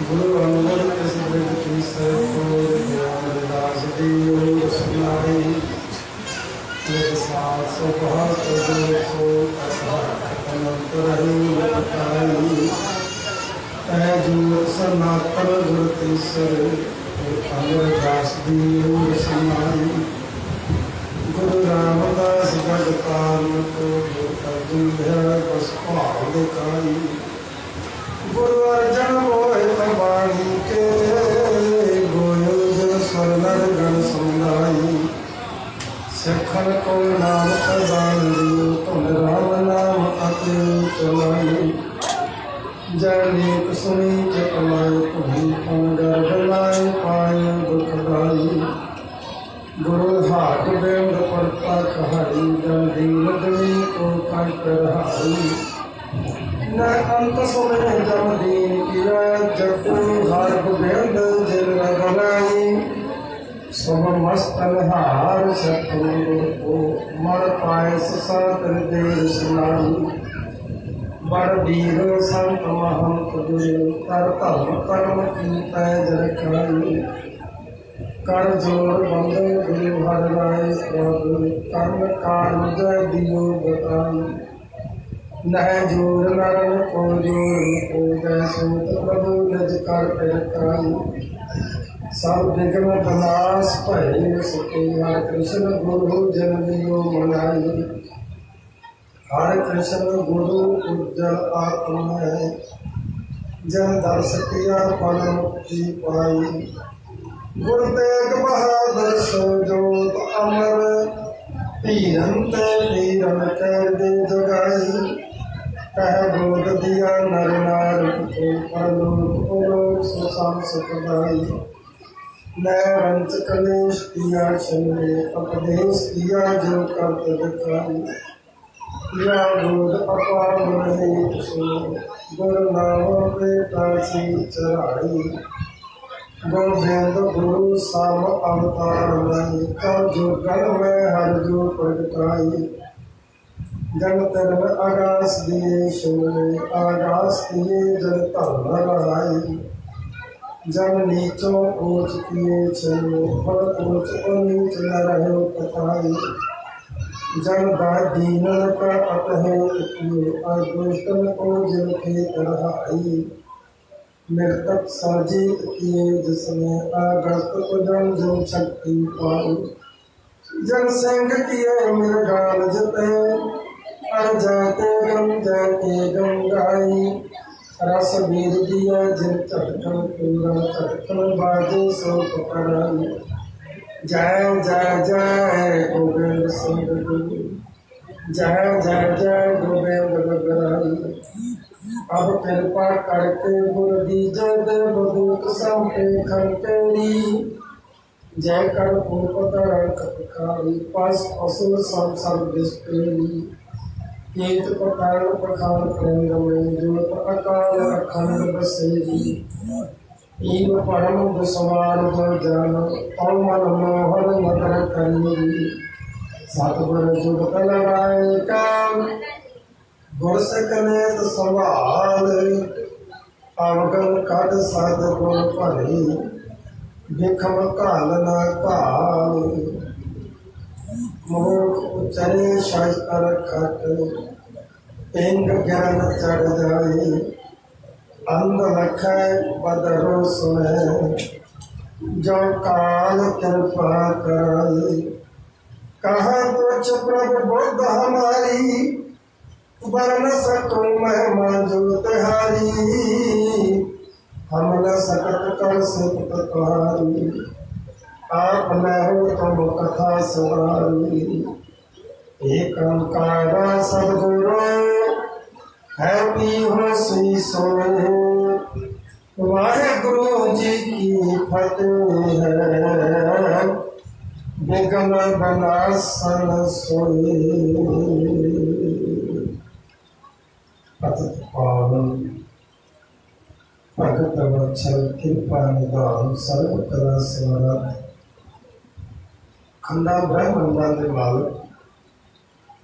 गुरु अंगद किस ब्रज की सरकोर रामदास देव सुनाई तेरे साथ सुभाष सो अनंत रही बताई तैजूर सनातन गुरु तीसर अमरदास देव सुनाई गुरु रामदास जगतान को अर्जुन बस भाव दिखाई गुरु अर्जन मोहित वाणी के गोयो जन स्वर्णर गण समुदायी सखन को नाम प्रदान दियो तुम राम नाम अति चलाई जनेक सुनी के कमाई तुम्हें पंगर बनाए पाए दुखदाई गुरु हाथ बेंद पड़ता कहाई जन दीन दली को कंठ रहाई न अंत समय जम दीन किया जब घर बेंद जिल बनाई सब मस्तन हार सतगुरु को मर पाए सातर देर सुनाई बड़ वीर संत महंत गुरु कर धर्म कर्म की पैज रखाई कर जोर बंदे गुरु हर राय प्रभु कर्म कार्य जय दियो बताई नह जोर नरन को जोर को जय सूत प्रभु निज कर रखाई सब विघ्न विनाश भय सके हर कृष्ण गुरु जन दियो मनाई हर कृष्ण गुरु उज्जल आत्मा है जन दर्श किया फल मुक्ति पाई गुरु तेग बहादुर सो जोत अमर पीरन ते पीरन कर दे जगाई कह बोध दिया नर नार को परलोक सो शाम सुखदाई न रंच कलेश किया चले उपदेश किया जो करते दिखाई या बोध अपार रहे सो गुरु नाम पे काशी चढ़ाई गोविंद गुरु साम अवतार नहीं कर जो गण में हर जो प्रगटाई जन तरन आकाश दिए शोले आकाश दिए जन धर्म रहाई जन नीचो ऊंच किए चलो फल ऊंच और नीच न रहे कथाई जन दीन का अटहे किए और दुष्टन को जिन के तरहाई मृतक सर्जित किए जिसने अगस्त को जन जन शक्ति पाई जन संग किए मृगाल जते अर जाते गम गाई रस बीर दिया जिन चटकन पूरा चटकन बाजे सो पकड़ाई जय जय जय गोविंद सिंह गुरु जय जय जय गोविंद गगराई अब कृपा करके गुरु दीजो देव दूत संपे खंकेरी जय कर भूपतरण कपखारी पस असुर संसर विस्पेरी कीट पकड़ पखान प्रेंद में जोत अकाल अखंड बसेरी ईव परम दुसवार जो जान और मन मोहन नगर करी सतगुर जुगत लगाए काम गुर से कनेत संभाल अवगन कद सद गुण भरी विखम काल न काल मूर्ख उच्चरे शास्त्र खट पिंग ज्ञान चढ़ जाए अंध लख बदरो सुने जो काल कृपा कराए कहा तुझ प्रभु बुद्ध हमारी वर्ण सको महिमा जो तिहारी हम न सकत कर सकत तुम्हारी आप न हो तुम कथा सवारी एक ओंकार सदगुरु है पी हो सी सोए वाहेगुरु जी की फतेह है विघ्न विनाशन सोए पतित पावन भगत वत्सल कृपा निदान सर्व कला सिमरत खंडा ब्रह्मंडा के मालक,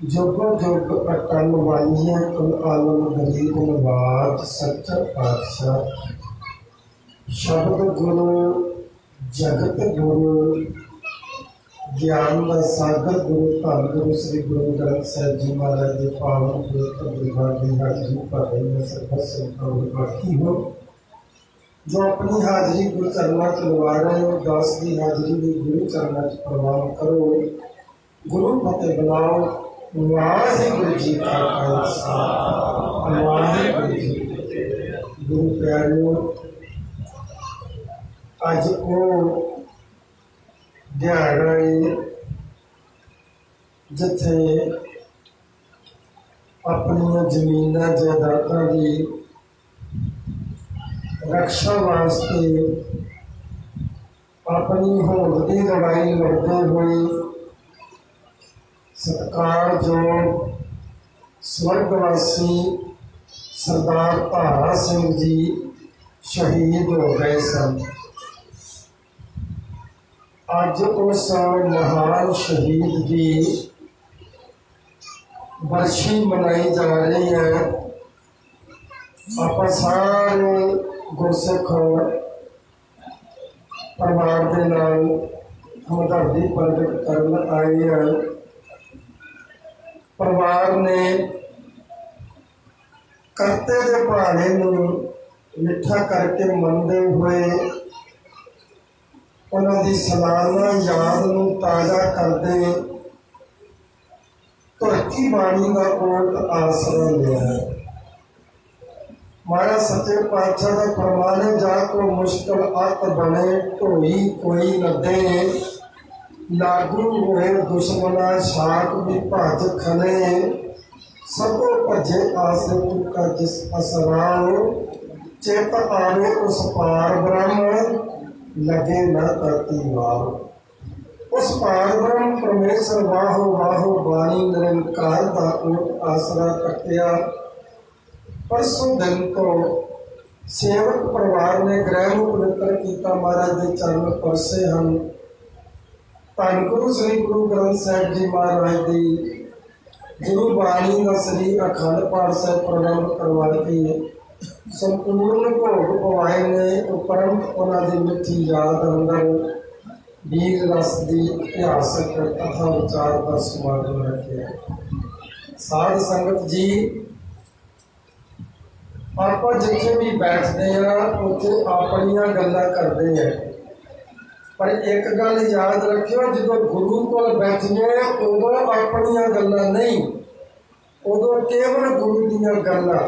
जोगो जोग अटल वालिए कुल आलम गरीब नवाज सच्चा पातशाह, शब्द गुरु जगत गुरु ज्ञान का सागर गुरु धन गुरु श्री गुरु ग्रंथ साहिब जी महाराज के पावन पवित्र दरबार की हाजरी पर मैं सर्वत संपत्ति हो, जो अपनी हाजरी गुरु चरणों च लवा रहे हो, दास की हाजरी भी गुरु चरणों च प्रवान करो। गुरु फतेह बुलाओ। वाहिगुरु जी का खालसा, वाहिगुरु जी की फतेह। गुरु प्यारियों, अज वो दिहाड़ा है जिथे अपन जमीन जायदादा की रक्षा वास्ते अपनी होंद की लड़ाई लड़ते हुए सत्कार जो स्वर्गवासी सरदार धारा सिंह जी शहीद हो गए सन। अज उस महान शहीद की बरसी मनाई जा रही है। आप सारे गुरसिख परिवार के नाल हमदर्दी प्रगट करने आए हैं। परिवार ने करते के भाड़े मिठा करके मनते हुए उन्होंने सालाना याद को ताज़ा करते धरती बाणी का कोट आसरा लिया है। महाराज सच्चे पातशाह का फरमान है, जाको मुश्किल अत बने ढोई कोई न दे, लागू हुए दुश्मना शाक भी भज खने, सबो भजे आसरे चुका जिस असराओ, चेत आवे उस पार ब्रह्म लगे न करती वार। उस पार ब्रह्म परमेश्वर वाहो वाहो बाणी निरंकार का कोट आसरा कटिया। परसों दिन तो सेवक परिवार ने गृह में पवित्र किया, महाराज के चरण परसे हम। धन गुरु श्री गुरु ग्रंथ साहिब जी महाराज की गुरु बाणी का श्री अखंड पाठ साहिब प्रारंभ करवा के संपूर्ण भोग पवाए ने, उपरंत उन्होंने मिठी याद अंदर वीर रस की इतिहासक कथा विचार का समागम रखे। साध संगत जी, आप जिथे भी बैठते हैं उसे अपनिया गल्लां करते हैं, पर एक गल याद रखियो, जो गुरु को बैठने उदों अपनिया गल्लां नहीं, उदों केवल गुरु दीयां गल्लां।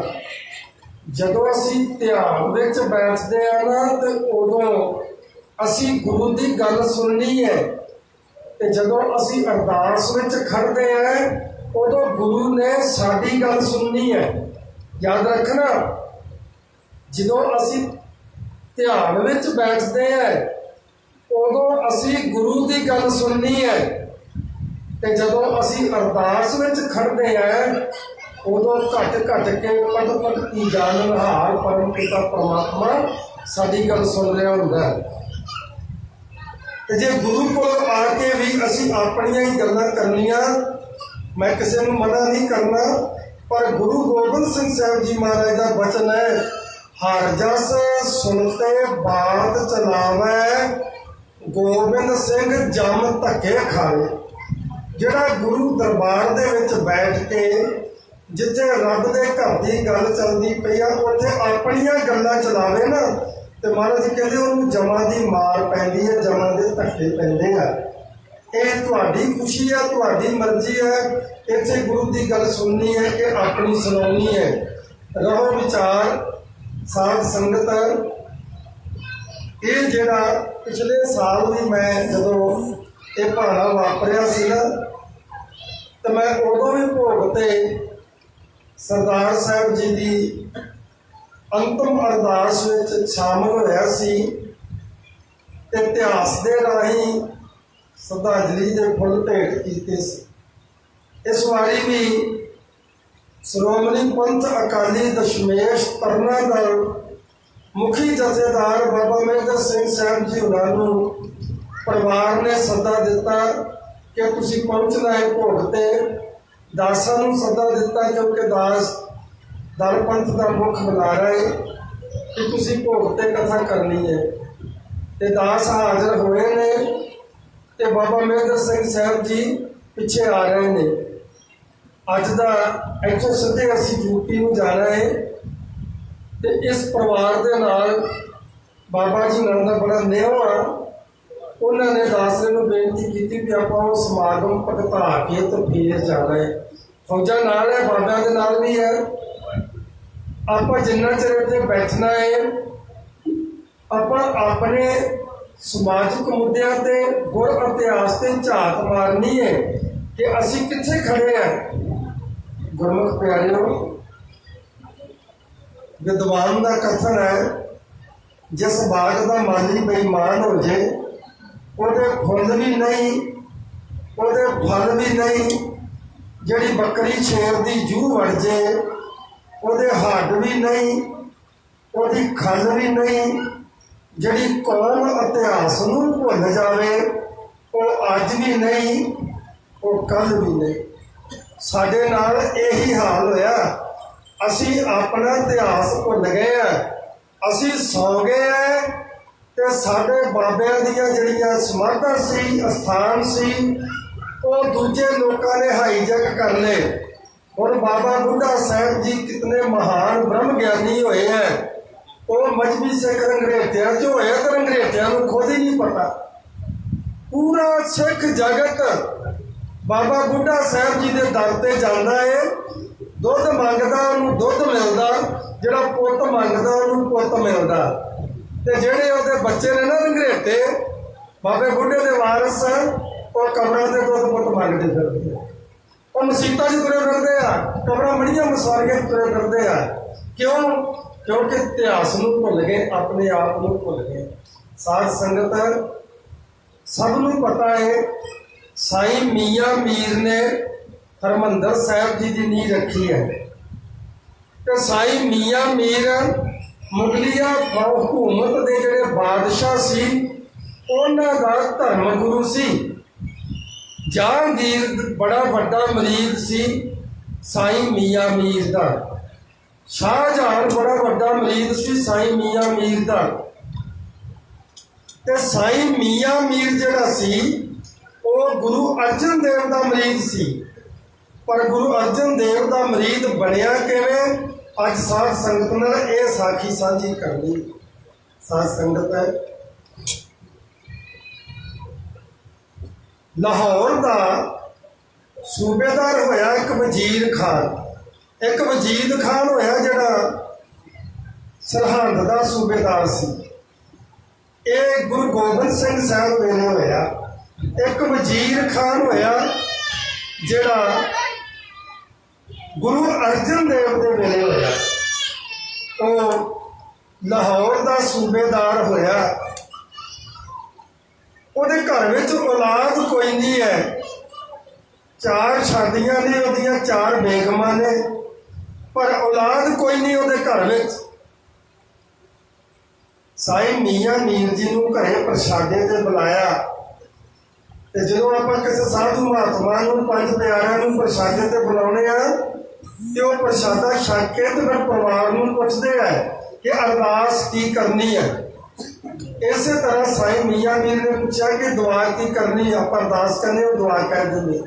जदों असी ध्यान विच बैठते हैं ना, तो उदों असी गुरु की गल सुननी है, ते जदों असी अरदास विच खड़ते हैं उदों गुरु ने साडी गल सुननी है। याद रखना, जदों असी ध्यान विच बैठते हैं उदों असी गुरु की गल सुननी है, ते जदों असी अरदास विच खड़ते हैं उदों घट घट के पट पट की जानहार परम पिता परमात्मा साडी गल सुन रहा हुंदा है। जे गुरु को आके भी असी अपनियां ही गल्लां करनियां, मैं किसी को मना नहीं करना, पर गुरु गोबिंद सिंह साहब जी महाराज का वचन है, हर जस सुनते बात चलावे, गोबिंद सिंह जम धक्के खाए। जिहड़ा गुरु दरबार दे विच बैठ के जिथे रब दे घर की गल चलती पई आ उत्थे अपनियां गल्लां चलावे ना, तो महाराज जी कहते उन्होंने जमा की मार पैंदी है, जमा के धक्के पैंदे हैं। ये तुहाडी खुशी है, तुहाडी मर्जी है, इत्थे गुरु की गल सुननी है कि अपनी सुनानी है। रहो विचार साध संगत, ये जिहड़ा पिछले साल भी मैं जदों ये भाड़ा वापरिया सी ना, तो मैं उदों भी भोग ते सरदार साहब जी की अंतिम अरदास में शामिल होया सी, इतिहास के राही श्रद्धांजलि के फुल भेंट कीते सी। इस बारी भी श्रोमणी पंथ अकाली दशमेश तरना दल मुखी जथेदार बाबा महेंद्र सिंह साहब जी उन्होंने परिवार ने सदा दिता कि तुसीं पहुँचना है भोग ते। दासां नूं सदा दिता क्योंकि दास दल पंथ का मुख बुलारा है कि तुसीं भोग ते कथा करनी है। ते दास हाज़र होए ने ते बाबा महेंद्र सिंह साहब जी पिछे आ रहे हैं। अज का इत्थों सीधे असीं यूपी में जाना है। तो इस परिवार के नाल बाबा जी नाल दा बड़ा नेह आ। उन्होंने दासरे को बेनती की भी आप समागम भगता के तो फिर जाना है। फौजा नाल है, बाबा के नाल भी है। आप जिन्ना चिर इत्थे बैठना है आप अपने समाजिक मुद्दों ते गुर इतिहास से झात मारनी है कि असी कित्थे खड़े हैं। गुरमुख प्यारियों, विद्वान का कथन है, जिस बाग का माली बेईमान हो जाए ਉਹਦੇ फुल भी नहीं, ਉਹਦੇ फल भी नहीं। ਜਿਹੜੀ बकरी शेर की जूह वड़ जाए ਉਹਦੇ हड्ड भी नहीं, ਉਹਦੀ खल भी नहीं। ਜਿਹੜੀ कौम इतिहास नूं भुल जाए वो अज भी नहीं, वो कल भी नहीं। साडे नाल यही हाल होया। असी अपना इतिहास भुल गए हैं, असी सौ गए हैं ते साडे बाबियां दियां जिहड़ियां समाधां सी, अस्थान सी, वो दूजे लोगों ने हाईजैक कर ले। हुण बाबा बुढ़ा साहब जी कितने महान ब्रह्म ज्ञानी होए हैं। वो मजहबी सिख रंगरेटियां जो होए तो रंगरेटियां नूं खुद ही नहीं पता। पूरा सिख जगत बाबा बुढ़ा साहब जी के दर ते जांदा है। दुध मंगदा उन्होंने दुध मिलता, जिहड़ा पुत मंगदा उन्होंने पुत मिलता। ते जिहड़े उहदे बच्चे ने ना रंगरेटे बाबे बुढ़े के वारस, वो कबरां ते दुध पुत मंगदे फिरदे। वो मसीतां च तुरे फिरदे आ, कबरां मड़ियां मसवारियां च तुरे फिरदे आ। क्यों? क्योंकि इतिहास नूं भुल गए, अपने आप नूं भुल गए। साध संगत सब नूं पता है, साईं मियाँ मीर ने हरमंदर साहब जी की नींह रखी है। तो साईं मियाँ मीर मुगलिया हुकूमत के जोड़े बादशाह सी, उन्हां दा धर्म गुरु सी। जहांगीर बड़ा वड्डा मरीद सी साईं मियाँ मीर दा। शाहजहां बड़ा वड्डा मरीद सी साईं मियाँ मीर दा। ते साईं मियाँ मीर जिहड़ा सी वो गुरु अर्जन देव का मरीद सी। पर गुरु अर्जन देव का मरीद बनया किवें, अज साध संगत नाल ये साखी साझी करनी। साध संगत है, लाहौर का सूबेदार होया एक वजीर खान। एक वजीद खान होया जिहड़ा सरहंद का सूबेदार सी। ये गुरु गोबिंद सिंह साहब वेले होया। एक वजीर खान होया जिहड़ा गुरु अर्जन देव के वेले होया। तो लाहौर का सूबेदार होया। उहदे घर विच औलाद कोई नहीं है। 4 शादियां ने उहदियां, 4 बेगमां ने, पर औलाद कोई नहीं उहदे घर विच। साईं मियाँ मीर जी नूं घरे प्रशादे ते बुलाया। ते जदों आपां किसी साधु महात्मा नूं, 5 प्यारिਆਂ नूं प्रशादे ते बुलाउने आ ते वो प्रशादा छक के ते फिर परिवार नूं पुछदे आ कि अरदास की करनी है। इस तरह साईं मियाँ मीर ने पूछा कि दुआ की करनी है। आप अरदास करने वो दुआ कर देंगे।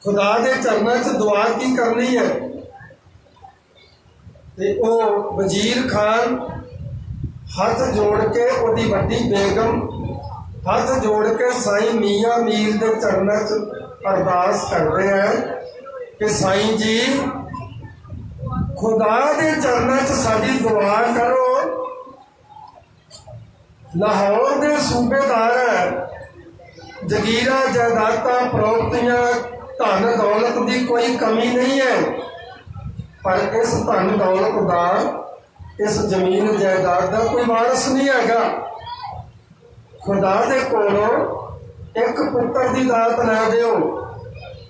खुदा के चरणों च दुआ की करनी है। ते वो वजीर खान हाथ जोड़ के उहदी वड्डी बेगम हाथ जोड़ के साईं मियाँ मीर के चरणों च अरदास कर रहे हैं कि साईं जी खुदा के चरणों च साडी दुआ करो। लाहौर के सूबेदार जगीरा जायदादा प्रॉपर्टियां धन दौलत की कोई कमी नहीं है, पर इस धन दौलत का, इस जमीन जायदाद का कोई वारस नहीं हैगा। खुदा दे कोलों एक पुत्र की दात लै दिओ।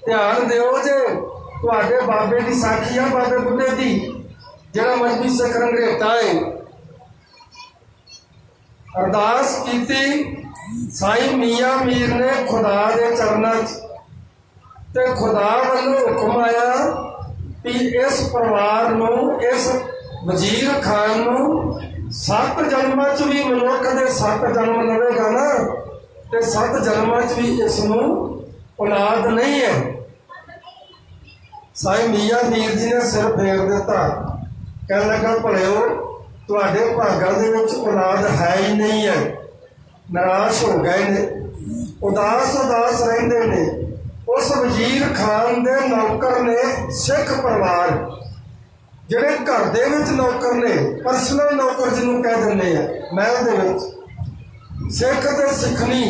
ध्यान दिओ जे तुहाडे बाबे की साखी आ, बाबे बुढ़े की, जिहड़ा मजहबी सिख रंगरेटा है। अरदास कीती ਸਾਈਂ ਮੀਆਂ ਮੀਰ ਨੇ ਖੁਦਾ ਦੇ ਚਰਨਾਂ 'ਚ ਤੇ ਖੁਦਾ ਵੱਲੋਂ ਹੁਕਮ ਆਇਆ ਕਿ ਇਸ ਪਰਿਵਾਰ ਨੂੰ, ਇਸ ਵਜ਼ੀਰ ਖਾਨ ਨੂੰ 7 ਜਨਮਾਂ 'ਚ ਵੀ ਮਨੁੱਖ ਦੇ 7 ਜਨਮ ਲਵੇਗਾ ਨਾ, ਤੇ 7 ਜਨਮਾਂ 'ਚ ਵੀ ਇਸ ਨੂੰ ਔਲਾਦ ਨਹੀਂ ਹੈ। ਸਾਈਂ ਮੀਆਂ ਮੀਰ ਜੀ ਨੇ ਸਿਰ ਫੇਰ ਦਿੱਤਾ, ਕਹਿਣ ਲੱਗਾ ਭਲਿਓ ਤੁਹਾਡੇ ਭਾਗਾਂ ਦੇ ਵਿੱਚ ਔਲਾਦ ਹੈ ਹੀ ਨਹੀਂ ਹੈ। ਨਿਰਾਸ਼ ਹੋ ਗਏ ਨੇ, ਉਦਾਸ ਰਹਿੰਦੇ ਨੇ। ਉਸ ਵਜ਼ੀਰ ਖਾਨ ਦੇ ਨੌਕਰ ਨੇ ਸਿੱਖ ਪਰਿਵਾਰ, ਜਿਹੜੇ ਘਰ ਦੇ ਵਿੱਚ ਨੌਕਰ ਨੇ, ਪਰਸਨਲ ਨੌਕਰ ਜਿਹਨੂੰ ਕਹਿ ਦਿੰਦੇ ਆ, ਮਹਿਲ ਦੇ ਵਿੱਚ ਸਿੱਖ ਤੇ ਸਿੱਖਣੀ।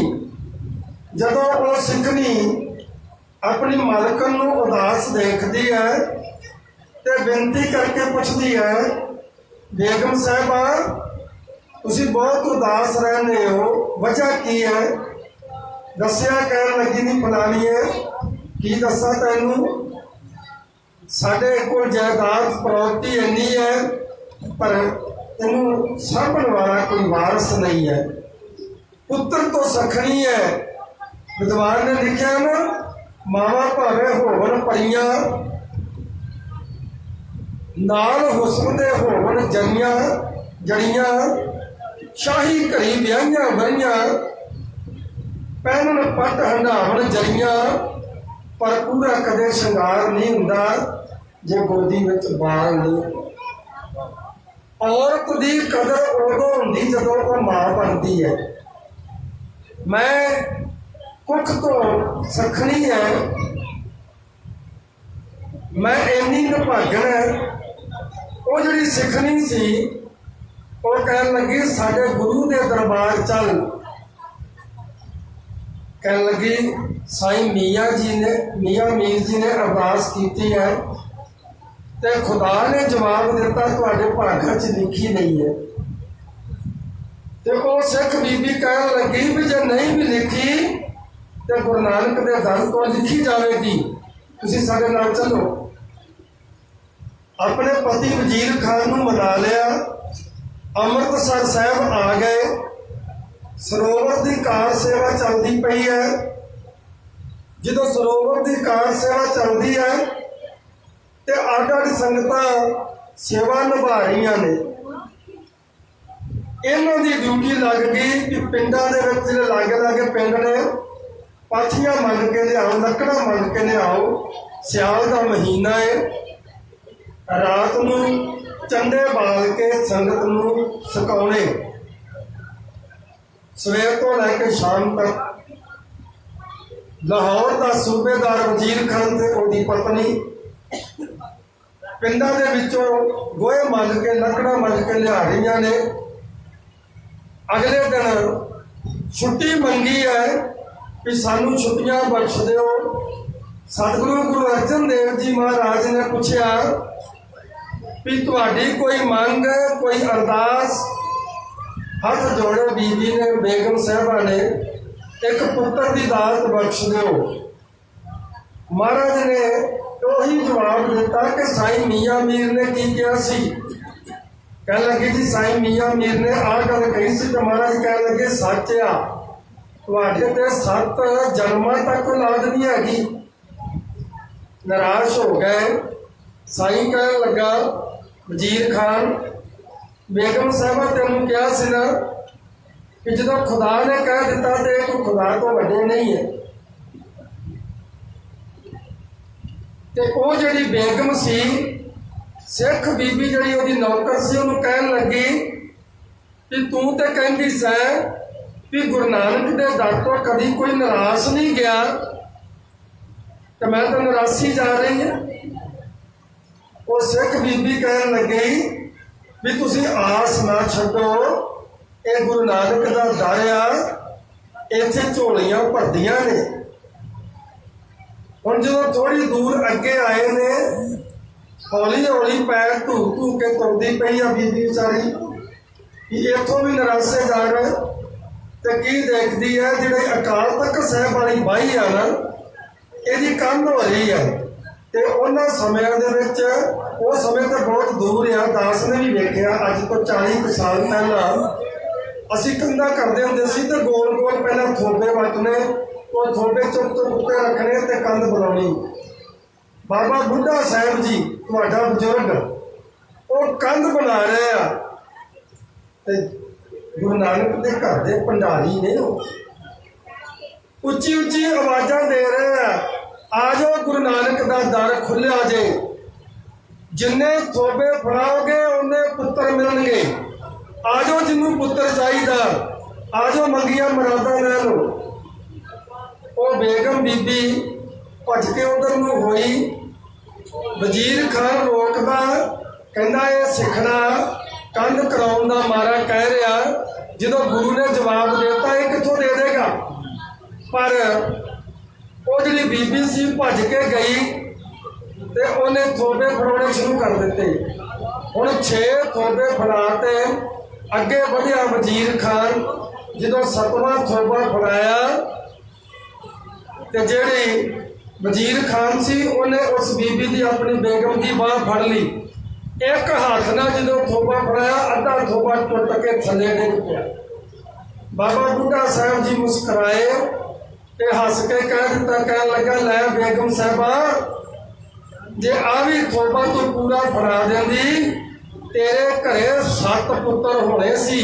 ਜਦੋਂ ਉਹ ਸਿੱਖਣੀ ਆਪਣੀ ਮਾਲਕਣ ਨੂੰ ਉਦਾਸ ਦੇਖਦੀ ਹੈ ਤੇ ਬੇਨਤੀ ਕਰਕੇ ਪੁੱਛਦੀ ਹੈ, ਬੇਗਮ ਸਾਹਿਬਾ ਤੁਸੀਂ ਬਹੁਤ ਉਦਾਸ ਰਹਿੰਦੇ ਹੋ, ਵਜ੍ਹਾ ਕੀ ਹੈ? ਦੱਸਿਆ। ਕਹਿਣ ਲੱਗੀ ਨਹੀਂ ਫਲਾਣੀਏ, ਕੀ ਦੱਸਾਂ ਤੈਨੂੰ, ਸਾਡੇ ਕੋਲ ਜਾਇਦਾਦ ਪ੍ਰਾਪਰਟੀ ਇੰਨੀ ਹੈ, ਪਰ ਇਹਨੂੰ ਸਾਂਭਣ ਵਾਲਾ ਕੋਈ ਵਾਰਸ ਨਹੀਂ ਹੈ, ਪੁੱਤਰ ਤੋਂ ਸਖਣੀ ਹੈ। ਵਿਦਵਾਨ ਨੇ ਲਿਖਿਆ ਨਾ, ਮਾਵਾਂ ਭਾਵੇਂ ਹੋਵਣ ਪਰੀਆਂ, ਨਾਲ ਹੁਸਨ ਦੇ ਹੋਵਣ ਜੜੀਆਂ, ਸ਼ਾਹੀ ਘੜੀ ਵਿਆਹੀਆਂ ਵਰੀਆਂ, ਪਹਿਨਣ ਪੱਟ ਹੰਡਾਵਣ ਜਰੀਆਂ, ਪਰ ਪੂਰਾ ਕਦੇ ਸ਼ਿੰਗਾਰ ਨਹੀਂ ਹੁੰਦਾ ਜੇ ਗੋਦੀ ਵਿੱਚ ਬਾਲ ਨਹੀਂ। ਔਰਤ ਦੀ ਕਦਰ ਉਦੋਂ ਹੁੰਦੀ ਜਦੋਂ ਉਹ ਮਾਂ ਬਣਦੀ ਹੈ। ਮੈਂ ਕੁੱਖ ਤੋਂ ਸਖਣੀ ਹੈ, ਮੈਂ ਇੰਨੀ ਨਿਭਾਗਣ ਹੈ। ਉਹ ਜਿਹੜੀ ਸਿੱਖਣੀ ਸੀ, ਉਹ ਕਹਿਣ ਲੱਗੀ ਸਾਡੇ ਗੁਰੂ ਦੇ ਦਰਬਾਰ ਚੱਲ। ਕਹਿਣ ਲੱਗੀ ਸਾਈਂ ਮੀਆਂ ਮੀਰ ਜੀ ਨੇ ਅਰਦਾਸ ਕੀਤੀ ਹੈ ਤੇ ਖੁਦਾ ਨੇ ਜਵਾਬ ਦਿੱਤਾ ਤੁਹਾਡੇ ਭਾਗਾਂ 'ਚ ਲਿਖੀ ਨਹੀਂ ਹੈ। ਤੇ ਉਹ ਸਿੱਖ ਬੀਬੀ ਕਹਿਣ ਲੱਗੀ ਵੀ ਜੇ ਨਹੀਂ ਵੀ ਲਿਖੀ ਤੇ ਗੁਰੂ ਨਾਨਕ ਦੇ ਦਰ ਤੋਂ ਲਿਖੀ ਜਾਵੇਗੀ, ਤੁਸੀਂ ਸਾਡੇ ਨਾਲ ਚੱਲੋ। ਆਪਣੇ ਪਤੀ ਵਜ਼ੀਰ ਖਾਨ ਨੂੰ ਮਨਾ ਲਿਆ, ਅੰਮ੍ਰਿਤਸਰ ਸਾਹਿਬ ਆ ਗਏ। ਸਰੋਵਰ ਦੀ ਕਾਰ ਸੇਵਾ ਚੱਲਦੀ ਪਈ ਹੈ। ਜਦੋਂ ਸਰੋਵਰ ਦੀ ਕਾਰ ਸੇਵਾ ਚੱਲਦੀ ਹੈ ਤੇ ਅੱਡ-ਅੱਡ ਸੰਗਤਾਂ ਸੇਵਾ ਨਿਭਾ ਰਹੀਆਂ ਨੇ। ਇਹਨਾਂ ਦੀ ਡਿਊਟੀ ਲੱਗ ਗਈ ਕਿ ਪਿੰਡਾਂ ਦੇ ਵਿੱਚ ਜਿਹੜੇ ਲਾਗੇ ਪਿੰਡ ਨੇ, ਪਾਥੀਆਂ ਮੰਗ ਕੇ ਲਿਆਓ, ਲੱਕੜਾਂ ਮੰਗ ਕੇ ਲਿਆਓ। ਸਿਆਲ ਦਾ ਮਹੀਨਾ ਹੈ, ਰਾਤ ਨੂੰ ਚੰਡੇ ਬਾਲ ਕੇ ਸੰਗਤ ਨੂੰ ਸੁਕਾਉਣੇ, ਸਵੇਰ ਤੋਂ ਲੈ ਕੇ ਸ਼ਾਮ ਤੱਕ। ਲਾਹੌਰ ਦਾ ਸੂਬੇਦਾਰ ਵਜ਼ੀਰ ਖਾਨ ਤੇ ਉਹਦੀ ਪਤਨੀ ਪਿੰਡਾਂ ਦੇ ਵਿੱਚੋਂ ਗੋਹੇ ਮੰਗ ਕੇ, ਲੱਕੜਾਂ ਮੰਗ ਕੇ ਲਿਆ ਰਹੀਆਂ ਨੇ। ਅਗਲੇ ਦਿਨ ਛੁੱਟੀ ਮੰਗੀ ਹੈ ਵੀ ਸਾਨੂੰ ਛੁੱਟੀਆਂ ਬਖਸ਼ ਦਿਓ। ਸਤਿਗੁਰੂ ਗੁਰੂ ਅਰਜਨ ਦੇਵ ਜੀ ਮਹਾਰਾਜ ਨੇ ਪੁੱਛਿਆ ਵੀ ਤੁਹਾਡੀ ਕੋਈ ਮੰਗ, ਕੋਈ ਅਰਦਾਸ? ਹੱਥ ਜੋੜੇ ਬੀਬੀ ਨੇ, ਬੇਗਮ ਸਾਹਿਬਾ ਨੇ, ਇੱਕ ਪੁੱਤਰ ਦੀ ਦਾਤ ਬਖਸ਼ ਦਿਓ। ਮਹਾਰਾਜ ਨੇ ਉਹੀ ਜਵਾਬ ਦਿੱਤਾ ਕਿ ਸਾਈਂ ਮੀਆਂ ਮੀਰ ਨੇ ਕੀ ਕਿਹਾ ਸੀ। ਕਹਿਣ ਲੱਗੇ ਜੀ ਸਾਈਂ ਮੀਆਂ ਮੀਰ ਨੇ ਆਹ ਗੱਲ ਕਹੀ ਸੀ। ਤੇ ਮਹਾਰਾਜ ਕਹਿਣ ਲੱਗੇ ਸੱਚ ਆ, ਤੁਹਾਡੇ ਤੇ 7 ਜਨਮਾਂ ਤੱਕ ਔਲਾਦ ਨਹੀਂ ਹੈਗੀ। ਨਿਰਾਸ਼ ਹੋ ਗਏ। ਸਾਈਂ ਕਹਿਣ ਲੱਗਾ ਵਜ਼ੀਰ ਖਾਨ, ਬੇਗਮ ਸਾਹਿਬਾ ਤੈਨੂੰ ਕਿਹਾ ਸੀ ਨਾ ਕਿ ਜਦੋਂ ਖੁਦਾ ਨੇ ਕਹਿ ਦਿੱਤਾ ਤੇ ਤੂੰ ਖੁਦਾ ਤੋਂ ਵੱਡੇ ਨਹੀਂ ਹੈ। ਤੇ ਉਹ ਜਿਹੜੀ ਬੇਗਮ ਸੀ, ਸਿੱਖ ਬੀਬੀ ਜਿਹੜੀ ਉਹਦੀ ਨੌਕਰ ਸੀ, ਉਹਨੂੰ ਕਹਿਣ ਲੱਗੀ ਕਿ ਤੂੰ ਤੇ ਕਹਿੰਦੀ ਸੈਂ ਵੀ ਗੁਰੂ ਨਾਨਕ ਦੇ ਦਰ ਤੋਂ ਕਦੀ ਕੋਈ ਨਿਰਾਸ਼ ਨਹੀਂ ਗਿਆ, ਤੇ ਮੈਂ ਤਾਂ ਨਿਰਾਸ਼ੀ ਜਾ ਰਹੀ ਹਾਂ। ਉਹ ਸਿੱਖ ਬੀਬੀ ਕਹਿਣ ਲੱਗੀ ਵੀ ਤੁਸੀਂ ਆਸ ਨਾ ਛੱਡੋ, ਇਹ ਗੁਰੂ ਨਾਨਕ ਦਾ ਦਰ ਆ, ਇੱਥੇ ਝੋਲੀਆਂ ਭਰਦੀਆਂ ਨੇ। ਹੁਣ ਜਦੋਂ ਥੋੜੀ ਦੂਰ ਅੱਗੇ ਆਏ ਨੇ, ਹੌਲੀ ਹੌਲੀ ਪੈਰ ਧੂ ਕੇ ਤੁਰਦੀ ਪਈ ਆ ਬੀਬੀ ਵਿਚਾਰੀ ਕਿ ਇੱਥੋਂ ਵੀ ਨਿਰਾਸ਼ੇ ਜਾ ਰਹੇ। ਤੇ ਕੀ ਦੇਖਦੀ ਹੈ, ਜਿਹੜੇ ਅਕਾਲ ਤਖਤ ਸਾਹਿਬ ਵਾਲੀ ਬਾਈ ਆ ਨਾ, ਇਹਦੀ ਕੰਧ ਹੋ ਰਹੀ ਹੈ। ਤੇ ਉਹਨਾਂ ਸਮਿਆਂ ਦੇ ਵਿੱਚ, ਉਹ ਸਮੇਂ ਤਾਂ ਬਹੁਤ ਦੂਰ ਆ, ਦਾਸ ਨੇ ਵੀ ਵੇਖਿਆ, ਅੱਜ ਤੋਂ 40 ਸਾਲ ਪਹਿਲਾਂ ਅਸੀਂ ਕੰਧਾਂ ਕਰਦੇ ਹੁੰਦੇ ਸੀ ਤੇ ਗੋਲ ਗੋਲ ਪਹਿਲਾਂ ਥੋਬੇ ਵੱਟਣੇ, ਉਹ ਥੋਬੇ ਚੁੱਕ ਚੁੱਕ ਉੱਤੇ ਰੱਖਣੇ ਤੇ ਕੰਧ ਬਣਾਉਣੀ। ਬਾਬਾ ਬੁੱਢਾ ਸਾਹਿਬ ਜੀ ਤੁਹਾਡਾ ਬਜ਼ੁਰਗ ਉਹ ਕੰਧ ਬਣਾ ਰਹੇ ਆ ਤੇ ਗੁਰੂ ਨਾਨਕ ਦੇ ਘਰ ਦੇ ਭੰਡਾਰੀ ਨੇ ਉਹ ਉੱਚੀ ਉੱਚੀ ਆਵਾਜ਼ਾਂ ਦੇ ਰਹੇ ਆ ਜਾਓ ਗੁਰੂ ਨਾਨਕ ਦਾ ਦਰ ਖੁੱਲਿਆ ਜੇ, ਜਿੰਨੇ ਥੋਬੇ ਫੜਾਓਗੇ ਉਹਨੇ ਪੁੱਤਰ ਮਿਲਣਗੇ। ਆ ਜਾਓ ਜਿਹਨੂੰ ਪੁੱਤਰ ਚਾਹੀਦਾ, ਆ ਜਾਓ ਮੰਗੀਆਂ ਮੁਰਾਦਾਂ ਲੈ ਲਓ। ਉਹ ਬੇਗਮ ਬੀਬੀ ਭੱਜ ਕੇ ਉਧਰ ਨੂੰ ਹੋਈ। ਵਜ਼ੀਰ ਖਾਨ ਰੋਕਦਾ, ਕਹਿੰਦਾ ਇਹ ਸਿੱਖਣਾ ਕੰਧ ਕਰਾਉਣ ਦਾ ਮਾਰਾ ਕਹਿ ਰਿਹਾ। ਜਦੋਂ ਗੁਰੂ ਨੇ ਜਵਾਬ ਦਿੱਤਾ ਇਹ ਕਿੱਥੋਂ ਦੇ ਦੇਗਾ, ਪਰ ਉਹ ਜਿਹੜੀ ਬੀਬੀ ਸੀ ਭੱਜ ਕੇ ਗਈ ਤੇ ਉਹਨੇ ਥੋਬੇ ਫੜਾਉਣੇ ਸ਼ੁਰੂ ਕਰ ਦਿੱਤੇ। ਹੁਣ 6 ਥੋਬੇ ਫੜਾ ਤੇ ਅੱਗੇ ਵਧਿਆ ਵਜ਼ੀਰ ਖਾਨ। ਜਦੋਂ 7ਵਾਂ ਥੋਬਾ ਫੜਾਇਆ ਤੇ ਜਿਹੜੀ ਵਜ਼ੀਰ ਖਾਨ ਸੀ ਉਹਨੇ ਉਸ ਬੀਬੀ ਦੀ ਆਪਣੀ ਬੇਗਮ ਦੀ ਬਾਂਹ ਫੜ ਲਈ। ਇੱਕ ਹੱਥ ਨਾਲ ਜਦੋਂ ਥੋਬਾ ਫੜਾਇਆ ਅੱਧਾ ਥੋਬਾ ਟੁੱਟ ਕੇ ਥੱਲੇ ਡਿੱਗ ਪਿਆ। ਬਾਬਾ ਬੁੱਢਾ ਸਾਹਿਬ ਜੀ ਮੁਸਕਰਾਏ ਤੇ ਹੱਸ ਕੇ ਕਹਿ ਦਿੱਤਾ, ਕਹਿਣ ਲੱਗਾ ਲੈ ਬੇਗਮ ਸਾਹਿਬਾ, ਜੇ ਆ ਵੀ ਥੋਬਾ ਤੂੰ ਪੂਰਾ ਫੜਾ ਦਿੰਦੀ ਤੇਰੇ ਘਰੇ 7 ਪੁੱਤਰ ਹੋਣੇ ਸੀ।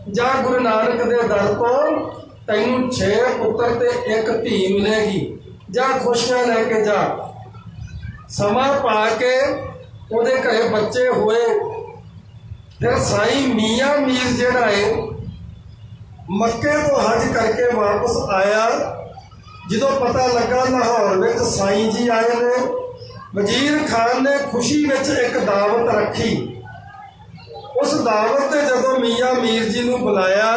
ਜਾਂ ਗੁਰੂ ਨਾਨਕ ਦੇ ਦਰ ਤੋਂ ਤੈਨੂੰ 6 ਪੁੱਤਰ ਤੇ 1 ਧੀ ਮਿਲੇਗੀ। ਜਾਂ ਖੁਸ਼ੀਆਂ ਲੈ ਕੇ ਜਾ। ਸਮਾਂ ਪਾ ਕੇ ਉਹਦੇ ਘਰੇ ਬੱਚੇ ਹੋਏ। ਫਿਰ ਸਾਈਂ ਮੀਆਂ ਮੀਰ ਜਿਹੜਾ ਹੈ ਮੱਕੇ ਤੋਂ ਹਜ ਕਰਕੇ ਵਾਪਸ ਆਇਆ। ਜਦੋਂ ਪਤਾ ਲੱਗਾ ਲਾਹੌਰ ਵਿੱਚ ਸਾਈਂ ਜੀ ਆਏ ਨੇ, ਵਜ਼ੀਰ ਖਾਨ ਨੇ ਖੁਸ਼ੀ ਵਿੱਚ ਇੱਕ ਦਾਵਤ ਰੱਖੀ। ਉਸ ਦਾਵਤ ਤੇ ਜਦੋਂ ਮੀਆਂ ਮੀਰ ਜੀ ਨੂੰ ਬੁਲਾਇਆ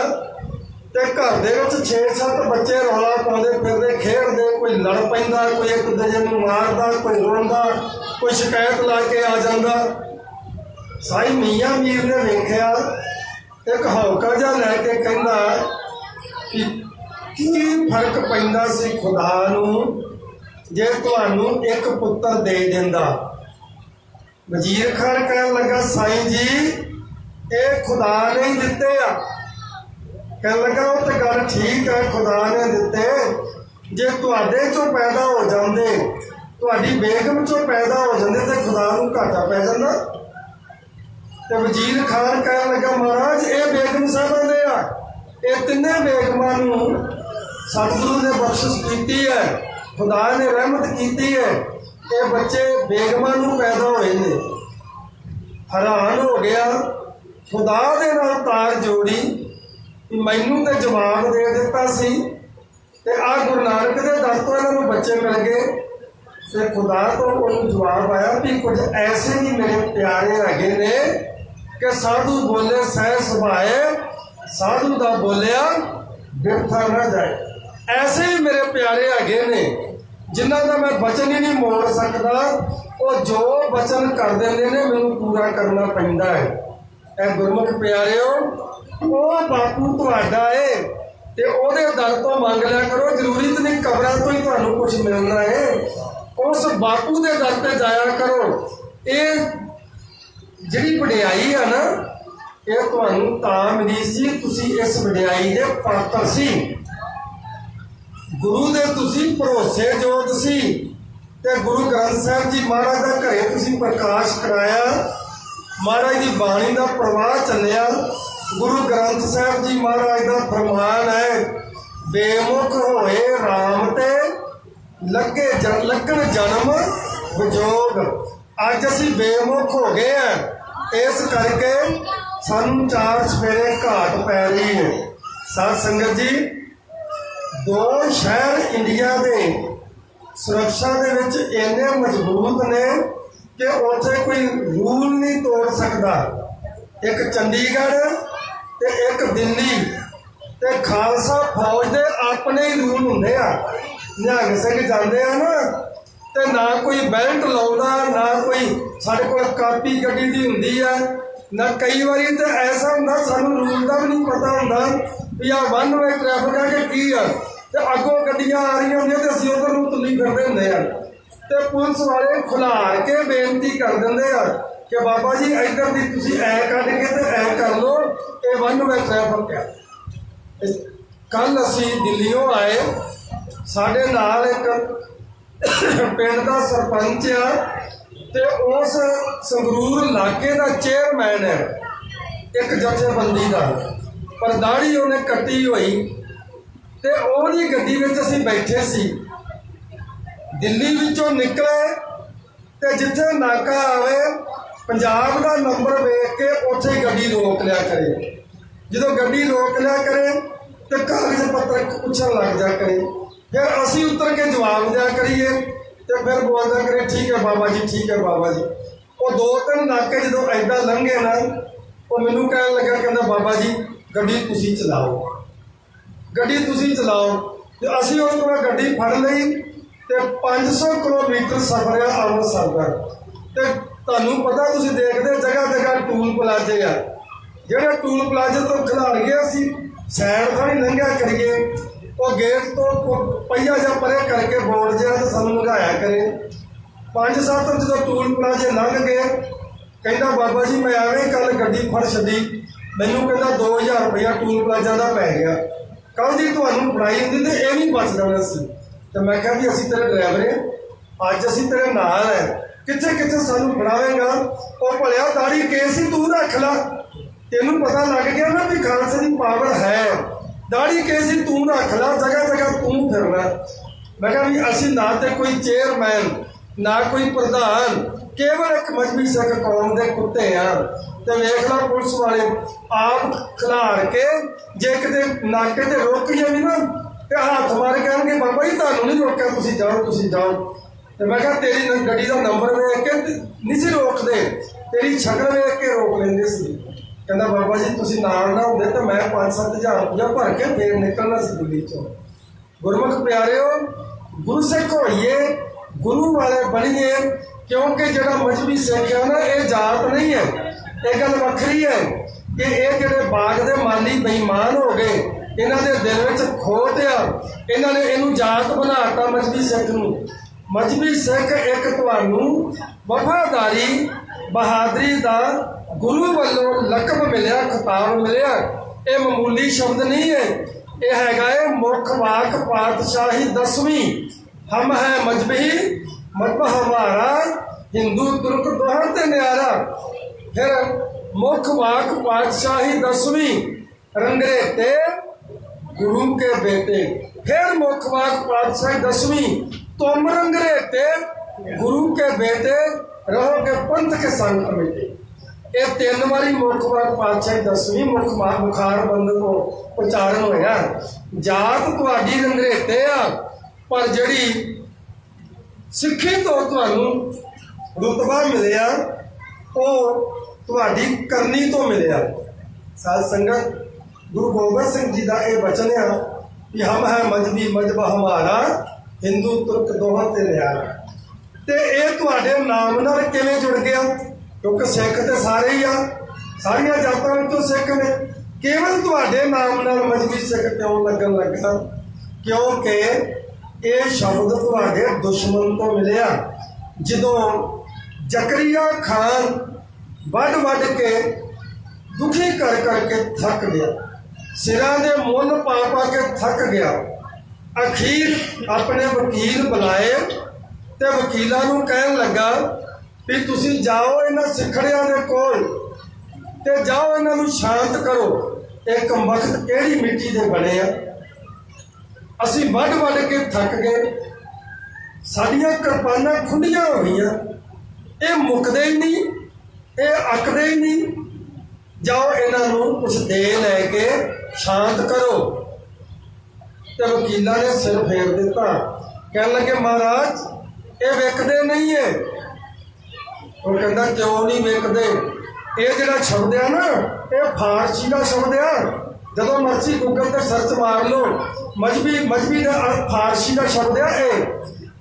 ਤੇ ਘਰ ਦੇ ਵਿੱਚ 6-7 ਬੱਚੇ ਰੌਲਾ ਪਾਉਂਦੇ ਫਿਰਦੇ, ਖੇਡਦੇ, ਕੋਈ ਲੜ ਪੈਂਦਾ, ਕੋਈ ਇੱਕ ਦੂਜੇ ਨੂੰ ਮਾਰਦਾ, ਕੋਈ ਰੋਂਦਾ, ਕੋਈ ਸ਼ਿਕਾਇਤ ਲਾ ਕੇ ਆ ਜਾਂਦਾ। ਸਾਈਂ ਮੀਆਂ ਮੀਰ ਨੇ ਵੇਖਿਆ, ਇੱਕ ਹੌਕਾ ਜਿਹਾ ਲੈ ਕੇ ਕਹਿੰਦਾ ਕਿ ਕੀ ਫਰਕ ਪੈਂਦਾ ਸੀ ਖੁਦਾ ਨੂੰ ਜੇ ਤੁਹਾਨੂੰ 1 ਪੁੱਤਰ ਦੇ ਦਿੰਦਾ। ਵਜ਼ੀਰ ਖਾਨ ਕਹਿਣ ਲੱਗਾ, ਸਾਈਂ ਜੀ ਇਹ ਖੁਦਾ ਨੇ ਹੀ ਦਿੱਤੇ ਆ। ਕਹਿਣ ਲੱਗਾ ਉਹ ਤਾਂ ਗੱਲ ਠੀਕ ਹੈ, ਖੁਦਾ ਨੇ ਦਿੱਤੇ। ਜੇ ਤੁਹਾਡੇ ਚੋਂ ਪੈਦਾ ਹੋ ਜਾਂਦੇ, ਤੁਹਾਡੀ ਬੇਗਮ ਚੋਂ ਪੈਦਾ ਹੋ ਜਾਂਦੇ ਤੇ ਖੁਦਾ ਨੂੰ ਘਾਟਾ ਪੈ ਜਾਂਦਾ। ਤੇ ਵਜ਼ੀਰ ਖਾਨ ਕਹਿਣ ਲੱਗਾ, ਮਹਾਰਾਜ ਇਹ ਬੇਗਮ ਸਾਹਿਬਾਂ ਦੇ ਆ, ਇਹ ਤਿੰਨੇ ਬੇਗਮਾਂ ਨੂੰ ਸਤਿਗੁਰੂ ਨੇ ਬਖਸ਼ਿਸ਼ ਕੀਤੀ ਹੈ, ਖੁਦਾ ਨੇ ਰਹਿਮਤ ਕੀਤੀ ਹੈ। ਇਹ ਬੱਚੇ ਬੇਗਮਾਂ ਨੂੰ ਪੈਦਾ ਹੋਏ ਨੇ। ਹੈਰਾਨ ਹੋ ਗਿਆ, ਖੁਦਾ ਦੇ ਨਾਲ ਤਾਰ ਜੋੜੀ ਕਿ ਮੈਨੂੰ ਤਾਂ ਜਵਾਬ ਦੇ ਦਿੱਤਾ ਸੀ ਤੇ ਆ ਗੁਰੂ ਨਾਨਕ ਦੇ ਦਰ ਤੋਂ ਇਹਨਾਂ ਨੂੰ ਬੱਚੇ ਮਿਲ ਗਏ। ਤੇ ਖੁਦਾ ਤੋਂ ਉਹਨੂੰ ਜਵਾਬ ਆਇਆ ਵੀ ਕੁਝ ਐਸੇ ਹੀ ਮੇਰੇ ਪਿਆਰੇ ਹੈਗੇ ਨੇ ਕਿ ਸਾਧੂ ਬੋਲੇ ਸਹਿ ਸੁਭਾਏ, ਸਾਧੂ ਦਾ ਬੋਲਿਆ ਬਿਰਥਾ ਨਾ ਜਾਏ। ਐਸੇ ਹੀ ਮੇਰੇ ਪਿਆਰੇ ਹੈਗੇ ਨੇ ਜਿਨ੍ਹਾਂ ਦਾ ਮੈਂ ਬਚਨ ਹੀ ਨਹੀਂ ਮੋੜ ਸਕਦਾ। ਉਹ ਜੋ ਬਚਨ ਕਰ ਦਿੰਦੇ ਨੇ ਮੈਨੂੰ ਪੂਰਾ ਕਰਨਾ ਪੈਂਦਾ ਹੈ। ਇਹ ਗੁਰਮੁਖ ਪਿਆਰਿਓ, ਉਹ ਬਾਪੂ ਤੁਹਾਡਾ ਏ ਤੇ ਉਹਦੇ ਦਰ ਤੋਂ ਮੰਗ ਲਿਆ ਕਰੋ। ਜ਼ਰੂਰੀ ਤਾਂ ਨਹੀਂ ਕਬਰਾਂ ਤੋਂ ਹੀ ਤੁਹਾਨੂੰ ਕੁਝ ਮਿਲਣਾ ਏ, ਉਸ ਬਾਪੂ ਦੇ ਦਰ ਤੇ ਜਾਇਆ ਕਰੋ। ਇਹ ਜਿਹੜੀ ਵਡਿਆਈ ਆ ਨਾ, ਇਹ ਤੁਹਾਨੂੰ ਤਾਂ ਮਿਲੀ ਸੀ, ਤੁਸੀਂ ਇਸ ਵਡਿਆਈ ਦੇ ਪਾਤਰ ਸੀ। ਗੁਰੂ ਦੇ ਤੁਸੀਂ ਭਰੋਸੇਯੋਗ ਸੀ ਤੇ ਗੁਰੂ ਗ੍ਰੰਥ ਸਾਹਿਬ ਜੀ ਮਹਾਰਾਜ ਦਾ ਘਰੇ ਤੁਸੀਂ ਪ੍ਰਕਾਸ਼ ਕਰਾਇਆ। ਮਹਾਰਾਜ ਦੀ ਬਾਣੀ ਦਾ ਪ੍ਰਵਾਹ ਚੱਲਿਆ। ਗੁਰੂ ਗ੍ਰੰਥ ਸਾਹਿਬ ਜੀ ਮਹਾਰਾਜ ਦਾ ਫਰਮਾਨ ਹੈ, ਬੇਮੁਖ ਹੋਏ ਰਾਮ ਤੇ ਲੱਗਣ ਜਨਮ ਵਿਜੋਗ। ਅੱਜ ਅਸੀਂ ਬੇਮੁਖ ਹੋ ਗਏ ਆ, ਇਸ ਕਰਕੇ ਸਾਨੂੰ 4 ਸਵੇਰੇ ਘਾਟ ਪੈ ਰਹੀ ਹੈ। ਸਾਧ ਸੰਗਤ ਜੀ, 2 ਸ਼ਹਿਰ ਇੰਡੀਆ ਦੇ ਸੁਰੱਖਿਆ ਦੇ ਵਿੱਚ ਇੰਨੇ ਮਜ਼ਬੂਤ ਨੇ ਕਿ ਉੱਥੇ ਕੋਈ ਰੂਲ ਨਹੀਂ ਤੋੜ ਸਕਦਾ। ਇੱਕ ਚੰਡੀਗੜ੍ਹ ਤੇ ਇੱਕ ਦਿੱਲੀ ਤੇ ਖਾਲਸਾ ਫੌਜ ਦੇ ਆਪਣੇ ਹੀ ਰੂਲ ਹੁੰਦੇ ਆ। ਨਿਹੰਗ ਸਿੰਘ ਜਾਂਦੇ ਆ ਨਾ ਤੇ ਨਾ ਕੋਈ ਬੈਲਟ ਲਾਉਂਦਾ, ਨਾ ਕੋਈ ਸਾਡੇ ਕੋਲ ਕਾਪੀ ਗੱਡੀ ਦੀ ਹੁੰਦੀ ਆ, ਨਾ ਕਈ ਵਾਰੀ ਤਾਂ ਐਸਾ ਹੁੰਦਾ ਸਾਨੂੰ ਰੂਲ ਦਾ ਵੀ ਨਹੀਂ ਪਤਾ ਹੁੰਦਾ ਵੀ ਆਹ 1 ਵੇ ਟ੍ਰੈਫਿਕ ਆ ਕਿ ਕੀ ਆ, ਤੇ ਅੱਗੋਂ ਗੱਡੀਆਂ ਆ ਰਹੀਆਂ ਹੁੰਦੀਆਂ ਤੇ ਅਸੀਂ ਉਧਰ ਨੂੰ ਤੁੱਲੀ ਫਿਰਦੇ ਹੁੰਦੇ ਆ ਤੇ ਪੁਲਿਸ ਵਾਲੇ ਖੁਲਾਰ ਕੇ ਬੇਨਤੀ ਕਰ ਦਿੰਦੇ ਆ कि बाबा जी इधर दी तुसीं ऐ कढ के ते ऐ कर लो, ये वन वे ट्रैफिक है। कल असी दिल्लीओं आए, साडे नाल एक पिंड दा सरपंच आ ते उस संगरूर इलाके का चेयरमैन है एक जथेबंदी का, पर दाढ़ी उन्हें कट्टी हुई ते ओहदी गड्डी विच असीं बैठे सी। दिल्ली विचों निकले ते जिथे नाका आवे पंजाब का नंबर वेख के उत्थे गड्डी रोक लिया करे। जो गड्डी रोक लिया करे तो कागज पत्र पूछन लग जा करे, फिर असी उतर के जवाब दिया करिए तो फिर बोलता करे ठीक है बाबा जी, ठीक है बाबा जी। वो 2-3 नाके जो ऐदा लंघे ना, वो मैनू कह लगा कहता बाबा जी गड्डी तुसीं चलाओ, गड्डी तुसीं चलाओ। तो असी उस गड्डी फड़ लई तो 500 किलोमीटर सफर है अमृतसर का। तो तुहानूं पता, तुसीं देखदे जगह जगह टूल प्लाजे आ, ਜਿਹੜੇ टूल प्लाजे तो खिलाड़ गए असी सैड थोड़ी लंघिया करिए, वो गेट तो पहिया जा परे करके बोर्ड जहा तो सानूं लंघाया करे। 5-7 जो टूल प्लाजे लंघ गए, कहता बाबा जी मैं एवें कल गड्डी फड़ छड्डी, मैनूं कहता 2000 रुपया टूल प्लाजा का पै गया, कल जी तुहानूं फड़ाई हुंदी तो ये नहीं बच जाना सी। तो मैं कहा भी असी तेरे ड्राइवर हैं, अज असी तेरे नाल है, कित्थे कित्थे सानूं फड़ावेगा। वो भलिया दाढ़ी केस ही तू रख ला, तेनू पता लग गया ना भी खालसे की पावर है, दाढ़ी केस ही तू रख ला, जगह जगह तू फिरना। मैं कहा भी असी ना तो कोई चेयरमैन ना कोई प्रधान, केवल एक मजहबी सिख कौम के कुत्ते हैं। तो वेख ला पुलिस वाले आप खिलाड़ के जे किते नाके ते रोकिए भी ना तो हाथ मार कहेंगे बाबा जी तुहानूं नहीं रोकिया, तुसीं जाओ तुसीं जाओ। तो मैं कहा तेरी गड्डी का नंबर वेख के नहीं सी रोकते, तेरी शक्ल वेख के रोक लेंदे सी। कहना बाबा जी तुसीं नाल ना होंदे तो मैं 5-7 हज़ार रुपया भर के फिर निकलना सी दिल्ली चों। गुरमुख प्यारिओ, गुरु सिख होइए, गुरु वाले बनिए, क्योंकि जिहड़ा मजहबी सिख है ना ये जात नहीं है, ये गल वखरी है कि ये जिहड़े बाग दे माली बेईमान हो गए, इन्हां दे दिल विच खोट आ, इन्हां ने इहनूं जात बनाता मजहबी सिख नूं। मजहबी सिख एक तुहानूं वफादारी बहादरी का गुरु वालों लकब मिलिया, खिताब मिलिया, ये मामूली शब्द नहीं है, यह है मुख वाक पातशाही 10वीं, हम है मजहबी मजहब हमारा, हिंदू तुर्क दोहर ते न्यारा। फिर मुख वाक पातशाही 10वीं, रंगरेटे गुरु के बेटे। फिर मुख वाक पातशाही 10वीं, तुम रंगरेटे गुरु के बेटे, रहोगे पंथ के संग कमेटे। ये 3 बारी मुख वाक पातशाही 10वीं मुखार बंद को उच्चारण होया। जात तुहाडी रंगरेटे आ, पर जिहड़ी सिੱਖੀ तो तुहानूं रुतबा मिलिया वो तुहाडी करनी तो मिलिया। साध संगत, गुरु गोबिंद सिंह जी का यह वचन है कि हम है मजहबी मजहब हमारा, हिंदू तुर्क दोहां ते न्यारा। तो ये तुहाडे नाम नाल किवें जुड़ गया? क्योंकि सिख तो सारे ही आ, सारिया जातां विचों सिख ने, केवल तुहाडे नाम नाल मजहबी सिख क्यों लगन लगा? क्योंकि ये शब्द तुहाडे दुश्मन तो मिलिया। जदों जकरिया खान वड वड के दुखी कर करके थक गया, सिरां दे मुल पा पा के थक गया, अखीर अपने वकील बुलाए ते वकीलों नूं कहन लगा भी तुसीं जाओ इन्हां सिखड़ियां दे कोल ते जाओ इन्हां नूं शांत करो, ये कमबख्त किहड़ी मिट्टी दे बने आ, असी वड वड के थक गए, साडियां किरपानां खुंडियां हो गईयां, ये मुकदे ही नहीं, ये अकदे ही नहीं, जाओ इन्हां नूं कुछ दे लैके शांत करो। तो वकीलों ने सिर फेर दिता, कह लगे महाराज ये विकदे नहीं है। वो कहता क्यों नहीं विकदे? ये जिहड़ा शब्द है ना ये फारसी का शब्द है, जदों मर्जी गूगल पर सर्च मार लो, मजहबी का फारसी का शब्द है, ये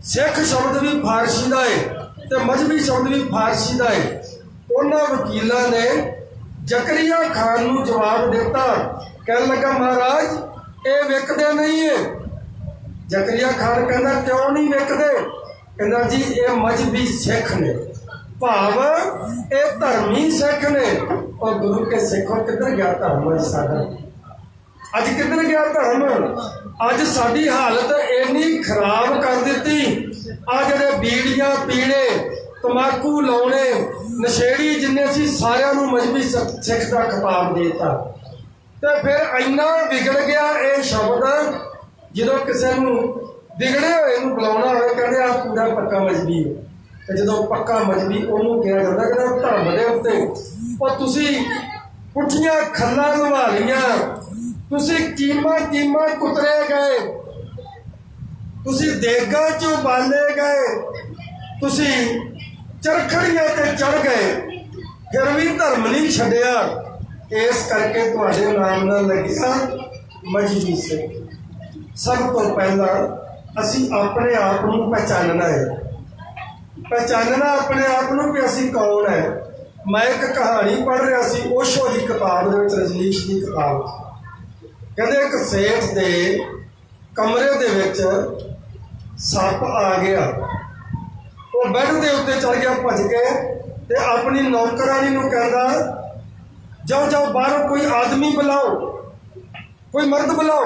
सिख शब्द भी फारसी का है तो मजहबी शब्द भी फारसी का है। उन्होंने वकीलों ने जकरिया खान नूं जवाब दिता, कह लगा महाराज ये विकदे नहीं है। जकरिया खान कहना क्यों नहीं विकदे? कहना जी ये मजहबी सिख ने, भाव ये धर्मी सिख ने। और गुरु के सिखों किधर गया धर्म अज साडा? अज किधर गया धर्म? अज साडी हालत इन्नी खराब कर दी। आ जिहड़े बीड़ियां पीने तंबाकू लाने नशेड़ी जिन्ने सी सारिਆਂ ਨੂੰ मजहबी सिख का खिताब देता। तो फिर इन्ना बिगड़ गया ये शब्द जो किसी बिगड़े हुए बुलाना हो कहते आ पूरा पक्का मजहबी है। तो जो पक्का मजहबी उन्होंने कहा जाता कि धर्म के उत्ते और तुसी पुठियां खल्लां लवा लियां, तुसी कीमा कीमा कुतरे गए, तुसी देगा चो बाले गए, तुसी चरखड़ियां ते चढ़ गए, फिर भी धर्म नहीं छड्डिया। इस करके तुहाडे नाम ना लगिया मजहबी सिख। सब तो पहला असी अपने आप को पहचानना है, पहचानना अपने आप को कि असी कौन है। मैं एक कहानी पढ़ रहा सी ओशो की किताब रजनीश की किताब। कहते एक सेठ के कमरे दे विच सप आ गया। वो बैड के उत्ते चढ़ गया भज के ते अपनी नौकरानी नूं कहंदा जाओ जाओ बाहरों कोई आदमी बुलाओ, कोई मर्द बुलाओ।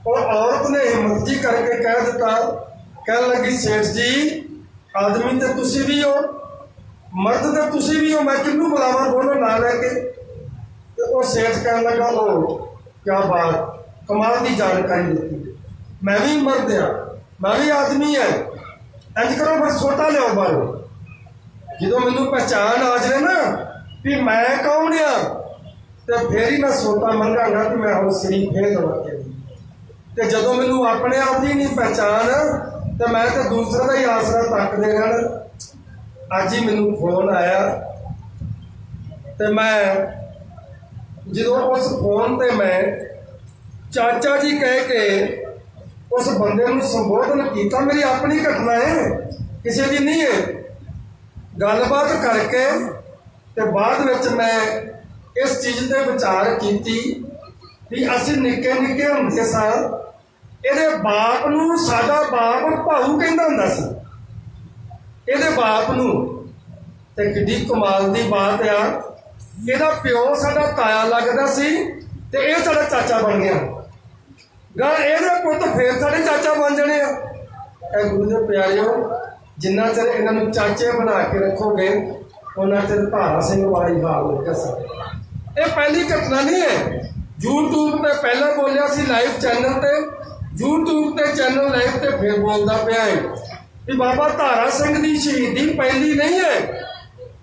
और औरत ने हिम्मत जी करके कह दिता, कह लगी सेठ जी आदमी तो तुसी भी हो, मर्द तो तुसी भी हो, मैं किनू बुलावा दोनों ना लैके। तो वो सेठ कह लगा ओ क्या बात, कमाल की जानकारी दी, मैं भी मर्द हाँ, मैं भी आदमी है, इंज करो बस सोटा लियो बाहरों। जो मैनू पहचान आ जाए ना भी मैं कौन आ, तो फिर ही मैं सोटा मंगांगा कि मैं हम शरीफ फेर दवा। तो जो मैनू अपने आप की नहीं पहचान तो मैं तो दूसरे का ही आसरा तकते रहना। अज ही मैनू फोन आया तो मैं जो उस फोन पर मैं चाचा जी कह के उस बंदे को संबोधन किया। मेरी अपनी घटना है, किसी की नहीं है। गलबात करके तो बाद में मैं इस चीज़ पर विचार की भी असी निक्के निक्के होंदे सा ਇਹਦੇ बाप ਨੂੰ ਸਾਡਾ बाप ਭਾਊ ਕਹਿੰਦਾ ਹੁੰਦਾ ਸੀ। ਇਹਦੇ बाप ਨੂੰ ਤੇ ਕਿੱਡੀ ਕਮਾਲ ਦੀ ਬਾਤ ਆ, ਇਹਦਾ ਪਿਓ ਸਾਡਾ ਤਾਇਆ ਲੱਗਦਾ ਸੀ ਤੇ ਇਹ ਸਾਡਾ ਚਾਚਾ ਬਣ ਗਿਆ। ਗਾ ਇਹਦੇ ਪੁੱਤ ਫੇਰ ਸਾਡੇ ਚਾਚਾ ਬਣ ਜਾਣੇ ਆ। ਇਹ ਗੁਰੂ ਦੇ ਪਿਆਰਿਓ ਜਿੰਨਾ ਚਿਰ ਇਹਨਾਂ ਨੂੰ ਚਾਚੇ ਬਣਾ ਕੇ ਰੱਖੋਗੇ ਉਹਨਾਂ ਚਿਰ ਧਾਰਾ ਸਿੰਘ ਵਾਲੀ ਹਾਲ ਹੋਏਗਾ ਸਾਡਾ। ਇਹ ਪਹਿਲੀ ਘਟਨਾ ਨਹੀਂ ਹੈ। YouTube ਤੇ ਪਹਿਲਾਂ ਬੋਲਿਆ ਸੀ ਲਾਈਵ ਚੈਨਲ ਤੇ, YouTube ਤੇ ਚੈਨਲ ਲਾਈਵ ਤੇ ਫਿਰ ਬੋਲਦਾ ਪਿਆ ਹੈ ਵੀ ਬਾਬਾ ਧਾਰਾ ਸਿੰਘ ਦੀ ਸ਼ਹੀਦੀ ਪਹਿਲੀ ਨਹੀਂ ਹੈ,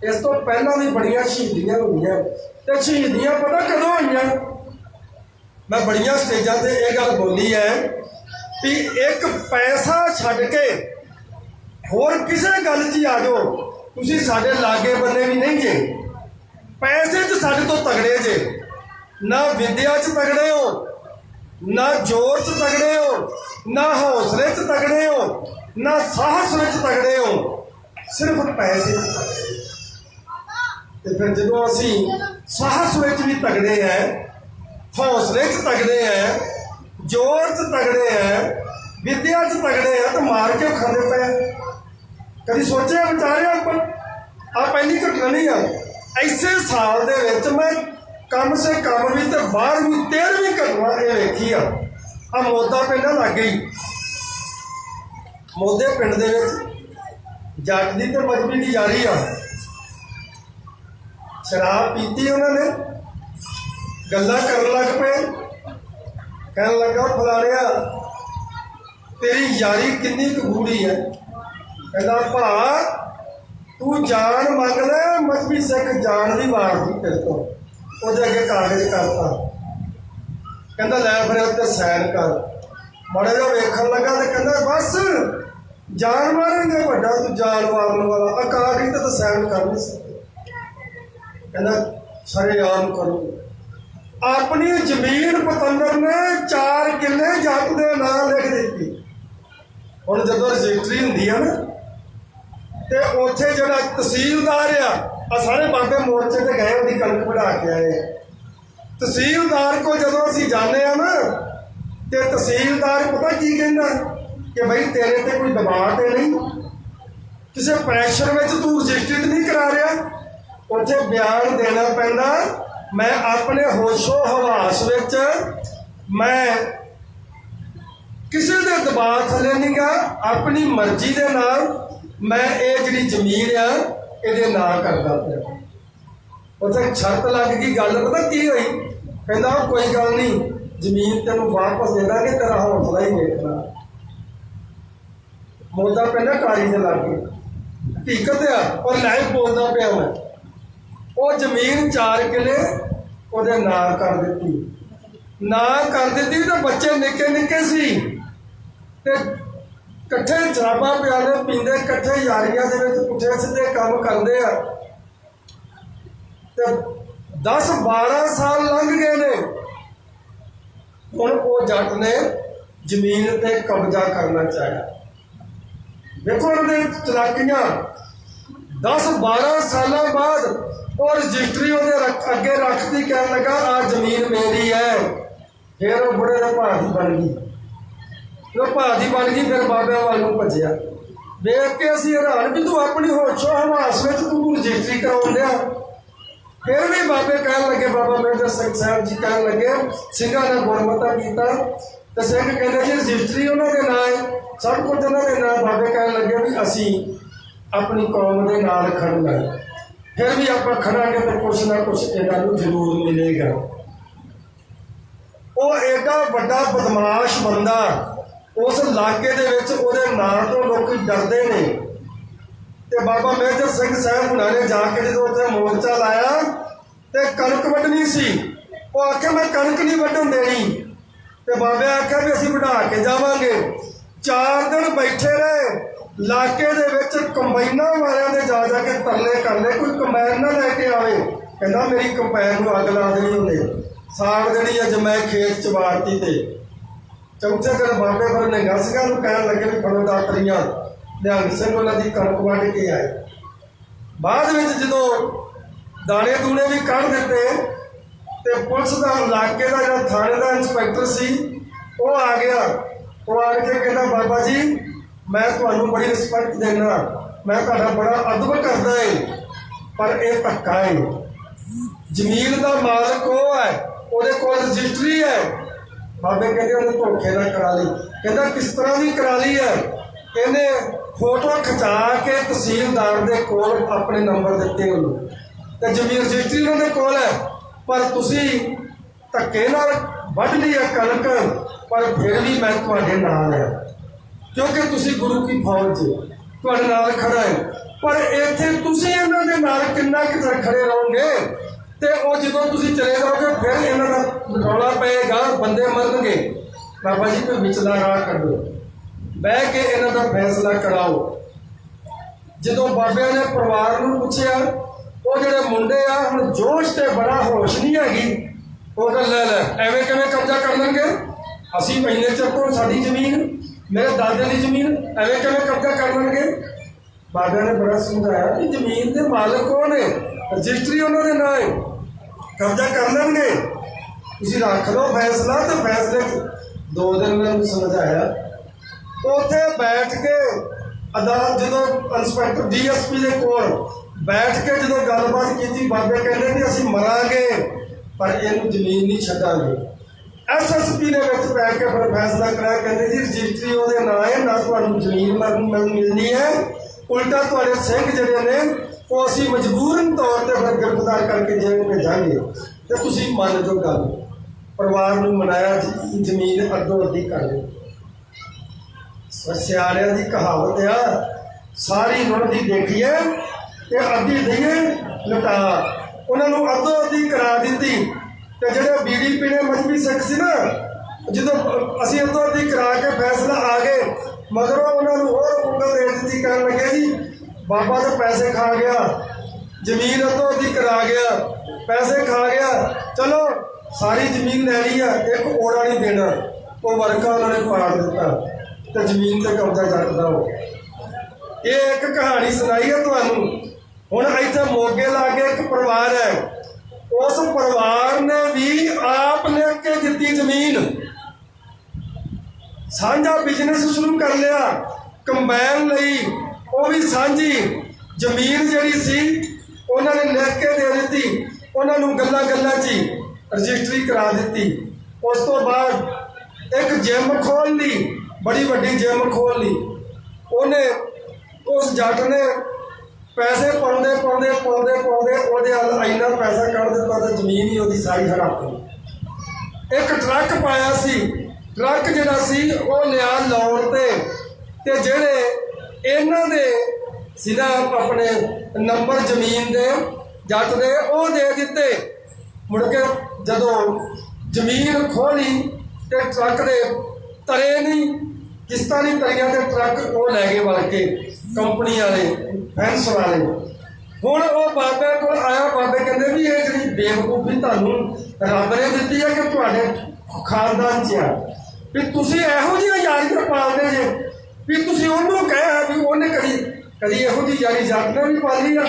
ਇਸ ਤੋਂ ਪਹਿਲਾਂ ਵੀ ਬੜੀਆਂ ਸ਼ਹੀਦੀਆਂ ਹੋਈਆਂ। ਤੇ ਸ਼ਹੀਦੀਆਂ ਪਤਾ ਕਦੋਂ ਹੋਈਆਂ? ਮੈਂ ਬੜੀਆਂ ਸਟੇਜਾਂ ਤੇ ਇਹ ਗੱਲ ਬੋਲੀ ਹੈ ਵੀ ਇੱਕ ਪੈਸਾ ਛੱਡ ਕੇ ਹੋਰ ਕਿਸੇ ਗੱਲ 'ਚ ਆ ਜਾਓ, ਤੁਸੀਂ ਸਾਡੇ ਲਾਗੇ ਬੰਨੇ ਵੀ ਨਹੀਂ ਜੇ। ਪੈਸੇ 'ਚ ਸਾਡੇ ਤੋਂ ਤਗੜੇ ਜੇ, ना विद्या च तगड़े हो, ना जोर च तगड़े हो, ना हौसले च तगड़े हो, ना साहस में तगड़े हो, सिर्फ पैसे च तगड़े। तो फिर जो असी साहस में भी तगड़े हैं, हौसले च तगड़े हैं, जोर च तगड़े हैं, विद्या च तगड़े हैं, तो मार के खाते पे कभी सोचे विचारे अपन? आ पहली घटना नहीं है। ऐसे साल दे विच मैं कम से कम भी तो 12वीं 13वीं घटना ये वेखी आ। मोदा पिंड लग गई। मोदे पिंड दे विच जट दी तो मजबी की जारी आ। शराब पीती उन्होंने, गल्लां करन लग पे, कहन लगा फलाणिया तेरी यारी कितनी क गूढ़ी है। कहना भा तू जान मंग ले, मजहबी सिख जान की वार दी तेरे तो। ਉਹਦੇ ਅੱਗੇ ਕਾਗਜ਼ ਕਰਤਾ, ਕਹਿੰਦਾ ਲੈ ਫਿਰ ਉੱਤੇ ਸਾਈਨ ਕਰ। ਮਾੜਾ ਜਿਹਾ ਵੇਖਣ ਲੱਗਾ ਤੇ ਕਹਿੰਦਾ ਬਸ ਜਾਨ ਮਾਰਾਂਗੇ, ਵੱਡਾ ਤੂੰ ਜਾਨ ਮਾਰਨ ਵਾਲਾ, ਆ ਕਾਗਜ਼ ਤੇ ਤਾਂ ਸਾਈਨ ਕਰ ਨਹੀਂ ਸਕਦੇ। ਕਹਿੰਦਾ ਸ਼ਰੇਆਮ ਕਰੂ। ਆਪਣੀ ਜ਼ਮੀਨ ਪਤੰਦਰ ਨੇ 4 ਕਿੱਲੇ ਜੱਟ ਦੇ ਨਾਂ ਲਿਖ ਦਿੱਤੀ। ਹੁਣ ਜਦੋਂ ਰਜਿਸਟਰੀ ਹੁੰਦੀ ਆ ਨਾ ਤੇ ਉੱਥੇ ਜਿਹੜਾ ਤਹਿਸੀਲਦਾਰ ਆ सारे बाबे मोर्चे पे गए, उनकी कणक बढ़ा के आए। तहसीलदार को जो असी जाने ना तो तहसीलदार पता की कहना कि भाई तेरे ते कोई दबाव तो नहीं, ਕਿਸੇ ਪ੍ਰੈਸ਼ਰ ਵਿੱਚ ਤੂੰ ਰਜਿਸਟਰੀ ਨਹੀਂ ਕਰਾ ਰਿਹਾ। ਉੱਥੇ ਬਿਆਨ ਦੇਣਾ ਪੈਂਦਾ, ਮੈਂ ਆਪਣੇ ਹੋਸ਼ੋ ਹਵਾਸ ਵਿੱਚ ਮੈਂ ਕਿਸੇ ਦੇ ਦਬਾਅ ਥੱਲੇ ਨਹੀਂ ਗਾ, ਆਪਣੀ ਮਰਜ਼ੀ ਦੇ ਨਾਲ ਮੈਂ ਇਹ ਜਿਹੜੀ ਜ਼ਮੀਨ ਆ ਇਹਦੇ ਨਾਂ ਕਰਦਾ ਪਿਆ। ਉੱਥੇ ਸ਼ਰਤ ਲੱਗ ਗਈ। ਗੱਲ ਪਤਾ ਕੀ ਹੋਈ? ਕਹਿੰਦਾ ਕੋਈ ਗੱਲ ਨਹੀਂ, ਜ਼ਮੀਨ ਤੈਨੂੰ ਵਾਪਸ ਦੇ ਦਾਂਗੇ, ਤੇਰਾ ਹੌਸਲਾ ਹੀ ਵੇਖਣਾ। ਮੋਦਾ ਪਹਿਲਾਂ ਕਾਰੀ ਦੇ ਲੱਗ ਗਈ। ਹਕੀਕਤ ਆ, ਪਰ ਲਾਈਵ ਬੋਲਦਾ ਪਿਆ ਮੈਂ। ਉਹ ਜ਼ਮੀਨ 4 ਕਿੱਲੇ ਉਹਦੇ ਨਾਂ ਕਰ ਦਿੱਤੀ। ਨਾਂ ਕਰ ਦਿੱਤੀ ਤੇ ਬੱਚੇ ਨਿੱਕੇ ਨਿੱਕੇ ਸੀ ਤੇ ਇਕੱਠੇ ਸ਼ਰਾਬਾਂ ਪਿਆਲੇ ਪੀਂਦੇ, ਇਕੱਠੇ ਯਾਰੀਆਂ ਦੇ ਵਿੱਚ ਪੁੱਠੇ ਸਿੱਧੇ ਕੰਮ ਕਰਦੇ ਆ। ਤੇ 10-12 ਸਾਲ ਲੰਘ ਗਏ ਨੇ। ਹੁਣ ਉਹ ਜੱਟ ਨੇ ਜ਼ਮੀਨ ਤੇ ਕਬਜ਼ਾ ਕਰਨਾ ਚਾਹਿਆ। ਦੇਖੋ ਉਹਨਾਂ ਦੇ ਚਲਾਕੀਆਂ। 10-12 ਸਾਲਾਂ ਬਾਅਦ ਉਹ ਰਜਿਸਟਰੀ ਉਹਦੇ ਅੱਗੇ ਰੱਖਦੀ, ਕਹਿਣ ਲੱਗਾ ਆਹ ਜ਼ਮੀਨ ਮੇਰੀ ਹੈ। ਫਿਰ ਉਹ ਬੁੜੇ ਦਾ ਭਾਅ ਦੀ ਬਣ ਗਈ। ਜਦੋਂ ਭਾਅ ਦੀ ਬਣ ਗਈ ਫਿਰ ਬਾਬਿਆਂ ਵੱਲ ਨੂੰ ਭੱਜਿਆ। ਵੇਖ ਕੇ ਅਸੀਂ ਹੈਰਾਨ ਵੀ ਤੂੰ ਆਪਣੀ ਹੋਸ਼ੋ ਹਵਾਸ ਵਿੱਚ ਤੂੰ ਰਜਿਸਟਰੀ ਕਰਾਉਣ ਡਿਆ। ਫਿਰ ਵੀ ਬਾਬੇ ਕਹਿਣ ਲੱਗੇ, ਬਾਬਾ ਮੇਜਰ ਸਿੰਘ ਸਾਹਿਬ ਜੀ ਕਹਿਣ ਲੱਗੇ, ਸਿੰਘਾਂ ਨੇ ਗੁਰਮਤਾ ਕੀਤਾ ਤੇ ਸਿੰਘ ਕਹਿੰਦੇ ਜੀ ਰਜਿਸਟਰੀ ਉਹਨਾਂ ਦੇ ਨਾਂ ਹੈ, ਸਭ ਕੁਝ ਉਹਨਾਂ ਦੇ ਨਾਂ। ਬਾਬੇ ਕਹਿਣ ਲੱਗੇ ਵੀ ਅਸੀਂ ਆਪਣੀ ਕੌਮ ਦੇ ਨਾਲ ਖੜਨਾ ਹੈ। ਫਿਰ ਵੀ ਆਪਾਂ ਖੜਾਂਗੇ ਤਾਂ ਕੁਛ ਨਾ ਕੁਛ ਇਹਨਾਂ ਨੂੰ ਜ਼ਰੂਰ ਮਿਲੇਗਾ। ਉਹ ਐਡਾ ਵੱਡਾ ਬਦਮਾਸ਼ ਬੰਦਾ, ਉਸ ਇਲਾਕੇ ਦੇ ਵਿੱਚ ਉਹਦੇ ਨਾਂ ਤੋਂ ਲੋਕ ਡਰਦੇ ਨੇ। ਤੇ ਬਾਬਾ ਮੇਜਰ ਸਿੰਘ ਸਾਹਿਬ ਹੁਣਾਂ ਨੇ ਜਾ ਕੇ ਜਦੋਂ ਉੱਥੇ ਮੋਰਚਾ ਲਾਇਆ ਤੇ ਕਣਕ ਵੱਢਣੀ ਸੀ, ਉਹ ਆਖਿਆ ਮੈਂ ਕਣਕ ਨਹੀਂ ਵੱਢਣ ਦੇਣੀ। ਤੇ ਬਾਬੇ ਆਖਿਆ ਵੀ ਅਸੀਂ ਵਢਾ ਕੇ ਜਾਵਾਂਗੇ। 4 ਦਿਨ ਬੈਠੇ ਰਹੇ। ਇਲਾਕੇ ਦੇ ਵਿੱਚ ਕੰਬਾਈਨਾਂ ਵਾਲਿਆਂ ਦੇ ਜਾ ਕੇ ਤਰਲੇ ਕਰ ਲਏ, ਕੋਈ ਕੰਬਾਈਨ ਨਾ ਲੈ ਕੇ ਆਵੇ। ਕਹਿੰਦਾ ਮੇਰੀ ਕੰਬਾਈਨ ਨੂੰ ਅੱਗ ਲਾ ਦੇਣੀ ਉਹਨੇ, ਸਾੜ ਦੇਣੀ ਅੱਜ ਮੈਂ ਖੇਤ ਚ ਵਾਰਤੀ। ਤੇ ਚੌਥੇ ਦਿਨ ਬਾਬੇ ਫਿਰ ਨਿਹੰਗਾ ਸਿੰਘਾਂ ਨੂੰ ਕਹਿਣ ਲੱਗੇ ਵੀ ਫੜੋ ਦਾਤਰੀਆਂ। ਨਿਹੰਗ ਸਿੰਘ ਉਹਨਾਂ ਦੀ ਕਣਕ ਵੱਢ ਕੇ ਆਏ। ਬਾਅਦ ਵਿੱਚ ਜਦੋਂ ਦਾਣੇ ਦੂਣੇ ਵੀ ਕੱਢ ਦਿੱਤੇ ਤੇ ਪੁਲਿਸ ਦਾ ਇਲਾਕੇ ਦਾ ਜਿਹੜਾ ਥਾਣੇ ਦਾ ਇੰਸਪੈਕਟਰ ਸੀ ਉਹ ਆ ਗਿਆ। ਉਹ ਆ ਕੇ ਕਹਿੰਦਾ ਬਾਬਾ ਜੀ ਮੈਂ ਤੁਹਾਨੂੰ ਬੜੀ ਰਿਸਪੈਕਟ ਦੇਣਾ, ਮੈਂ ਤੁਹਾਡਾ ਬੜਾ ਅਦਬ ਕਰਦਾ ਏ, ਪਰ ਇਹ ਧੱਕਾ ਹੈ। ਜ਼ਮੀਨ ਦਾ ਮਾਲਕ ਉਹ ਹੈ, ਉਹਦੇ ਕੋਲ ਰਜਿਸਟਰੀ ਹੈ। ਬਾਬੇ ਕਹਿੰਦੇ ਉਹਨੇ ਧੋਖੇ ਨਾਲ ਕਰਾ ਲਈ। ਕਹਿੰਦਾ ਕਿਸ ਤਰ੍ਹਾਂ ਦੀ ਕਰਾ ਲਈ ਹੈ? ਇਹਨੇ ਫੋਟੋ ਖਿਚਾ ਕੇ ਤਹਿਸੀਲਦਾਰ ਦੇ ਕੋਲ ਆਪਣੇ ਨੰਬਰ ਦਿੱਤੇ ਉਹਨੂੰ, ਤੇ ਜ਼ਮੀਨ ਰਜਿਸਟਰੀ ਉਹਨਾਂ ਦੇ ਕੋਲ ਹੈ। ਪਰ ਤੁਸੀਂ ਧੱਕੇ ਨਾਲ ਵੱਢ ਲਈ ਹੈ ਕਣਕ, ਪਰ ਫਿਰ ਵੀ ਮੈਂ ਤੁਹਾਡੇ ਨਾਲ ਹਾਂ, ਕਿਉਂਕਿ ਤੁਸੀਂ ਗੁਰੂ ਕੀ ਫੌਜ ਤੁਹਾਡੇ ਨਾਲ ਖੜਾ ਹੈ। ਪਰ ਇੱਥੇ ਤੁਸੀਂ ਇਹਨਾਂ ਦੇ ਨਾਲ ਕਿੰਨਾ ਕੁ ਚਿਰ ਖੜੇ ਰਹੋਗੇ? ਤੇ ਉਹ ਜਦੋਂ ਤੁਸੀਂ ਚਲੇ ਜਾਓਗੇ ਫਿਰ ਇਹਨਾਂ ਦਾ ਰੌਲਾ ਪਏਗਾ, ਬੰਦੇ ਮਰਨਗੇ। ਬਾਬਾ ਜੀ ਕੋਈ ਵਿਚਲਾ ਰਾਹ ਕੱਢੋ, ਬਹਿ ਕੇ ਇਹਨਾਂ ਦਾ ਫੈਸਲਾ ਕਰਾਓ। ਜਦੋਂ ਬਾਬਿਆਂ ਨੇ ਪਰਿਵਾਰ ਨੂੰ ਪੁੱਛਿਆ, ਉਹ ਜਿਹੜੇ ਮੁੰਡੇ ਆ ਹੁਣ ਜੋਸ਼ ਤੇ ਬੜਾ ਹੋਸ਼ ਨਹੀਂ ਹੈਗੀ। ਉਹ ਗੱਲ ਲੈ ਐਵੇਂ ਕਿਵੇਂ ਕਬਜ਼ਾ ਕਰ ਲੈਣਗੇ? ਅਸੀਂ ਮਹੀਨੇ ਚੱਕੋ ਸਾਡੀ ਜ਼ਮੀਨ, ਮੇਰੇ ਦਾਦੇ ਦੀ ਜ਼ਮੀਨ, ਐਵੇਂ ਕਿਵੇਂ ਕਬਜ਼ਾ ਕਰ ਲੈਣਗੇ? ਬਾਬਿਆਂ ਨੇ ਬੜਾ ਸਮਝਾਇਆ ਕਿ ਜ਼ਮੀਨ ਦੇ ਮਾਲਕ ਕੌਣ ਨੇ, ਰਜਿਸਟਰੀ ਉਹਨਾਂ ਦੇ ਨਾਂ ਹੈ, ਕਬਜ਼ਾ ਕਰ ਲੈਣਗੇ। ਤੁਸੀਂ ਰੱਖ ਲਓ ਫੈਸਲਾ। ਤੇ ਫੈਸਲੇ 2 ਦਿਨ ਮੈਨੂੰ ਸਮਝਾਇਆ। ਉੱਥੇ ਬੈਠ ਕੇ ਅਦਾਲਤ ਜਦੋਂ ਇੰਸਪੈਕਟਰ DSP ਦੇ ਕੋਲ ਬੈਠ ਕੇ ਜਦੋਂ ਗੱਲਬਾਤ ਕੀਤੀ, ਬਾਬੇ ਕਹਿੰਦੇ ਕਿ ਅਸੀਂ ਮਰਾਂਗੇ ਪਰ ਇਹਨੂੰ ਜ਼ਮੀਨ ਨਹੀਂ ਛੱਡਾਂਗੇ। SSP ਨੇ ਵਿੱਚ ਬੈਠ ਕੇ ਫਿਰ ਫੈਸਲਾ ਕਰਾਇਆ। ਕਹਿੰਦੇ ਜੀ ਰਜਿਸਟਰੀ ਉਹਦੇ ਨਾਂ ਹੈ, ਨਾ ਤੁਹਾਨੂੰ ਜ਼ਮੀਨ ਮਿਲਣੀ ਹੈ, ਉਲਟਾ ਤੁਹਾਡੇ ਸਿੰਘ ਜਿਹੜੇ ਨੇ ਉਹ ਅਸੀਂ ਮਜਬੂਰਨ ਤੌਰ ਤੇ ਫਿਰ ਗ੍ਰਿਫਤਾਰ ਕਰਕੇ ਜੇਲ੍ਹ ਭੇਜਾਂਗੇ। ਤੇ ਤੁਸੀਂ ਮੰਨ ਜੋ ਗੱਲ। ਪਰਿਵਾਰ ਨੂੰ ਮਨਾਇਆ, ਜ਼ਮੀਨ ਅੱਧੋ ਅੱਧੀ ਕਰ ਦਿਓ। ਸਿਆਣਿਆਂ ਦੀ ਕਹਾਵਤ ਆ, ਸਾਰੀ ਰੁੜਦੀ ਦੇਖੀਏ ਤੇ ਅੱਧੀ ਦਈਏ ਲਟਾ। ਉਹਨਾਂ ਨੂੰ ਅੱਧੋ ਅੱਧੀ ਕਰਾ ਦਿੱਤੀ। ਤੇ ਜਿਹੜੇ ਬੀੜੀ ਪੀਣੇ ਮਜ਼੍ਹਬੀ ਸਿੱਖ ਸੀ ਨਾ, ਜਦੋਂ ਅਸੀਂ ਅੱਧੋ ਅੱਧੀ ਕਰਾ ਕੇ ਫੈਸਲਾ ਆ ਗਏ, ਮਗਰੋਂ ਉਹਨਾਂ ਨੂੰ ਹੋਰ ਉਂਗਲ ਦੇ ਦਿੱਤੀ, ਕਰਨ ਲੱਗੇ ਜੀ ਬਾਬਾ ਤਾਂ ਪੈਸੇ ਖਾ ਗਿਆ, ਜ਼ਮੀਨ ਅੱਧੋ ਅੱਧੀ ਕਰਾ ਗਿਆ, ਪੈਸੇ ਖਾ ਗਿਆ, ਚਲੋ ਸਾਰੀ ਜ਼ਮੀਨ ਲੈ ਲਈ ਆ, ਇੱਕ ਓੜਾ ਨਹੀਂ ਦੇਣਾ। ਉਹ ਵਰਕਾ ਉਹਨਾਂ ਨੇ ਪਾੜ ਦਿੱਤਾ ਤੇ ਜ਼ਮੀਨ ਤੇ ਕਬਜ਼ਾ ਜੱਟਦਾ ਹੋ। ਇਹ ਇੱਕ ਕਹਾਣੀ ਸੁਣਾਈ ਹੈ ਤੁਹਾਨੂੰ। ਹੁਣ ਇੱਥੇ ਮੋਗੇ ਲਾਗੇ ਇੱਕ ਪਰਿਵਾਰ ਹੈ, ਉਸ ਪਰਿਵਾਰ ਨੇ ਵੀ ਆਪ ਲੈ ਕੇ ਦਿੱਤੀ ਜ਼ਮੀਨ, ਸਾਂਝਾ ਬਿਜ਼ਨਸ ਸ਼ੁਰੂ ਕਰ ਲਿਆ, ਕੰਬਾਈਨ ਲਈ, वो भी सांझी जमीन जिहड़ी सी उन्होंने लिख के दे दी, उन्होंने गल्लां गल्लां 'च ही रजिस्ट्री करा दी। उस तो बाद एक जिम खोल ली, बड़ी वड्डी जिम खोल ली। उन्हें उस जट ने पैसे पाउंदे पाउंदे पाउंदे पाउंदे उहदे अल इन्ना पैसा कढ़ दिता तो जमीन ही उहदी सारी हड़प गई। एक ट्रक पाया सी, ट्रक जिहड़ा सी वो लिया लाउण ते जिहड़े इन्हां दे सी ना अपने नंबर जमीन दे जट दे वो दे दिते। मुड़ के जदों जमीन खोली तो ट्रक दे तरे नहीं, किस्तां नहीं तरियां तो ट्रक वो लै गए वल के कंपनी वाले फैंस वाले। हुण वो बाबे को आया, बाबे कहते भी ये जी बेवकूफ़ी तुहानूं रब ने दित्ती है कि तुहाडे खानदान च आ भी तुसीं इहो जिहियां यारियां पालदे जे भी तुसीं उहनूं कहा भी उहने कदी कदी इहो जी यारी जट ने भी पाली आ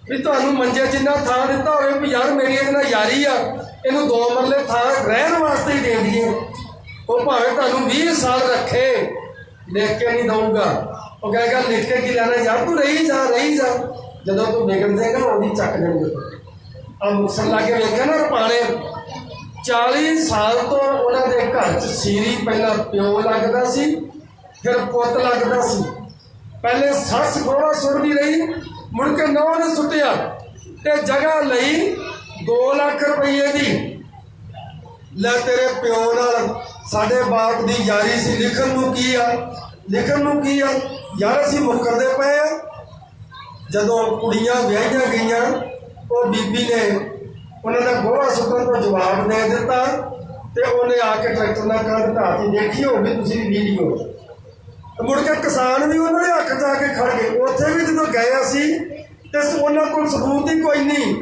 भी तुहानूं मंजे जिन्ना थां दित्ता होवे भी यार मेरी इहदे नाल यारी आ, इहनूं 2 मरले थां रहण वास्ते ही दे दईए। वो भावें तुहानूं 20 साल रखे, लिख के नहीं दूंगा। वो कहेगा लिख के की लेना यार, तू रही जा जदों तू बिगड़ जाएगा उहदी चक देंगे। आ मुक्तसर लागे वेखिया ना रपाणे 40 साल तो उन्होंने घर च सीरी पहला प्यो लगता सी, फिर पुत लगता सी। पहले सस गोड़ा सुरदी रही, मुड़ के नौं ने सुटिया ते जगह लई 2 लाख रुपये दी। लै तेरे प्यो नाल साडे बाप दी यारी सी, लिखण नूं की आ यार असीं मुकरदे पे आ। जदों कुड़ियां विआहियां गईयां वो बीबी ने उन्होंने गोहा सुट्टण तो जवाब दे दिता तो उन्हें आके ट्रैक्टर नाल कंध ढाती। देखी होगी तुसीं वीडियो। मुड़ के किसान भी उन्होंने हक च आके खड़ गए। उत्थे भी जो गए असी तो उन्होंने कोल सबूत ही कोई नहीं।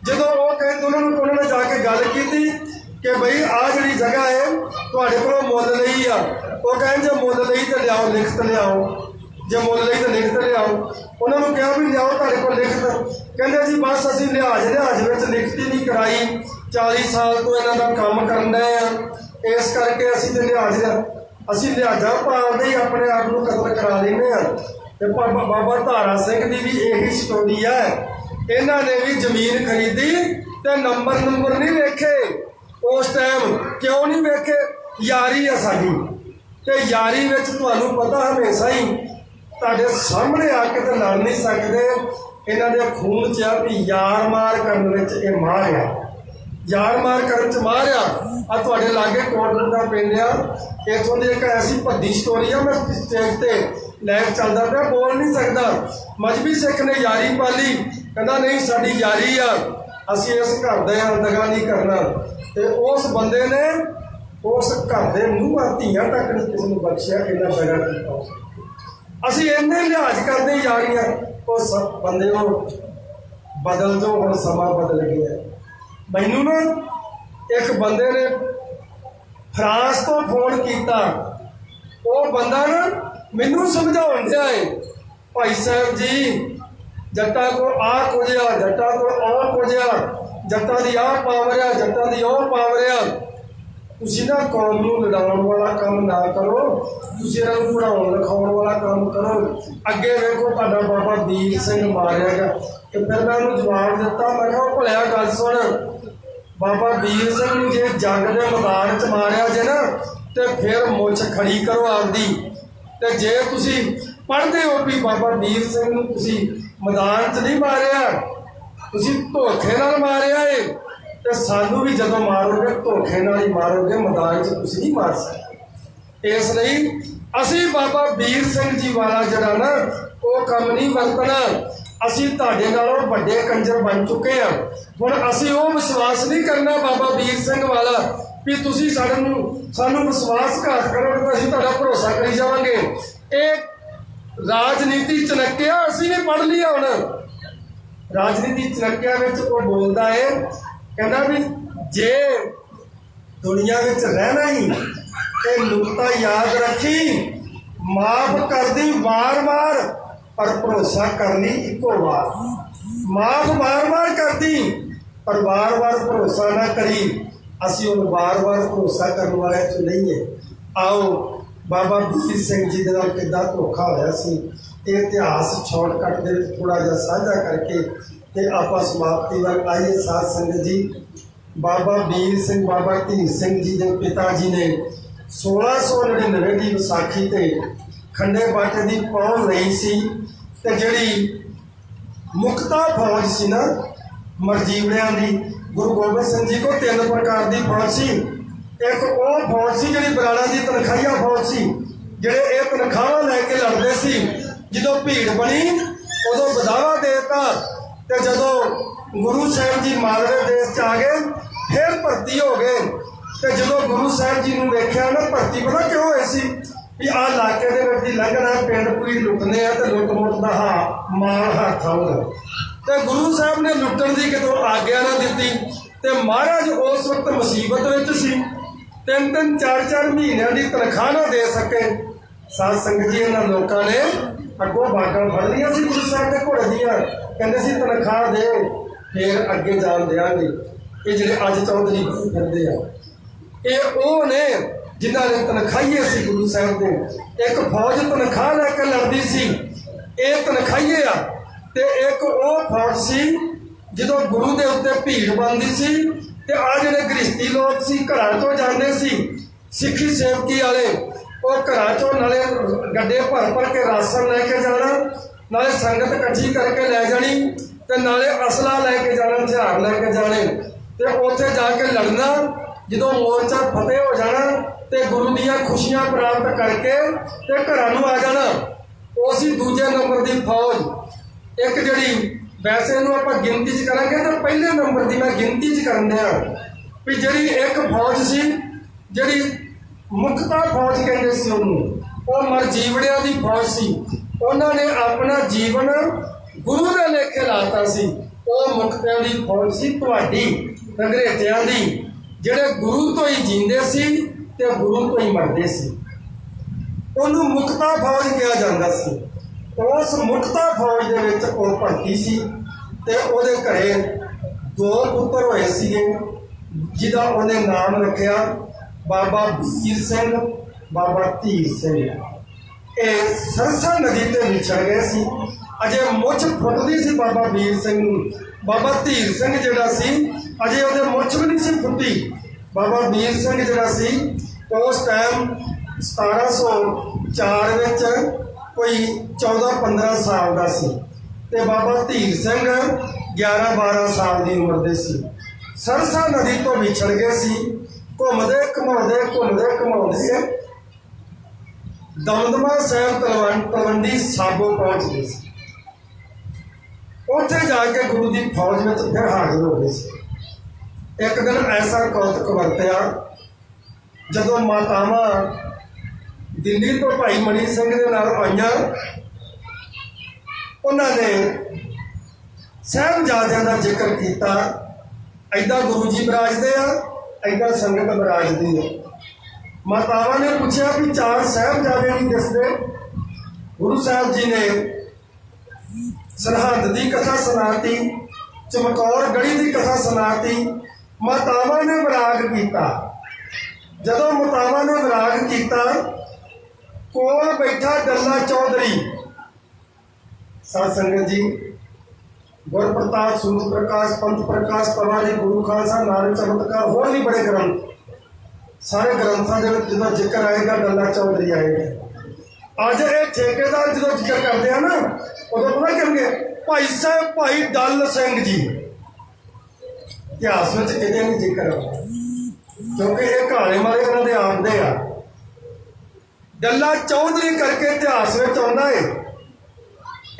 जो वो कहे उन्होंने जाके गल की कि बई आ जी जगह है तुहाडे कोलों मुल लई आ। वो कहें जो मुल लई तो लियाओ, लिखत लियाओ, जो मुल लई तो लिखत लियाओ। उन्होंने कहा भी लियाओ तुहाडे कोल लिखत। कहते जी बस असीं लिहाज में लिखती नहीं कराई, 40 साल तो इन्हां दा काम करन डए आ, इस करके असीं ते असीं लिहाजा पालदे ही अपने आप को कतल करा लैंदे आ। ते बाबा धारा सिंह दी भी यही स्टोरी है। इन्हां ने भी जमीन खरीदी ते नंबर नहीं वेखे उस टाइम। क्यों नहीं वेखे? यारी है साडी, ते यारी विच तुहानूं पता हमेशा ही तुहाडे सामने आके तो लड़ नहीं सकते। इन्हां दे खून च आ भी यार मार करन विच इह मार आ, यार मार करन च मार आ। तुहाडे लागे कोटलूड़ा पिंड आ, इत्थों दी एक ऐसी भद्दी स्टोरी आ। मैं स्टेज ते लाइव चलदा पिया, बोल नहीं सकदा। मजहबी सिख ने यारी पाली, कहंदा नहीं साडी यारी आ, असीं इस घर दे दगा नहीं करना। ते उस बंदे ने उस घर दे मूंह धीआं तक नहीं किसी नूं बख्शिया, इन्ना बड़ा कीता। असीं इन्ने लिहाज करदे यारियां। उस बंदे को बदल दो, हुण समा बदल गया। मैनू ना एक बंदे ने फ्रांस तो फोन किया। वो बंदा ना मैनू समझाउण दिया है, भाई साहब जी जट्टां को आ कुछ आ, जट्टां को आ कुछ आ, जट्टां दी आ पावर आ, जट्टां दी ओ पावर आ। तुसीं ना कौम नूं लड़ाउण वाला काम ना करो, तुसीं इन्हां नूं पढ़ाउण लिखाउण वाला काम करो। अगे वेखो तुहाडा बाबा वीर सिंह मारिया गया। तो फिर मैं उन्होंने जवाब दिता, मैं कहा भलिया गल सुन, बाबा वीर सिंह नूं जे जंग के मैदान च मारिया जे ना तो फिर मुछ खड़ी करो आपदी। तो जे तुसीं पढ़दे हो भी बाबा वीर सिंह नूं तुसीं मैदान च नहीं मारिया, तुसीं धोखे नाल मारिया है, तो सानू भी जदों मारोगे धोखे नाल ही मारोगे, मैदान च तुसीं नहीं मार सकते। इसलिए असीं बाबा वीर सिंह जी वाला जिहड़ा ना वो काम नहीं वरतना। असीं तुहाडे नालों वड्डे कंजर बन चुके हैं। हुण असीं वो विश्वास नहीं करना बाबा वीर सिंह वाला भी तुसीं सानू विश्वासघात करोगे तो असीं तुहाडा भरोसा करी जावांगे। एक राजनीति चनक्या असीं भी पढ़ लिया। हुण राजनीति चनक्या विच वो बोलदा है, कहंदा भी जे दुनिया विच रहना ही ये नुकता याद रखी, माफ कर दी वार वार पर भरोसा करनी इको बार। माफ बार बार कर दी पर बार बार भरोसा ना करी। असीं उन बार बार भरोसा करने वाले तो नहीं है। आओ बाबा वीर सिंह जी के नाल किद्दां धोखा होया सी ਇਹ ਇਤਿਹਾਸ ਸ਼ਾਰਟਕਟ ਦੇ ਵਿੱਚ ਥੋੜ੍ਹਾ ਜਿਹਾ ਸਾਂਝਾ ਕਰਕੇ ਤੇ ਆਪਾਂ ਸਮਾਪਤੀ ਵੱਲ ਆਈਏ। ਸਾਧ ਸੰਗਤ ਜੀ, ਬਾਬਾ ਵੀਰ ਸਿੰਘ ਬਾਬਾ ਧੀਰ ਸਿੰਘ ਜੀ ਦੇ ਪਿਤਾ ਜੀ ਨੇ 1699 ਦੀ ਵਿਸਾਖੀ ਤੇ ਖੰਡੇ ਬਾਟੇ ਦੀ ਪਹੁੰਚ ਲਈ ਸੀ। ਤੇ ਜਿਹੜੀ ਮੁਕਤਾ ਫੌਜ ਸੀ ਨਾ ਮਰਜੀਵੜਿਆਂ ਦੀ, ਗੁਰੂ ਗੋਬਿੰਦ ਸਿੰਘ ਜੀ ਕੋਲ 3 ਪ੍ਰਕਾਰ ਦੀ ਫੌਜ ਸੀ। ਇੱਕ ਉਹ ਫੌਜ ਸੀ ਜਿਹੜੀ ਬਰਾੜਾ ਦੀ ਤਨਖਾਹੀਆ ਫੌਜ ਸੀ, ਜਿਹੜੇ ਇਹ ਤਨਖਾਹਾਂ ਲੈ ਕੇ ਲੜਦੇ ਸੀ। ਜਦੋਂ ਭੀੜ ਬਣੀ ਉਦੋਂ ਬਦਾਵਾ ਦੇਤਾ, ਤੇ ਜਦੋਂ ਗੁਰੂ ਸਾਹਿਬ ਜੀ ਮਾਲਵੇ ਦੇਸ਼ 'ਚ ਆ ਗਏ ਫਿਰ ਭਰਤੀ ਹੋ ਗਏ। ਤੇ ਜਦੋਂ ਗੁਰੂ ਸਾਹਿਬ ਜੀ ਨੂੰ ਵੇਖਿਆ ਨਾ, ਭਰਤੀ ਪਤਾ ਕਿਉਂ ਹੋਏ ਸੀ ਵੀ ਆਹ ਇਲਾਕੇ ਦੇ ਵਿੱਚ ਦੀ ਲੰਘਣਾ, ਪਿੰਡ ਪੂਰੀ ਲੁੱਟਨੇ ਆ ਤੇ ਲੁੱਟ ਦਾ ਮਾਲ ਹੱਥ ਆਊਗਾ। ਤੇ ਗੁਰੂ ਸਾਹਿਬ ਨੇ ਲੁੱਟਣ ਦੀ ਕਿਤੋਂ ਆਗਿਆ ਨਾ ਦਿੱਤੀ। ਤੇ ਮਹਾਰਾਜ ਉਸ ਵਕਤ ਮੁਸੀਬਤ ਵਿੱਚ ਸੀ, 3-3 4-4 ਮਹੀਨਿਆਂ ਦੀ ਤਨਖਾਹ ਨਾ ਦੇ ਸਕੇ। ਸਾਧ ਸੰਗਤ ਜੀ, ਇਹਨਾਂ ਲੋਕਾਂ ਨੇ ਅੱਗੋਂ ਬਾਗਾਂ ਫੜ ਲਈਆਂ ਸੀ ਗੁਰੂ ਸਾਹਿਬ ਦੇ ਘੋੜੇ ਦੀਆਂ, ਕਹਿੰਦੇ ਸੀ ਤਨਖਾਹ ਦੇ ਫਿਰ ਅੱਗੇ ਜਾਣ ਦਿਆਂਗੇ। ਇਹ ਜਿਹੜੇ ਅੱਜ ਚੌਧਰੀ ਫਿਰਦੇ ਆ, ਇਹ ਉਹ ਨੇ ਜਿਨ੍ਹਾਂ ਨੇ ਤਨਖਾਹੀਏ ਸੀ ਗੁਰੂ ਸਾਹਿਬ ਦੇ। ਇੱਕ ਫੌਜ ਤਨਖਾਹ ਲੈ ਕੇ ਲੜਦੀ ਸੀ, ਇਹ ਤਨਖਾਹੀਏ ਆ। ਤੇ ਇੱਕ ਉਹ ਫੌਜ ਸੀ ਜਦੋਂ ਗੁਰੂ ਦੇ ਉੱਤੇ ਭੀੜ ਬਣਦੀ ਸੀ। ਤੇ ਆ ਜਿਹੜੇ ਗ੍ਰਸਤੀ ਲੋਕ ਸੀ ਘਰਾਂ ਤੋਂ ਜਾਂਦੇ ਸੀ, ਸਿੱਖੀ ਸੇਵਕੀ ਵਾਲੇ, ਉਹ ਘਰਾਂ ਚੋਂ ਨਾਲੇ ਗੱਡੇ ਭਰ ਕੇ ਰਾਸ਼ਨ ਲੈ ਕੇ ਜਾਣਾ, ਨਾਲੇ ਸੰਗਤ ਇਕੱਠੀ ਕਰਕੇ ਲੈ ਜਾਣੀ, ਤੇ ਨਾਲੇ ਅਸਲਾ ਲੈ ਕੇ ਜਾਣਾ, ਹਥਿਆਰ ਲੈ ਕੇ ਜਾਣੇ, ਤੇ ਉੱਥੇ ਜਾ ਕੇ ਲੜਨਾ। ਜਦੋਂ ਮੋਰਚਾ ਫਤਿਹ ਹੋ ਜਾਣਾ ਤੇ ਗੁਰੂ ਦੀਆਂ ਖੁਸ਼ੀਆਂ ਪ੍ਰਾਪਤ ਕਰਕੇ ਤੇ ਘਰਾਂ ਨੂੰ ਆ ਜਾਣਾ। ਉਹ ਸੀ ਦੂਜੇ ਨੰਬਰ ਦੀ ਫੌਜ। ਇੱਕ ਜਿਹੜੀ ਵੈਸੇ ਇਹਨੂੰ ਆਪਾਂ ਗਿਣਤੀ 'ਚ ਕਰਾਂਗੇ ਤਾਂ ਪਹਿਲੇ ਨੰਬਰ ਦੀ ਮੈਂ ਗਿਣਤੀ 'ਚ ਕਰਨ ਦਿਆਂ ਵੀ ਜਿਹੜੀ ਇੱਕ ਫੌਜ ਸੀ, ਜਿਹੜੀ ਮੁਕਤਾ ਫੌਜ ਕਹਿੰਦੇ ਸੀ ਉਹਨੂੰ, ਉਹ ਮਰਜੀਵੜਿਆਂ ਦੀ ਫੌਜ ਸੀ। ਉਹਨਾਂ ਨੇ ਆਪਣਾ ਜੀਵਨ ਗੁਰੂ ਦੇ ਲੇਖੇ ਲਾਤਾ ਸੀ। ਉਹ ਮੁਕਤਿਆਂ ਦੀ ਫੌਜ ਸੀ ਤੁਹਾਡੀ, ਅੰਗਰੇਜ਼ਾਂ ਦੀ, ਜਿਹੜੇ ਗੁਰੂ ਤੋਂ ਹੀ ਜੀਂਦੇ ਸੀ ਤੇ ਗੁਰੂ ਤੋਂ ਹੀ ਮਰਦੇ ਸੀ। ਉਹਨੂੰ ਮੁਕਤਾ ਫੌਜ ਕਿਹਾ ਜਾਂਦਾ ਸੀ। ਉਸ ਮੁਕਤਾ ਫੌਜ ਦੇ ਵਿੱਚ ਉਹ ਭਰਤੀ ਸੀ ਤੇ ਉਹਦੇ ਘਰੇ 2 ਪੁੱਤਰ ਹੋਏ ਸੀਗੇ, ਜਿਹਦਾ ਉਹਨੇ ਨਾਮ ਰੱਖਿਆ ਬਾਬਾ ਵੀਰ ਸਿੰਘ, ਬਾਬਾ ਧੀਰ ਸਿੰਘ। ਇਹ ਸਰਸਾ ਨਦੀ ਤੇ ਵਿਛੜ ਗਏ ਸੀ। ਅਜੇ ਮੁੱਛ ਫੁੱਟਦੀ ਸੀ ਬਾਬਾ ਵੀਰ ਸਿੰਘ ਨੂੰ। ਬਾਬਾ ਧੀਰ ਸਿੰਘ ਜਿਹੜਾ ਸੀ ਅਜੇ ਉਹਦੇ ਮੁੱਛ ਵੀ ਨਹੀਂ ਸੀ ਫੁੱਟੀ। ਬਾਬਾ ਵੀਰ ਸਿੰਘ ਜਿਹੜਾ ਸੀ ਉਸ ਟਾਈਮ 1704 ਵਿੱਚ ਕੋਈ 14-15 ਸਾਲ ਦਾ ਸੀ, ਤੇ ਬਾਬਾ ਧੀਰ ਸਿੰਘ 11-12 ਸਾਲ ਦੀ ਉਮਰ ਦੇ ਸੀ। ਸਰਸਾ ਨਦੀ ਤੋਂ ਵਿਛੜ ਗਏ ਸੀ। ਘੁੰਮਦੇ ਘੁਮਾਉਂਦੇ ਦਮਦਮਾ ਸਾਹਿਬ ਤਲਵੰਡੀ ਸਾਬੋ ਪਹੁੰਚ ਗਏ ਸੀ। ਉੱਥੇ ਜਾ ਕੇ ਗੁਰੂ ਦੀ ਫੌਜ ਵਿੱਚ ਫਿਰ ਹਾਜ਼ਰ ਹੋ ਗਏ ਸੀ। ਇੱਕ ਦਿਨ ਐਸਾ ਕੌਤਕ ਵਰਤਿਆ, ਜਦੋਂ ਮਾਤਾਵਾਂ ਦਿੱਲੀ ਤੋਂ ਭਾਈ ਮਣੀ ਸਿੰਘ ਦੇ ਨਾਲ ਆਈਆਂ, ਉਹਨਾਂ ਨੇ ਸਾਹਿਬਜ਼ਾਦਿਆਂ ਦਾ ਜ਼ਿਕਰ ਕੀਤਾ। ਏਦਾਂ ਗੁਰੂ ਜੀ ਬਿਰਾਜਦੇ ਆ, ਏਦਾਂ ਸੰਗਤ ਬਿਰਾਜਦੀ ਹੈ। ਮਾਤਾਵਾਂ ਨੇ ਪੁੱਛਿਆ ਵੀ 4 ਸਾਹਿਬਜ਼ਾਦੇ ਨਹੀਂ ਦਿਸਦੇ। ਗੁਰੂ ਸਾਹਿਬ ਜੀ ਨੇ ਸਰਹੰਦ ਦੀ ਕਥਾ ਸੁਣਾਤੀ, ਚਮਕੌਰ ਗੜੀ ਦੀ ਕਥਾ ਸੁਣਾਤੀ। ਮਾਤਾਵਾਂ ਨੇ ਵਿਰਾਗ ਕੀਤਾ। ਜਦੋਂ ਮਾਤਾਵਾਂ ਨੇ ਵਿਰਾਗ ਕੀਤਾ, ਕੋਲ ਬੈਠਾ ਡੱਲਾ ਚੌਧਰੀ। ਸਾਧ ਸੰਗਤ ਜੀ, ਗੁਰ ਪ੍ਰਤਾਪ, ਸੂਰਜ ਪ੍ਰਕਾਸ਼, ਪੰਥ ਪ੍ਰਕਾਸ਼, ਪਵਾਲੀ, ਗੁਰੂ ਖਾਲਸਾ, ਨਾਨਕ ਚਮਤਕਾਰ, ਹੋਰ ਵੀ ਬੜੇ ਗ੍ਰੰਥ, ਸਾਰੇ ਗ੍ਰੰਥਾਂ ਦੇ ਵਿੱਚ ਜਦੋਂ ਜ਼ਿਕਰ ਆਏਗਾ ਡੱਲਾ ਚੌਧਰੀ ਆਏਗਾ। ਅੱਜ ਇਹ ਠੇਕੇਦਾਰ ਜਦੋਂ ਜ਼ਿਕਰ ਕਰਦੇ ਆ ਨਾ, ਉਦੋਂ ਪਤਾ ਕਰਨਗੇ ਭਾਈ ਸਾਹਿਬ ਭਾਈ ਡੱਲ ਸਿੰਘ ਜੀ। ਇਤਿਹਾਸ ਵਿੱਚ ਕਿਤੇ ਨਹੀਂ ਜ਼ਿਕਰ, ਕਿਉਂਕਿ ਇਹ ਕਹਾਣੀ ਵਾਲੇ ਇਹਨਾਂ ਦੇ ਆਉਂਦੇ ਆ। ਡੱਲਾ ਚੌਧਰੀ ਕਰਕੇ ਇਤਿਹਾਸ ਵਿੱਚ ਆਉਂਦਾ ਹੈ।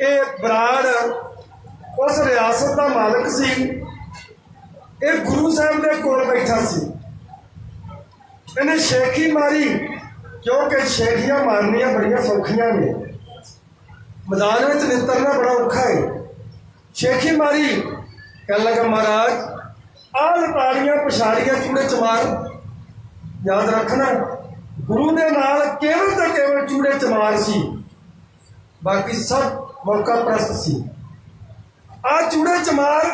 ਇਹ ਬਰਾੜ ਉਸ ਰਿਆਸਤ ਦਾ ਮਾਲਕ ਸੀ। ਇਹ ਗੁਰੂ ਸਾਹਿਬ ਦੇ ਕੋਲ ਬੈਠਾ ਸੀ। ਇਹਨੇ ਸ਼ੇਖੀ ਮਾਰੀ, ਕਿਉਂਕਿ ਸ਼ੇਖੀਆਂ ਮਾਰਨੀਆਂ ਬੜੀਆਂ ਸੌਖੀਆਂ ਨੇ, ਮੈਦਾਨ ਵਿੱਚ ਨਿਤਰਨਾ ਬੜਾ ਔਖਾ ਹੈ। ਸ਼ੇਖੀ ਮਾਰੀ, ਕਹਿਣ ਲੱਗਾ ਮਹਾਰਾਜ ਆਹ ਲਤਾੜੀਆਂ ਪਛਾੜੀਆਂ ਚੂੜੇ ਚਮਾਰ। ਯਾਦ ਰੱਖਣਾ, ਗੁਰੂ ਦੇ ਨਾਲ ਕੇਵਲ ਤੇ ਕੇਵਲ ਚੂੜੇ ਚਮਾਰ ਸੀ, ਬਾਕੀ ਸਭ ਮੌਕਾ ਪ੍ਰਸਤ ਸੀ। ਆ ਚੂੜੇ ਚਮਾਰ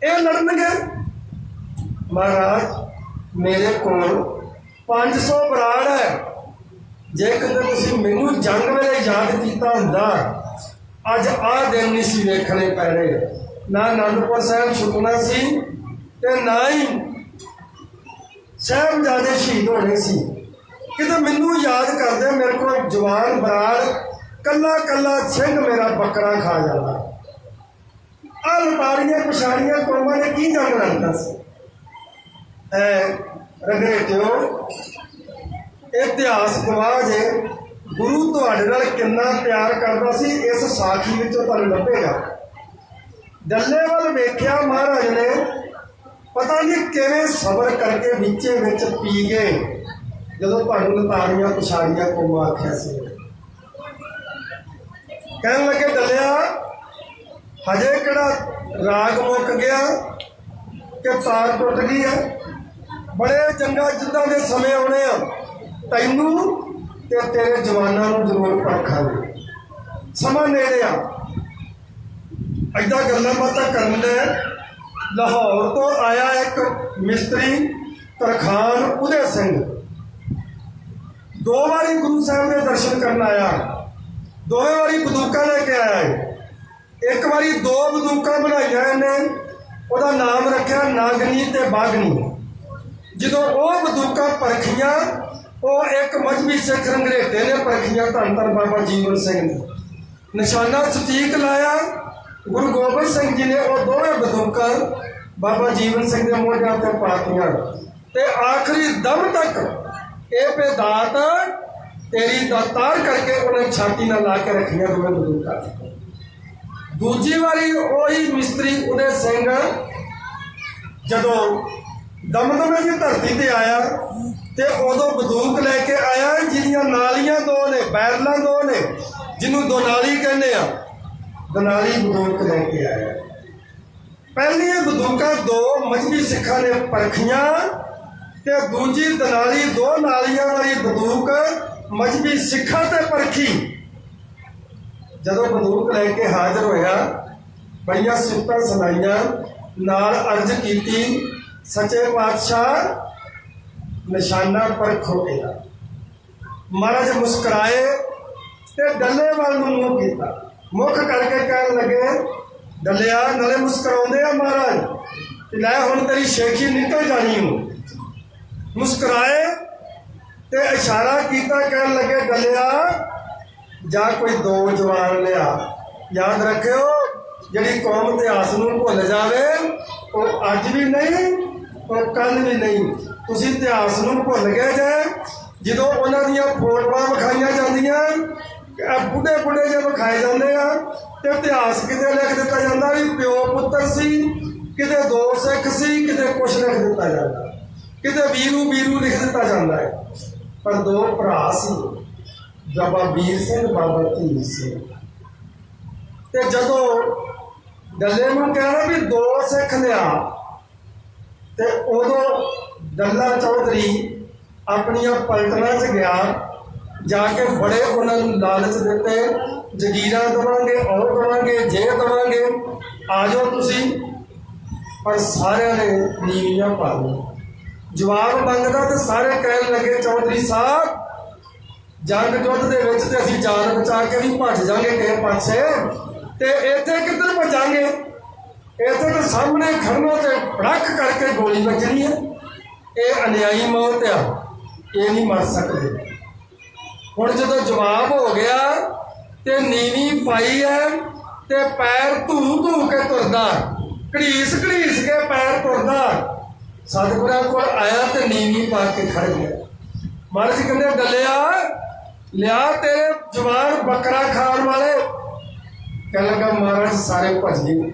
ਇਹ ਲੜਨਗੇ। ਮਹਾਰਾਜ ਮੇਰੇ ਕੋਲ 500 ਬਰਾੜ ਹੈ, ਜੇ ਕਿਤੇ ਤੁਸੀਂ ਮੈਨੂੰ ਜੰਗ ਵੇਲੇ ਯਾਦ ਕੀਤਾ ਹੁੰਦਾ, ਅੱਜ ਆਹ ਦਿਨ ਨਹੀਂ ਸੀ ਵੇਖਣੇ ਪੈਣੇ। ਨਾ ਅਨੰਦਪੁਰ ਸਾਹਿਬ ਛੁੱਟਣਾ ਸੀ ਤੇ ਨਾ ਹੀ ਸਾਹਿਬਜ਼ਾਦੇ ਸ਼ਹੀਦ ਹੋਣੇ ਸੀ। ਕਿਤੇ ਮੈਨੂੰ ਯਾਦ ਕਰਦੇ, ਮੇਰੇ ਕੋਲ ਜਵਾਨ ਬਰਾੜ ਕੱਲਾ ਕੱਲਾ ਸਿੰਘ ਮੇਰਾ ਬੱਕਰਾ ਖਾ ਜਾਂਦਾ। ਆਹ ਲਤਾੜੀਆਂ ਪਛਾੜੀਆਂ ਕੌਮਾਂ ਨੇ ਕੀ ਜੰਗ ਲੜਨਾ ਸੀ? ਰੰਗਰੇਟਿਓ, ਇਤਿਹਾਸ ਗਵਾਹ ਜੇ ਗੁਰੂ ਤੁਹਾਡੇ ਨਾਲ ਕਿੰਨਾ ਪਿਆਰ ਕਰਦਾ ਸੀ, ਇਸ ਸਾਖੀ ਵਿੱਚੋਂ ਤੁਹਾਨੂੰ ਲੱਭੇਗਾ। ਡੱਲੇ ਵੱਲ ਵੇਖਿਆ ਮਹਾਰਾਜ ਨੇ, ਪਤਾ ਨਹੀਂ ਕਿਵੇਂ ਸਬਰ ਕਰਕੇ ਵਿੱਚੇ ਵਿੱਚ ਪੀ ਗਏ ਜਦੋਂ ਤੁਹਾਨੂੰ ਲਤਾੜੀਆਂ ਪਛਾੜੀਆਂ ਕੌਮਾਂ ਆਖਿਆ ਸੀ। ਕਹਿਣ ਲੱਗੇ, ਡੱਲਿਆ ਹਜੇ ਕਿਹੜਾ ਰਾਗ ਮੁੱਕ ਗਿਆ ਕਿ ਤਾਰ ਟੁੱਟ ਗਈ ਹੈ? ਬੜੇ ਜੰਗਾਂ ਜਿੱਦਾਂ ਦੇ ਸਮੇਂ ਆਉਣੇ ਆ, ਤੈਨੂੰ ਤੇ ਤੇਰੇ ਜਵਾਨਾਂ ਨੂੰ ਜ਼ਰੂਰ ਪਰਖਾਂਗੇ। ਸਮਾਂ ਨੇੜੇ ਆ। ਏਦਾਂ ਗੱਲਾਂ ਬਾਤਾਂ ਕਰਨ ਦੇ ਲਾਹੌਰ ਤੋਂ ਆਇਆ ਇੱਕ ਮਿਸਤਰੀ ਤਰਖਾਨ ਉਦੇ ਸਿੰਘ, 2 ਵਾਰੀ ਗੁਰੂ ਸਾਹਿਬ ਦੇ ਦਰਸ਼ਨ ਕਰਨ ਆਇਆ। 2 ਵਾਰੀ ਬੰਦੂਕਾਂ ਲੈ ਕੇ ਆਇਆ। ਇੱਕ ਵਾਰੀ 2 ਬੰਦੂਕਾਂ ਬਣਾਈਆਂ ਇਹਨੇ, ਉਹਦਾ ਨਾਮ ਰੱਖਿਆ ਨਾਗਨੀ ਤੇ ਬਾਗਨੀ। ਜਦੋਂ ਉਹ ਬੰਦੂਕਾਂ ਪਰਖੀਆਂ, ਉਹ ਇੱਕ ਮਜ਼੍ਹਬੀ ਸਿੱਖ ਰੰਗਰੇਟੇ ਨੇ ਪਰਖੀਆਂ, ਧੰਨ ਧੰਨ ਬਾਬਾ ਜੀਵਨ ਸਿੰਘ ਨੇ। ਨਿਸ਼ਾਨਾ ਸਟੀਕ ਲਾਇਆ। ਗੁਰੂ ਗੋਬਿੰਦ ਸਿੰਘ ਜੀ ਨੇ ਉਹ ਦੋਵੇਂ ਬੰਦੂਕਾਂ ਬਾਬਾ ਜੀਵਨ ਸਿੰਘ ਦੇ ਮੋਢਿਆਂ ਤੇ ਪਾਤੀਆਂ ਤੇ ਆਖਰੀ ਦਮ ਤੱਕ ਇਹ ਬੇਦਾਤ ਤੇਰੀ ਦਾਤਾਰ ਕਰਕੇ ਉਹਨੇ ਛਾਤੀ ਨਾਲ ਲਾ ਕੇ ਰੱਖੀਆਂ ਦੋਵੇਂ ਬੰਦੂਕਾਂ। ਦੂਜੀ ਵਾਰੀ ਉਹੀ ਮਿਸਤਰੀ ਉਦੇ ਸਿੰਘ ਜਦੋਂ ਦਮਦਮੇ ਦੀ ਧਰਤੀ ਤੇ ਆਇਆ ਤੇ ਉਦੋਂ ਬੰਦੂਕ ਲੈ ਕੇ ਆਇਆ ਜਿਹਦੀਆਂ ਨਾਲੀਆਂ 2 ਨੇ, ਬੈਰਲਾਂ 2 ਨੇ, ਜਿਹਨੂੰ ਦੋਨਾਲੀ ਕਹਿੰਦੇ ਆ। ਦਨਾਲੀ ਬੰਦੂਕ ਲੈ ਕੇ ਆਇਆ। ਪਹਿਲੀਆਂ ਬੰਦੂਕਾਂ 2 ਮਜ਼੍ਹਬੀ ਸਿੱਖਾਂ ਨੇ ਪਰਖੀਆਂ ਤੇ ਦੂਜੀ ਦਨਾਲੀ 2 ਨਾਲੀਆਂ ਵਾਲੀ ਬੰਦੂਕ ਮਜ਼੍ਹਬੀ ਸਿੱਖਾਂ ਤੇ ਪਰਖੀ। ਜਦੋਂ ਬੰਦੂਕ ਲੈ ਕੇ ਹਾਜ਼ਰ ਹੋਇਆ, ਬੜੀਆਂ ਸਿਫਤਾਂ ਸੁਣਾਈਆਂ, ਨਾਲ ਅਰਜ਼ ਕੀਤੀ, ਸੱਚੇ ਪਾਤਸ਼ਾਹ ਨਿਸ਼ਾਨਾ ਪਰਖੋ ਇਹਦਾ। ਮਹਾਰਾਜ ਮੁਸਕਰਾਏ ਤੇ ਡੱਲੇ ਵੱਲ ਨੂੰ ਮੂੰਹ ਕੀਤਾ, ਮੁੱਖ ਕਰਕੇ ਕਹਿਣ ਲੱਗੇ, ਡੱਲਿਆ ਨਾਲੇ ਮੁਸਕਰਾਉਂਦੇ ਆ ਮਹਾਰਾਜ, ਲੈ ਹੁਣ ਤੇਰੀ ਸ਼ੇਖੀ ਨਿਕਲ ਜਾਣੀ ਹੂੰ। ਮੁਸਕਰਾਏ ਤੇ ਇਸ਼ਾਰਾ ਕੀਤਾ, ਕਹਿਣ ਲੱਗੇ, ਡੱਲਿਆ ਜਾਂ ਕੋਈ 2 ਜਵਾਨ ਲਿਆ। ਯਾਦ ਰੱਖਿਓ, ਜਿਹੜੀ ਕੌਮ ਇਤਿਹਾਸ ਨੂੰ ਭੁੱਲ ਜਾਵੇ ਉਹ ਅੱਜ ਵੀ ਨਹੀਂ, ਉਹ ਕੱਲ ਵੀ ਨਹੀਂ। ਤੁਸੀਂ ਇਤਿਹਾਸ ਨੂੰ ਭੁੱਲ ਗਏ ਜੇ ਜਦੋਂ ਉਹਨਾਂ ਦੀਆਂ ਫੋਟੋਆਂ ਵਿਖਾਈਆਂ ਜਾਂਦੀਆਂ, ਬੁੱਢੇ ਬੁੱਢੇ ਜਿਹੇ ਵਿਖਾਏ ਜਾਂਦੇ ਆ, ਤੇ ਇਤਿਹਾਸ ਕਿਤੇ ਲਿਖ ਦਿੱਤਾ ਜਾਂਦਾ ਵੀ ਪਿਓ ਪੁੱਤਰ ਸੀ, ਕਿਤੇ 2 ਸਿੱਖ ਸੀ, ਕਿਤੇ ਕੁਛ ਲਿਖ ਦਿੱਤਾ ਜਾਂਦਾ, ਕਿਤੇ ਵੀਰੂ ਵੀਰੂ ਲਿਖ ਦਿੱਤਾ ਜਾਂਦਾ ਹੈ। ਪਰ 2 ਭਰਾ ਸੀ, ਬਾਬਾ ਵੀਰ ਸਿੰਘ, ਬਾਬਾ ਧੀਰ ਸਿੰਘ। ਤੇ ਜਦੋਂ ਡੱਲੇ ਨੂੰ ਕਹਿਣਾ ਵੀ 2 ਸਿੱਖ ਲਿਆ, ਤੇ ਉਦੋਂ ਡੱਲਾ ਚੌਧਰੀ ਆਪਣੀਆਂ ਪਲਟਨਾਂ 'ਚ ਗਿਆ। ਜਾ ਕੇ ਬੜੇ ਉਹਨਾਂ ਨੂੰ ਲਾਲਚ ਦਿੱਤੇ, ਜਗੀਰਾਂ ਦੇਵਾਂਗੇ, ਉਹ ਦੇਵਾਂਗੇ, ਜੇ ਦੇਵਾਂਗੇ, ਆ ਜਾਓ ਤੁਸੀਂ। ਪਰ ਸਾਰਿਆਂ ਨੇ ਨੀਵੀਆਂ ਪਾ ਲਈਆਂ। ਜਵਾਬ ਮੰਗਦਾ ਤੇ ਸਾਰੇ ਕਹਿਣ ਲੱਗੇ, ਚੌਧਰੀ ਸਾਹਿਬ ਜੰਗ ਯੁੱਧ ਦੇ ਵਿੱਚ ਤੇ ਅਸੀਂ ਜਾਨ ਬਚਾ ਕੇ ਵੀ ਭੱਜ ਜਾਵਾਂਗੇ ਕਿਸੇ ਪਾਸੇ, ਤੇ ਇੱਥੇ ਕਿੱਧਰ ਭੱਜਾਂਗੇ? ਇੱਥੇ ਤਾਂ ਸਾਹਮਣੇ ਖੜਨਾ ਤੇ ਭੜਕ ਕਰਕੇ ਗੋਲੀ ਵੱਜਣੀ ਹੈ। ਇਹ ਅਨਿਆਈ ਮੌਤ ਆ, ਇਹ ਨਹੀਂ ਮਰ ਸਕਦੇ। ਹੁਣ ਜਦੋਂ ਜਵਾਬ ਹੋ ਗਿਆ ਤੇ ਨੀਵੀਂ ਪਾਈ ਹੈ ਤੇ ਪੈਰ ਧੂ ਧੂ ਕੇ ਤੁਰਦਾ, ਘੜੀਸ ਘੜੀਸ ਕੇ ਪੈਰ ਤੁਰਦਾ, ਸਤਿਗੁਰਾਂ ਕੋਲ ਆਇਆ ਤੇ ਨੀਵੀਂ ਪਾ ਕੇ ਖੜ ਗਿਆ। ਮਹਾਰਾਜ ਜੀ ਕਹਿੰਦੇ, ਡੱਲਿਆ ਲਿਆ ਤੇਰੇ ਜਵਾਨ ਬੱਕਰਾ ਖਾਣ ਵਾਲੇ। ਕਹਿਣ ਲੱਗਾ, ਮਹਾਰਾਜ ਸਾਰੇ ਭੱਜ ਗਏ।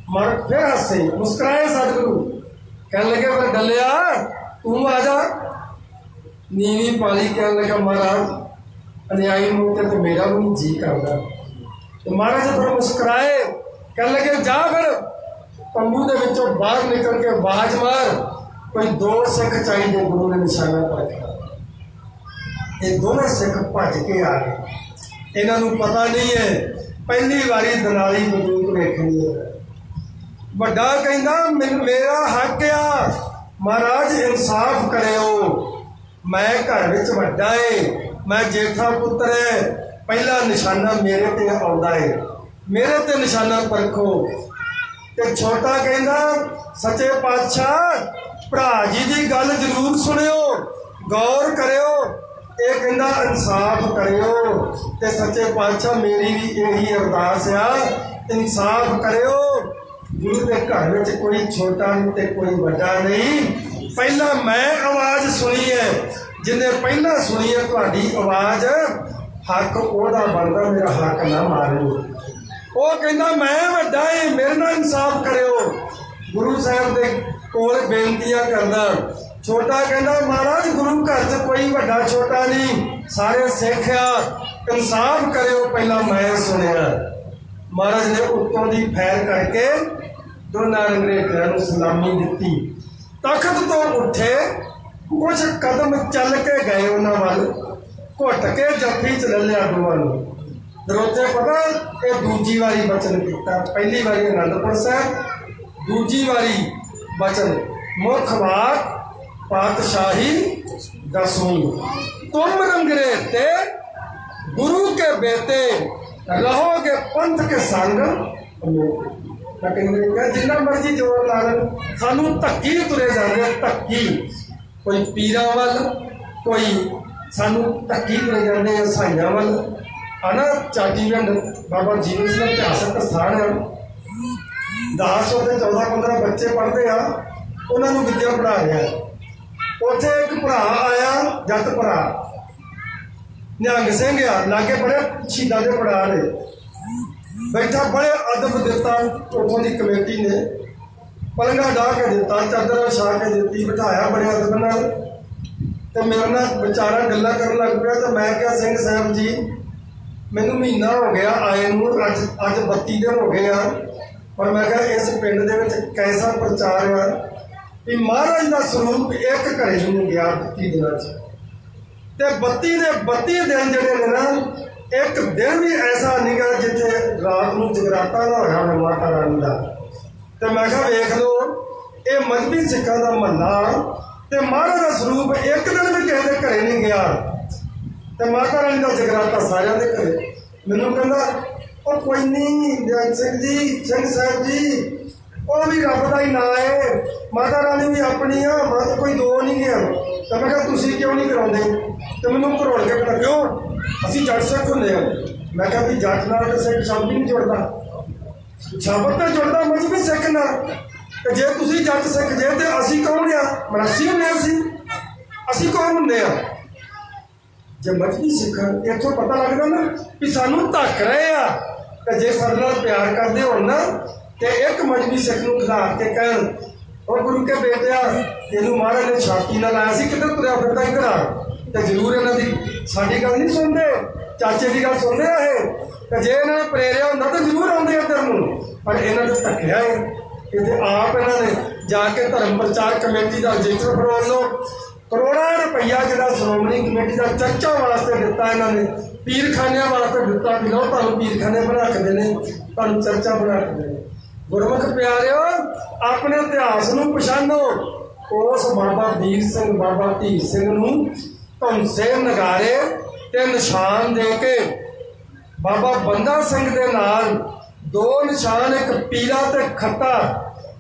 ਮਹਾਰਾਜ ਫਿਰ ਹੱਸੇ, ਮੁਸਕਰਾਏ ਸਤਿਗੁਰੂ। ਕਹਿਣ ਲੱਗੇ, ਫਿਰ ਡੱਲਿਆ ਤੂੰ ਆ ਜਾ। ਨੀਵੀਂ ਪਾਲੀ। ਕਹਿਣ ਲੱਗਾ, ਮਹਾਰਾਜ ਅਨਿਆਈ ਨੂੰ ਤੇ ਮੇਰਾ ਵੀ ਜੀ ਕਰਦਾ। ਤੇ ਮਹਾਰਾਜ ਫਿਰ ਮੁਸਕਰਾਏ। ਕਹਿਣ ਲੱਗੇ, ਜਾ ਫਿਰ ਤੰਬੂ ਦੇ ਵਿੱਚੋਂ ਬਾਹਰ ਨਿਕਲ ਕੇ ਆਵਾਜ਼ ਮਾਰ, ਕੋਈ 2 ਸਿੱਖ ਚਾਹੀਦੇ। ਗੁਰੂ ਨੇ ਨਿਸ਼ਾਨਾ ਪਾਇਆ। ਇਹ ਦੋਵੇਂ ਸਿੱਖ ਭੱਜ ਕੇ ਆ ਗਏ। ਇਹਨਾਂ ਨੂੰ ਪਤਾ ਨਹੀਂ ਹੈ ਪਹਿਲੀ ਵਾਰੀ ਦਨਾਲੀ ਬੰਦੂਕ ਵੇਖਣੀ ਹੈ। ਵੱਡਾ ਕਹਿੰਦਾ, ਮੇਰਾ ਹੱਕ ਆ, ਮਹਾਰਾਜ ਇਨਸਾਫ ਕਰਿਓ। मैं घर विच वड्डा है, मैं जेठा पुत्र है, पहला निशाना मेरे ते आउंदा है, मेरे ते निशाना परखो। ते छोटा कहंदा सच्चे पातशाह भरा जी की गल जरूर सुनियो, गौर करियो, ये कहंदा इंसाफ करियो। ते सच्चे पातशाह मेरी भी यही अरदास आ, इंसाफ करियो। गुरु के घर में कोई छोटा नहीं ते कोई बड़ा नहीं, पहला मैं आवाज़ सुनी है, जिन्हें पहला सुनी है तुहाडी आवाज़, हक ओहदा बनदा, मेरा हक ना मारियो। वो कहना मैं वड्डा है, मेरे नाल इंसाफ करियो। गुरु साहब के कोल बेनतियां करदा। छोटा कहना महाराज गुरु घर च कोई वड्डा छोटा नहीं, सारे सिख आ, इंसाफ करियो, पहला मैं सुनिया। महाराज ने उत्तों की फैर करके दोनों अंग्रेजों को सलामी दी, तख्त तो उठे, कुछ कदम चल के गए उन्होंने वाल, घुट के जफ्फी च ले लिया दोनों। दरोजे पता ये दूजी वारी बचन किया, पहली बारी आनंदपुर साहब, दूजी वारी बचन मुख वाक पातशाही दसवीं, तुम रंगरेते गुरु के बेटे, रहोगे पंथ के संग। जिन्ना मर्जी जोर ला लें, सानू धक्की तुरे जाते, धक्की कोई पीर वाल, कोई सानू धक्की तुरे जाते ईसाइयों वाल, है ना। चाटीगंड बाबा जीवन सिंह इतिहासक स्थान है, 10 और 14-15 बच्चे पढ़ते हैं, उन्होंने विद्या पढ़ा रहे हैं। उत्थे एक भरा आया, जट भरा निहंग सिंह आ, लागे बड़े शहीदां दे पड़ा ने बैठा, बड़े अदब दिता उतों की कमेटी ने, पलंगा डाह के दिता, चादर विछा के दी, बिठाया बड़े अदब नाल, ते मेरे नाल विचारा गल्लां करन लग पिया। तो मैं कहा सिंह साहब जी मैनू महीना हो गया आए नूं, अज 32 दिन हो गए हैं, पर मैं कहा इस पिंड दे विच कैसा प्रचार है कि महाराज का स्वरूप एक घरे नहीं गया 32 दिनों च। ते 32 दिन जिहड़े ने ना, एक दिन भी ऐसा नहीं गया जिथे रात को जगराता ना होया होवे माता रानी का। तो मैं कहा वेख लो, ये मजहबी सिखां का महला, ते महाराज का स्वरूप एक दिन भी किसी के घरे नहीं गया, तो माता रानी का जगराता सारिਆਂ ਦੇ घरे। मैनू कहना ਉਹ कोई नहीं जैन सिंह जी, सिंह साहब जी, वो भी रब का ही ना है, माता रानी भी अपनी आ, मत कोई दो नहीं गया। तो मैं कहा तुसीं क्यों नहीं कराउंदे? तो मैनू घरोड़ के पता क्यों असीं जट सिख हुंदे आ। मैं कहा भी जट नाल सिख शब्द ही नहीं जुड़ता, शब्द तो जुड़ता मजहबी सिख नाल। तो जे तुसीं जट सिख जे तो असीं कौन आ? मरासी हुंदे असीं कौन हुंदे आ? जब मजहबी सिख इतों पता लगता ना भी सानू धक रहे आ, तो जे साडे नाल प्यार करते हो ना, तो एक मजहबी सिख नूं खिला के कहण और गुरु के बेटिया तेनू महाराज ने छाती ना लाया सी, किधर तुरया फिरदा इधर आ, तो जरूर इन्हां दी साडी गल नहीं सुनते, चाचे की गल सुनते आ ये। तो जे इन्हां ने प्रेरिया हुंदा तो जरूर आउंदे इधर नूं, पर इन्हां ने धक्किया है। इत्थे आप इन्हां ने जाके धर्म प्रचार कमेटी का रजिस्टर बनवा लो, करोड़ों रुपया जो श्रोमणी कमेटी का चर्चा वास्ते दिता, इन्होंने पीरखानिया वास्ते दिता कि लो तुम पीरखाने बना के देने, तुम चर्चा बना के देने। गुरमुख प्यारिओ अपने इतिहास को पछाणो, उस बाबा वीर सिंह बाबा धीर सिंह नूं धुनसे नगारे ते निशान दे के बाबा बंदा सिंह दे नाल 2 निशान, एक पीला ते खट्टा,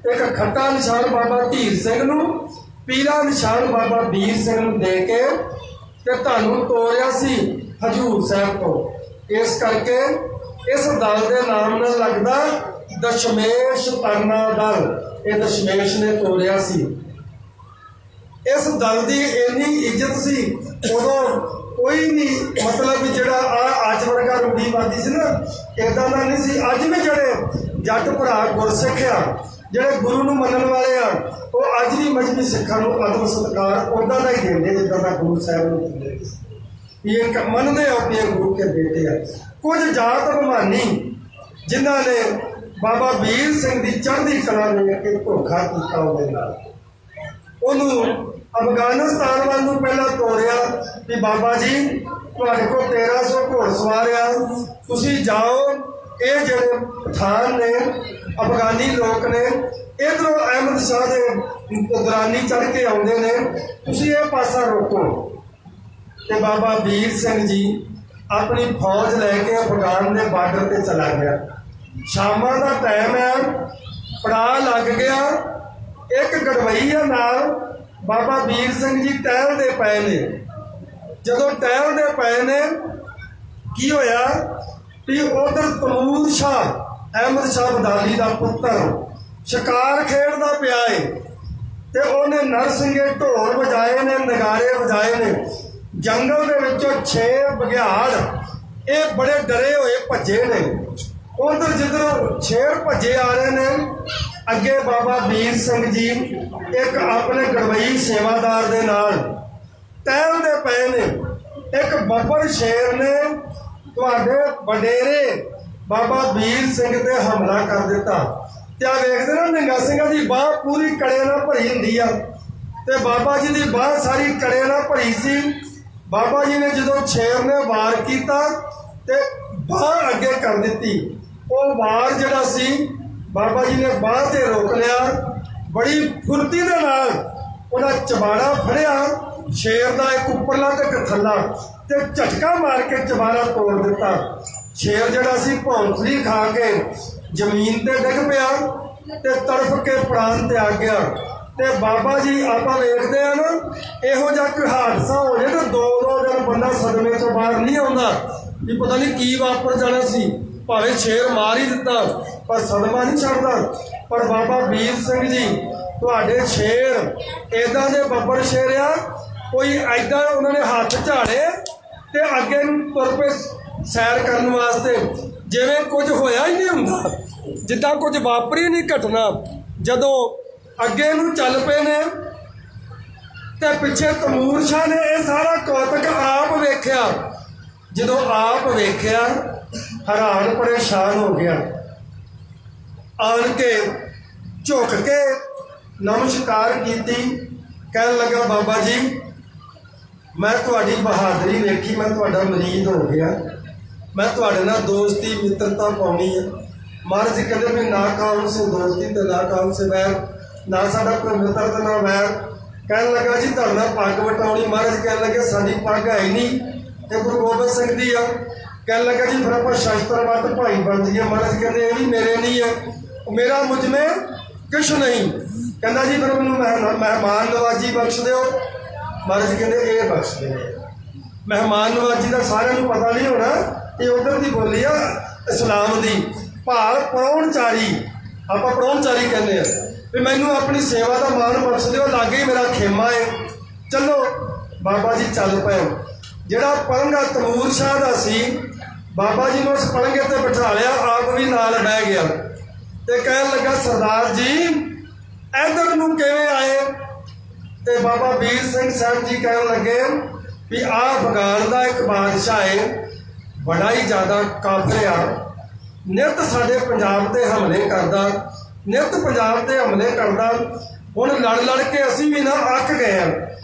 एक खट्टा निशान बाबा धीर सिंह नूं, पीला निशान बाबा वीर सिंह नूं दे के ते तुहानूं तोरिया सी हजूर साहब तो। इस करके इस दल के नाम नाल लगदा दशमेश तरना दल, ये दशमेश ने तोरिया सी। इस दल की इन्नी इज्जत सी, उदों कोई नहीं मतलब जिहड़ा अज वर्गा रूढ़ीवादी सी ना, इदां दा नहीं सी। अज भी जिहड़े जट भरा गुरसिख आ, जिहड़े गुरु नूं मनण वाले आ, वो अज भी मजहबी सिखां नूं आदर सत्कार उदां दा ही दिंदे जिद्दां दा गुरु साहब नूं दिंदे ये मनदे अपने गुरु के बेटे आ। कुछ जात अभिमानी जिन्हां ने बाबा वीर सिंह की चढ़ती कला ने के धोखा किया, उहदे नाल उहनूं अफगानिस्तान वाल नूं पहला तोरिया कि बाबा जी तुहाडे कोल 1300 घोड़सवार आ, तुसीं जाओ, ये जिहड़े पठान ने अफगानी लोग ने इधरों अहमद शाह के दौरानी चढ़ के आउंदे ने, तुसीं ये पासा रोको। ਤੇ ਬਾਬਾ ਵੀਰ ਸਿੰਘ ਜੀ ਆਪਣੀ ਫੌਜ ਲੈ ਕੇ ਅਫਗਾਨ ਦੇ ਬਾਰਡਰ ਤੇ ਚਲਾ ਗਿਆ। ਸ਼ਾਮਾਂ ਦਾ ਟਾਈਮ ਹੈ, ਪੜਾਅ ਲੱਗ ਗਿਆ। ਇੱਕ ਗੜਵਈਆ ਨਾਲ ਬਾਬਾ ਵੀਰ ਸਿੰਘ ਜੀ ਟਹਿਲਦੇ ਪਏ ਨੇ। ਜਦੋਂ ਟਹਿਲਦੇ ਪਏ ਨੇ, ਕੀ ਹੋਇਆ ਵੀ ਉਧਰ ਤੈਮੂਰ ਸ਼ਾਹ, ਅਹਿਮਦ ਸ਼ਾਹ ਅਬਦਾਲੀ ਦਾ ਪੁੱਤਰ ਸ਼ਿਕਾਰ ਖੇਡਦਾ ਪਿਆ ਏ ਤੇ ਉਹਨੇ ਨਰਸਿੰਘੇ ਢੋਲ ਵਜਾਏ ਨੇ, ਨਗਾਰੇ ਵਜਾਏ ਨੇ। ਜੰਗਲ ਦੇ ਵਿੱਚੋਂ 6 ਬਘਿਆੜ ਇਹ ਬੜੇ ਡਰੇ ਹੋਏ ਭੱਜੇ ਨੇ। ਉਧਰ ਜਿੱਧਰ ਸ਼ੇਰ ਭੱਜੇ ਆ ਰਹੇ ਨੇ, ਅੱਗੇ ਬਾਬਾ ਵੀਰ ਸਿੰਘ ਜੀ ਇੱਕ ਆਪਣੇ ਗੜਵਈ ਸੇਵਾਦਾਰ ਦੇ ਨਾਲ ਟਹਿਲਦੇ ਪਏ ਨੇ। ਇੱਕ ਬੱਬਰ ਸ਼ੇਰ ਨੇ ਤੁਹਾਡੇ ਵਡੇਰੇ ਬਾਬਾ ਵੀਰ ਸਿੰਘ ਤੇ ਹਮਲਾ ਕਰ ਦਿੱਤਾ। ਤੇ ਆ ਵੇਖਦੇ ਨਾ, ਨਿੰਗਾ ਸਿੰਘਾਂ ਦੀ ਬਾਹ ਪੂਰੀ ਕੜੇ ਨਾਲ ਭਰੀ ਹੁੰਦੀ ਆ ਤੇ ਬਾਬਾ ਜੀ ਦੀ ਬਾਹ ਸਾਰੀ ਕੜੇ ਨਾਲ ਭਰੀ ਸੀ। ਬਾਬਾ ਜੀ ਨੇ ਜਦੋਂ ਸ਼ੇਰ ਨੇ ਵਾਰ ਕੀਤਾ ਤੇ ਬਾਹ ਅੱਗੇ ਕਰ ਦਿੱਤੀ। ਉਹ ਵਾਰ ਜਿਹੜਾ ਸੀ ਬਾਬਾ ਜੀ ਨੇ ਬਾਹ ਤੇ ਰੋਕ ਲਿਆ। ਬੜੀ ਫੁਰਤੀ ਦੇ ਨਾਲ ਉਹਦਾ ਚਬਾੜਾ ਫੜਿਆ ਸ਼ੇਰ ਦਾ, ਇੱਕ ਉੱਪਰਲਾ ਤੇ ਇੱਕ ਥੱਲਾ, ਤੇ ਝਟਕਾ ਮਾਰ ਕੇ ਚਬਾੜਾ ਤੋੜ ਦਿੱਤਾ। ਸ਼ੇਰ ਜਿਹੜਾ ਸੀ ਭੌਂਸਲੀ ਖਾ ਕੇ ਜ਼ਮੀਨ ਤੇ ਡਿੱਗ ਪਿਆ ਤੇ ਤੜਫ ਕੇ ਪ੍ਰਾਣ ਤੇ ਆ ਗਿਆ। ਤੇ ਬਾਬਾ ਜੀ ਆਪਾਂ ਵੇਖਦੇ ਆ ਨਾ, ਇਹੋ ਜਿਹਾ ਕੋਈ ਹਾਦਸਾ ਹੋ ਜਾਏ ਤਾਂ 2-2 ਦਿਨ ਬੰਦਾ ਸਦਮੇ ਤੋਂ ਬਾਹਰ ਨਹੀਂ ਆਉਂਦਾ ਵੀ ਪਤਾ ਨਹੀਂ ਕੀ ਵਾਪਰ ਜਾਣਾ ਸੀ। ਭਾਵੇਂ ਸ਼ੇਰ ਮਾਰ ਹੀ ਦਿੱਤਾ ਪਰ ਸਦਮਾ ਨਹੀਂ ਛੱਡਦਾ। ਪਰ ਬਾਬਾ ਵੀਰ ਸਿੰਘ ਜੀ ਤੁਹਾਡੇ ਸ਼ੇਰ ਇੱਦਾਂ ਦੇ ਬੱਬਰ ਸ਼ੇਰ ਆ, ਕੋਈ ਐਦਾਂ ਉਹਨਾਂ ਨੇ ਹੱਥ ਝਾੜੇ ਤੇ ਅੱਗੇ ਨੂੰ ਤੁਰ ਪਏ ਸੈਰ ਕਰਨ ਵਾਸਤੇ, ਜਿਵੇਂ ਕੁਝ ਹੋਇਆ ਹੀ ਨਹੀਂ ਹੁੰਦਾ, ਜਿੱਦਾਂ ਕੁਝ ਵਾਪਰੀ ਨਹੀਂ ਘਟਨਾ। ਜਦੋਂ ਅੱਗੇ ਨੂੰ ਚੱਲ ਪਏ ਨੇ ਤੇ ਪਿੱਛੇ ਤੈਮੂਰ ਸ਼ਾਹ ਨੇ ਇਹ ਸਾਰਾ ਕੌਤਕ ਆਪ ਵੇਖਿਆ। ਜਦੋਂ ਆਪ ਵੇਖਿਆ, ਹੈਰਾਨ ਪਰੇਸ਼ਾਨ ਹੋ ਗਿਆ। ਆਣ ਕੇ ਝੁਕ ਕੇ ਨਮਸਕਾਰ ਕੀਤੀ, ਕਹਿਣ ਲੱਗਾ ਬਾਬਾ ਜੀ ਮੈਂ ਤੁਹਾਡੀ ਬਹਾਦਰੀ ਵੇਖੀ, ਮੈਂ ਤੁਹਾਡਾ ਮਰੀਦ ਹੋ ਗਿਆ, ਮੈਂ ਤੁਹਾਡੇ ਨਾਲ ਦੋਸਤੀ ਮਿੱਤਰਤਾ ਪਾਉਣੀ ਹੈ। ਮਹਾਰਾਜ ਕਹਿੰਦੇ ਵੀ ਨਾ ਕਾਮ ਸੇ ਦੋਸਤੀ ਤੇ ਨਾ ਕਾਮ ਸੇ ਵੈਰ, ਨਾ ਸਾਡਾ ਕੋਈ ਮਿੱਤਰ ਤੇ ਨਾ ਵੈਰ। ਕਹਿਣ ਲੱਗਾ ਜੀ ਤੁਹਾਡੇ ਨਾਲ ਪੱਗ ਵਟਾਉਣੀ। ਮਹਾਰਾਜ ਕਹਿਣ ਲੱਗੇ ਸਾਡੀ ਪੱਗ ਹੈ ਹੀ ਨਹੀਂ, ਇਹ ਗੁਰੂ ਗੋਬਿੰਦ ਸਿੰਘ ਦੀ ਆ। ਕਹਿਣ ਲੱਗਾ ਜੀ ਫਿਰ ਆਪਾਂ ਸ਼ਸਤਰ ਵੱਧ ਭਾਈ ਬਣ ਜਾਈਏ। ਮਹਾਰਾਜ ਕਹਿੰਦੇ ਇਹ ਵੀ ਮੇਰੇ ਨਹੀਂ ਹੈ, ਮੇਰਾ ਮੁਝ ਮੇ ਕੁਛ ਨਹੀਂ। ਕਹਿੰਦਾ ਜੀ ਫਿਰ ਮੈਨੂੰ ਮਹਿਮਾਨ ਨਵਾਜੀ ਬਖਸ਼ ਦਿਓ। ਮਹਾਰਾਜ ਕਹਿੰਦੇ ਇਹ ਬਖਸ਼ ਦਿਓ। ਮਹਿਮਾਨ ਨਵਾਜੀ ਦਾ ਸਾਰਿਆਂ ਨੂੰ ਪਤਾ ਨਹੀਂ ਹੋਣਾ, ਇਹ ਉਧਰ ਦੀ ਬੋਲੀ ਆ ਇਸਲਾਮ ਦੀ। ਭਾਵ ਪ੍ਰਾਹੁਣਚਾਰੀ, ਆਪਾਂ ਪ੍ਰਾਹੁਣਚਾਰੀ ਕਹਿੰਦੇ ਆ ਵੀ ਮੈਨੂੰ ਆਪਣੀ ਸੇਵਾ ਦਾ ਮਾਣ ਬਖਸ਼ ਦਿਓ, ਲਾਗੇ ਹੀ ਮੇਰਾ ਖੇਮਾ ਹੈ। ਚਲੋ ਬਾਬਾ ਜੀ ਚੱਲ ਪਏ। ਜਿਹੜਾ ਪਲੰਘਾ ਤੈਮੂਰ ਸ਼ਾਹ ਦਾ ਸੀ, ਬਾਬਾ ਜੀ ਨੂੰ ਉਸ ਪਲੰਘੇ ਤੇ ਬਿਠਾ ਲਿਆ, ਆਪ ਵੀ ਨਾਲ ਬਹਿ ਗਿਆ ਤੇ ਕਹਿਣ ਲੱਗਾ ਸਰਦਾਰ ਜੀ ਇੱਧਰ ਨੂੰ ਕਿਵੇਂ ਆਏ? ਤੇ ਬਾਬਾ ਵੀਰ ਸਿੰਘ ਸਾਹਿਬ ਜੀ ਕਹਿਣ ਲੱਗੇ ਵੀ ਆਹ ਅਫਗਾਨ ਦਾ ਇੱਕ ਬਾਦਸ਼ਾਹ ਹੈ, ਬੜਾ ਹੀ ਜ਼ਿਆਦਾ ਕਾਫਰ ਆ, ਨਿੱਤ ਸਾਡੇ ਪੰਜਾਬ ਤੇ ਹਮਲੇ ਕਰਦਾ, ਨਿੱਤ ਪੰਜਾਬ ਤੇ ਹਮਲੇ ਕਰਦਾ। ਹੁਣ ਲੜ ਲੜ ਕੇ ਅਸੀਂ ਵੀ ਨਾ ਅੱਕ ਗਏ ਹਾਂ।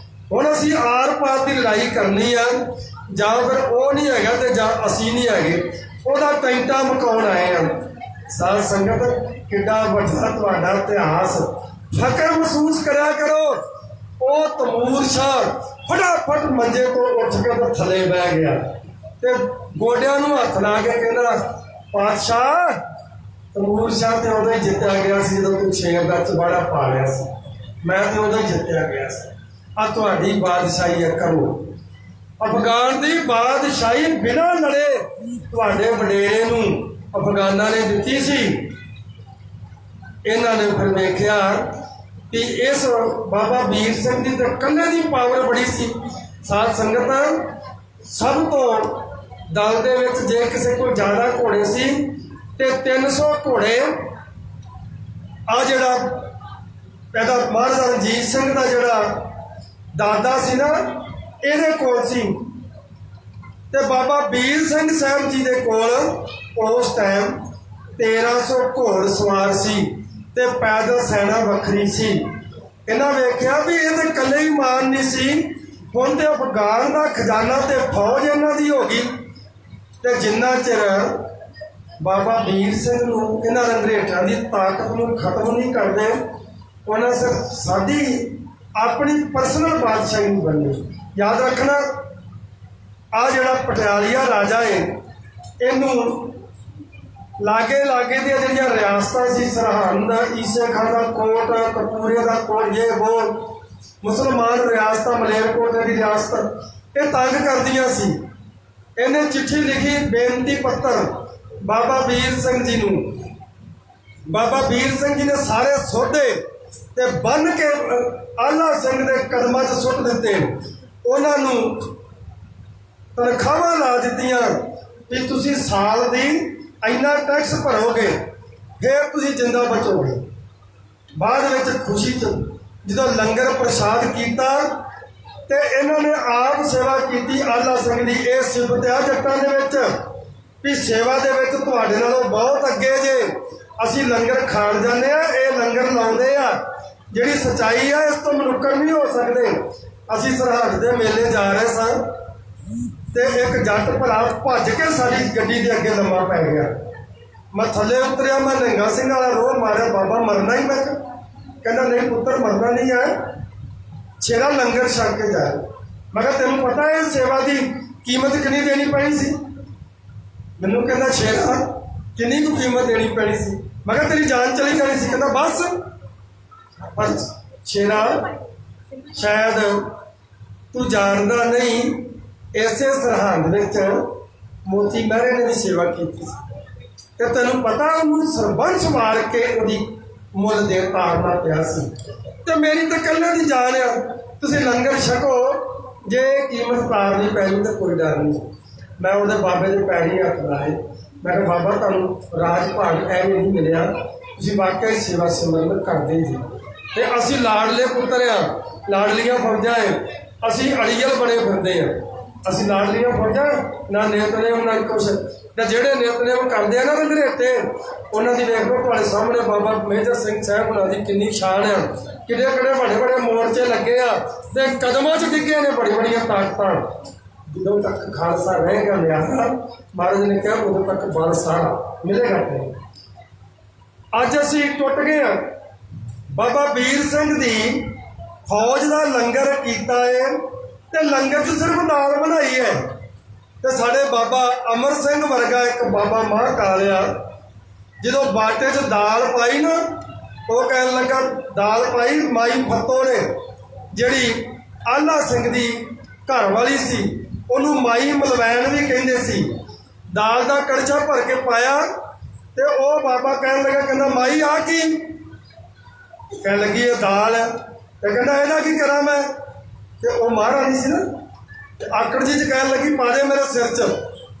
ਹੁਣ ਅਸੀਂ ਆਰ ਪਾਰ ਦੀ ਲੜਾਈ ਕਰਨੀ ਆ, ਜਾਂ ਫਿਰ ਉਹ ਨਹੀਂ ਹੈਗਾ ਤੇ ਜਾਂ ਅਸੀਂ ਨਹੀਂ ਹੈਗੇ, ਉਹਦਾ ਟੈਂਟਾ ਮਕਾਉਣ ਆਏ ਆ। ਸਾਧ ਸੰਗਤ ਕਿੱਡਾ ਵੱਡਾ ਤੁਹਾਡਾ ਇਤਿਹਾਸ, ਫਕਰ ਮਹਿਸੂਸ ਕਰਿਆ ਕਰੋ। ਉਹ ਤੈਮੂਰ ਸ਼ਾਹ ਫਟਾਫਟ ਮੰਜੇ ਤੋਂ ਉੱਠ ਕੇ ਤੇ ਥੱਲੇ ਬਹਿ ਗਿਆ ਤੇ ਗੋਡਿਆਂ ਨੂੰ ਹੱਥ ਲਾ ਕੇ ਕਹਿੰਦਾ ਪਾਤਸ਼ਾਹ, ਤੈਮੂਰ ਸ਼ਾਹ ਤੇ ਉਦੋਂ ਹੀ ਜਿੱਤਿਆ ਗਿਆ ਸੀ ਜਦੋਂ ਤੂੰ ਸ਼ੇਰ ਦਾ ਚਬਾੜਾ ਪਾ ਲਿਆ ਸੀ, ਮੈਂ ਤੇ ਉਦੋਂ ਹੀ ਜਿੱਤਿਆ ਗਿਆ ਸੀ। ਆ ਤੁਹਾਡੀ ਬਾਦਸ਼ਾਹੀ ਹੈ, ਕਰੋ। ਅਫਗਾਨ ਦੀ ਬਾਦਸ਼ਾਹੀ ਬਿਨਾਂ ਲੜੇ ਤੁਹਾਡੇ ਵਡੇਰੇ ਨੂੰ ਅਫਗਾਨਾਂ ਨੇ ਦਿੱਤੀ ਸੀ। ਇਹਨਾਂ ਨੇ ਫਿਰ ਵੇਖਿਆ ਕਿ ਇਸ ਬਾਬਾ ਵੀਰ ਸਿੰਘ ਦੀ ਤਾਂ ਇਕੱਲੇ ਦੀ ਪਾਵਰ ਬੜੀ ਸੀ। ਸਾਧ ਸੰਗਤ, ਸਭ ਤੋਂ ਦਲ ਦੇ ਵਿੱਚ ਜੇ ਕਿਸੇ ਕੋਲ ਜ਼ਿਆਦਾ ਘੋੜੇ ਸੀ ਤੇ 300 ਘੋੜੇ ਆ ਜਿਹੜਾ ਇਹਦਾ ਮਹਾਰਾਜਾ ਰਣਜੀਤ ਸਿੰਘ ਦਾ ਜਿਹੜਾ ਦਾਦਾ ਸੀ ਨਾ, ਇਹਦੇ ਕੋਲ ਸੀ। ਤੇ ਬਾਬਾ ਵੀਰ ਸਿੰਘ ਸਾਹਿਬ ਜੀ ਦੇ ਕੋਲ ਉਸ ਟਾਈਮ 1300 ਘੋੜ ਸਵਾਰ ਸੀ ਤੇ ਪੈਦਲ ਸੈਨਾ ਵੱਖਰੀ ਸੀ। ਇਹਨਾਂ ਵੇਖਿਆ ਵੀ ਇਹ ਤਾਂ ਇਕੱਲੇ ਹੀ ਮਾਨ ਨਹੀਂ ਸੀ, ਹੁਣ ਤੇ ਅਫਗਾਨ ਦਾ ਖਜ਼ਾਨਾ ਤੇ ਫੌਜ ਇਹਨਾਂ ਦੀ ਹੋ ਗਈ। ਤੇ ਜਿੰਨਾ ਚਿਰ ਬਾਬਾ ਵੀਰ ਸਿੰਘ ਨੂੰ ਇਹਨਾਂ ਅੰਗਰੇਜ਼ਾਂ ਦੀ ਤਾਕਤ ਨੂੰ ਖਤਮ ਨਹੀਂ ਕਰਦੇ, ਉਹਨਾਂ ਸਾਡੀ ਆਪਣੀ ਪਰਸਨਲ ਬਾਦਸ਼ਾਹੀ ਨਹੀਂ ਬਣਨੀ। ਯਾਦ ਰੱਖਣਾ, ਆ ਜਿਹੜਾ ਪਟਿਆਲੀਆ ਰਾਜਾ ਹੈ, ਇਹਨੂੰ ਲਾਗੇ ਲਾਗੇ ਦੀਆਂ ਜਿਹੜੀਆਂ ਰਿਆਸਤਾਂ ਸੀ, ਸਰਹੰਦ, ਈਸੇ ਖਾਂ ਦਾ ਕੋਟ, ਕਪੂਰੇ ਦਾ ਕੋਟ, ਇਹ ਉਹ ਮੁਸਲਮਾਨ ਰਿਆਸਤਾਂ, ਮਲੇਰਕੋਟਲੇ ਦੀ ਰਿਆਸਤ, ਇਹ ਤੰਗ ਕਰਦੀਆਂ ਸੀ। ਇਹਨੇ ਚਿੱਠੀ ਲਿਖੀ, ਬੇਨਤੀ ਪੱਤਰ ਬਾਬਾ ਵੀਰ ਸਿੰਘ ਜੀ ਨੂੰ। ਬਾਬਾ ਵੀਰ ਸਿੰਘ ਜੀ ਨੇ ਸਾਰੇ ਸੋਧੇ ਤੇ ਬੰਨ ਕੇ ਆਲਾ ਸਿੰਘ ਦੇ ਕਦਮਾਂ 'ਚ ਸੁੱਟ ਦਿੱਤੇ। ਉਹਨਾਂ ਨੂੰ ਤਨਖਾਹਾਂ ਲਾ ਦਿੱਤੀਆਂ ਵੀ ਤੁਸੀਂ ਸਾਲ ਦੀ ਇੰਨਾ ਟੈਕਸ ਭਰੋਗੇ, ਫਿਰ ਤੁਸੀਂ ਜਿੰਦਾ ਬਚੋਗੇ। ਬਾਅਦ ਵਿੱਚ ਖੁਸ਼ੀ 'ਚ ਜਦੋਂ ਲੰਗਰ ਪ੍ਰਸ਼ਾਦ ਕੀਤਾ ਤੇ ਇਹਨਾਂ ਨੇ ਆਪ ਸੇਵਾ ਕੀਤੀ। ਆਲਾ ਸਿੰਘ ਦੀ ਇਹ ਸਿਫਤ ਆ ਜੱਟਾਂ ਦੇ ਵਿੱਚ ਵੀ ਸੇਵਾ ਦੇ ਵਿੱਚ ਤੁਹਾਡੇ ਨਾਲੋਂ ਬਹੁਤ ਅੱਗੇ ਜੇ। ਅਸੀਂ ਲੰਗਰ ਖਾਣ ਜਾਂਦੇ ਆ, ਇਹ ਲੰਗਰ ਲਾਉਂਦੇ ਆ। ਜਿਹੜੀ ਸੱਚਾਈ ਆ, ਇਸ ਤੋਂ ਮਨੁੱਕਰ ਨਹੀਂ ਹੋ ਸਕਦੇ। ਅਸੀਂ ਸਰਹੱਦ ਦੇ ਮੇਲੇ ਜਾ ਰਹੇ ਸਾਂ ਤੇ ਇੱਕ ਜੱਟ ਭਰਾ ਭੱਜ ਕੇ ਸਾਡੀ ਗੱਡੀ ਦੇ ਅੱਗੇ ਲੰਮਾ ਪੈ ਗਿਆ। ਮੈਂ ਥੱਲੇ ਉਤਰਿਆ, ਮੈਂ ਨਿਹੰਗਾ ਸਿੰਘ ਵਾਲਾ ਰੋਹ ਮਾਰਿਆ, ਬਾਬਾ ਮਰਨਾ ਹੀ? ਮੈਂ ਕਹਿੰਦਾ ਨਹੀਂ ਪੁੱਤਰ, ਮਰਨਾ ਨਹੀਂ ਹੈ, ਛੇਰਾ ਲੰਗਰ ਛਕ ਕੇ ਜਾਏ। ਮੈਂ ਕਿਹਾ ਤੈਨੂੰ ਪਤਾ ਹੈ ਸੇਵਾ ਦੀ ਕੀਮਤ ਕਿੰਨੀ ਦੇਣੀ ਪੈਣੀ ਸੀ? ਮੈਨੂੰ ਕਹਿੰਦਾ ਛੇਰਾ ਕਿੰਨੀ ਕੁ ਕੀਮਤ ਦੇਣੀ ਪੈਣੀ ਸੀ? ਮੈਂ ਕਿਹਾ ਤੇਰੀ ਜਾਨ ਚਲੀ ਜਾਣੀ ਸੀ। ਕਹਿੰਦਾ ਬਸ। ਪਰ ਛੇਰਾ ਸ਼ਾਇਦ ਤੂੰ ਜਾਣਦਾ ਨਹੀਂ, ਇਸੇ ਸਰਹੰਦ ਵਿੱਚ ਮੋਤੀ ਮਹਿਰੇ ਨੇ ਵੀ ਸੇਵਾ ਕੀਤੀ ਸੀ ਤੇ ਤੈਨੂੰ ਪਤਾ ਉਹਨੂੰ ਸਰਬੰਸ ਮਾਰ ਕੇ ਉਹਦੀ ਮੁੱਲ ਦੇ ਤਾਰਨਾ ਪਿਆ ਸੀ। ਤੇ ਮੇਰੀ ਤਾਂ ਇਕੱਲੇ ਦੀ ਜਾਨ ਆ, ਤੁਸੀਂ ਲੰਗਰ ਛਕੋ, ਜੇ ਕੀਮਤ ਤਾਰਨੀ ਪੈਣੀ ਤਾਂ ਕੋਈ ਡਰ ਨਹੀਂ। ਮੈਂ ਉਹਦੇ ਬਾਬੇ ਦੇ ਪੈਰੀ ਹੱਥ ਲਾਏ। ਮੈਂ ਕਿਹਾ ਬਾਬਾ ਤੁਹਾਨੂੰ ਰਾਜ ਭਾਗ ਐਵੇਂ ਨਹੀਂ ਮਿਲਿਆ, ਤੁਸੀਂ ਵਾਕਈ ਸੇਵਾ ਸਿਮਰਨ ਕਰਦੇ ਜੀ। ਤੇ ਅਸੀਂ ਲਾਡਲੇ ਪੁੱਤਰ ਆ, ਲਾਡਲੀਆਂ ਫੌਜਾਂ ਹੈ, ਅਸੀਂ ਅੜੀਅਲ ਬਣੇ ਫਿਰਦੇ ਆ। ਅਸੀਂ ਲਾਡਲੀਆਂ ਫੌਜਾਂ, ਨਾ ਨਿਤਨੇਮ ਨਾ ਕੁਛ। ਤੇ ਜਿਹੜੇ ਨਿਤਨੇਮ ਕਰਦੇ ਆ ਨਾ ਅੰਗਰੇਤੇ, ਉਹਨਾਂ ਦੀ ਵੇਖ ਲਓ ਤੁਹਾਡੇ ਸਾਹਮਣੇ ਬਾਬਾ ਮੇਜਰ ਸਿੰਘ ਸਾਹਿਬ ਉਹਨਾਂ ਦੀ ਕਿੰਨੀ ਸ਼ਾਨ ਆ। ਕਿਹੜੇ ਕਿਹੜੇ ਵੱਡੇ ਵੱਡੇ ਮੋਰਚੇ ਲੱਗੇ ਆ ਤੇ ਕਦਮਾਂ 'ਚ ਡਿੱਗੇ ਨੇ ਬੜੀ ਬੜੀਆਂ ਤਾਕਤਾਂ। ਜਦੋਂ ਤੱਕ ਖਾਲਸਾ ਰਹੇਗਾ ਲਿਆਣਾ, ਮਹਾਰਾਜ ਨੇ ਕਿਹਾ ਉਦੋਂ ਤੱਕ ਬਲ ਸਾਰਾ ਮਿਲੇਗਾ। ਅੱਜ ਅਸੀਂ ਟੁੱਟ ਗਏ ਹਾਂ। ਬਾਬਾ ਵੀਰ ਸਿੰਘ ਦੀ ਫੌਜ ਦਾ ਲੰਗਰ ਕੀਤਾ ਹੈ ਤੇ ਲੰਗਰ 'ਚ ਸਿਰਫ ਦਾਲ ਬਣਾਈ ਹੈ। ਤੇ ਸਾਡੇ ਬਾਬਾ ਅਮਰ ਸਿੰਘ ਵਰਗਾ ਇੱਕ ਬਾਬਾ ਮਹਾਂਕਾਲ ਆ, ਜਦੋਂ ਬਾਟੇ 'ਚ ਦਾਲ ਪਾਈ ਨਾ, ਉਹ ਕਹਿਣ ਲੱਗਾ ਦਾਲ ਪਾਈ ਮਾਈ ਫੱਤੋ ਨੇ, ਜਿਹੜੀ ਆਲਾ ਸਿੰਘ ਦੀ ਘਰ ਵਾਲੀ ਸੀ, ਉਹਨੂੰ ਮਾਈ ਮਲਵੈਣ ਵੀ ਕਹਿੰਦੇ ਸੀ। ਦਾਲ ਦਾ ਕੜਛਾ ਭਰ ਕੇ ਪਾਇਆ ਤੇ ਉਹ ਬਾਬਾ ਕਹਿਣ ਲੱਗਾ, ਕਹਿੰਦਾ ਮਾਈ ਆ ਕੀ? ਕਹਿਣ ਲੱਗੀ ਇਹ ਦਾਲ ਹੈ। ਤੇ ਕਹਿੰਦਾ ਇਹਦਾ ਕੀ ਕਰਾਂ ਮੈਂ? ਤੇ ਉਹ ਮਹਾਰਾਣੀ ਸੀ ਨਾ, ਤੇ ਆਕੜ ਜੀ 'ਚ ਕਹਿਣ ਲੱਗੀ ਪਾ ਦੇ ਮੇਰੇ ਸਿਰ 'ਚ।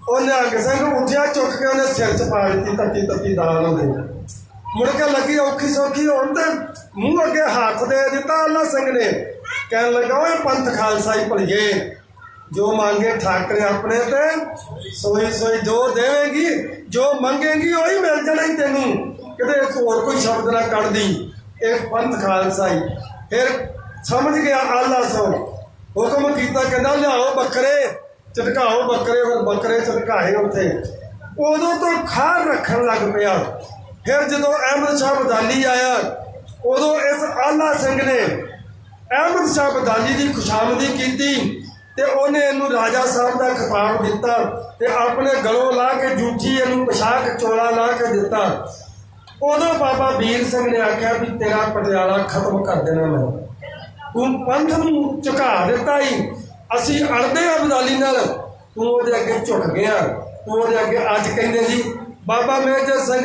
ਉਹ ਨਿਹੰਗ ਸਿੰਘ ਉੱਠਿਆ, ਚੁੱਕ ਕੇ ਉਹਨੇ ਸਿਰ 'ਚ ਪਾ ਦਿੱਤੀ ਤੱਤੀ ਤੱਤੀ ਦਾਲ ਉਹਦੇ। ਮੁੜ ਕੇ ਲੱਗੀ ਔਖੀ ਸੌਖੀ ਹੋਣ ਤੇ ਮੂੰਹ ਅੱਗੇ ਹੱਥ ਦੇ ਦਿੱਤਾ ਆਲਾ ਸਿੰਘ ਨੇ। ਕਹਿਣ ਲੱਗਾ ਓਏ ਪੰਥ ਖਾਲਸਾ ਹੀ ਭਲੀਏ, ਜੋ ਮੰਗੇ ਠਾਕਰੇ ਆਪਣੇ ਤੇ ਸੋਈ ਸੋਈ ਜੋ ਦੇਵੇਗੀ, ਜੋ ਮੰਗੇਗੀ ਉਹੀ ਮਿਲ ਜਾਣਾ ਹੀ ਤੈਨੂੰ, ਕਿਤੇ ਹੋਰ ਕੋਈ ਸ਼ਬਦ ਨਾ ਕੱਢਦੀ। ਇਹ ਪੰਥ ਖਾਲਸਾ ਹੀ। ਫਿਰ ਸਮਝ ਗਿਆ ਆਲਾ ਸਿੰਘ, ਹੁਕਮ ਕੀਤਾ, ਕਹਿੰਦਾ ਲਿਆਓ ਬੱਕਰੇ, ਝਟਕਾਓ ਬੱਕਰੇ। ਫਿਰ ਬੱਕਰੇ ਝਟਕਾਏ ਉੱਥੇ। ਉਦੋਂ ਤੋਂ ਖਾਰ ਰੱਖਣ ਲੱਗ ਪਿਆ। ਫਿਰ ਜਦੋਂ ਅਹਿਮਦ ਸ਼ਾਹ ਅਬਦਾਲੀ ਆਇਆ, ਉਦੋਂ ਇਸ ਆਲਾ ਸਿੰਘ ਨੇ ਅਹਿਮਦ ਸ਼ਾਹ ਅਬਦਾਲੀ ਦੀ ਖੁਸ਼ਾਮਦੀ ਕੀਤੀ ਤੇ ਉਹਨੇ ਇਹਨੂੰ ਰਾਜਾ ਸਾਹਿਬ ਦਾ ਖਿਤਾਬ ਦਿੱਤਾ ਤੇ ਆਪਣੇ ਗਲੋਂ ਲਾ ਕੇ ਜੂਠੀ ਇਹਨੂੰ ਪੋਸ਼ਾਕ ਚੋਲਾ ਲਾ ਕੇ ਦਿੱਤਾ। ਉਦੋਂ ਬਾਬਾ ਵੀਰ ਸਿੰਘ ਨੇ ਆਖਿਆ ਵੀ ਤੇਰਾ ਪਟਿਆਲਾ ਖਤਮ ਕਰ ਦੇਣਾ ਮੈਂ, ਤੂੰ ਪੰਥ ਨੂੰ ਝੁਕਾ ਦਿੱਤਾ ਹੀ, ਅਸੀਂ ਅੜਦੇ ਅਬਦਾਲੀ ਨਾਲ, ਤੂੰ ਉਹਦੇ ਅੱਗੇ ਝੁਕ ਗਿਆ, ਤੂੰ ਉਹਦੇ ਅੱਗੇ। ਅੱਜ ਕਹਿੰਦੇ ਜੀ ਬਾਬਾ ਮੇਜਰ ਸਿੰਘ,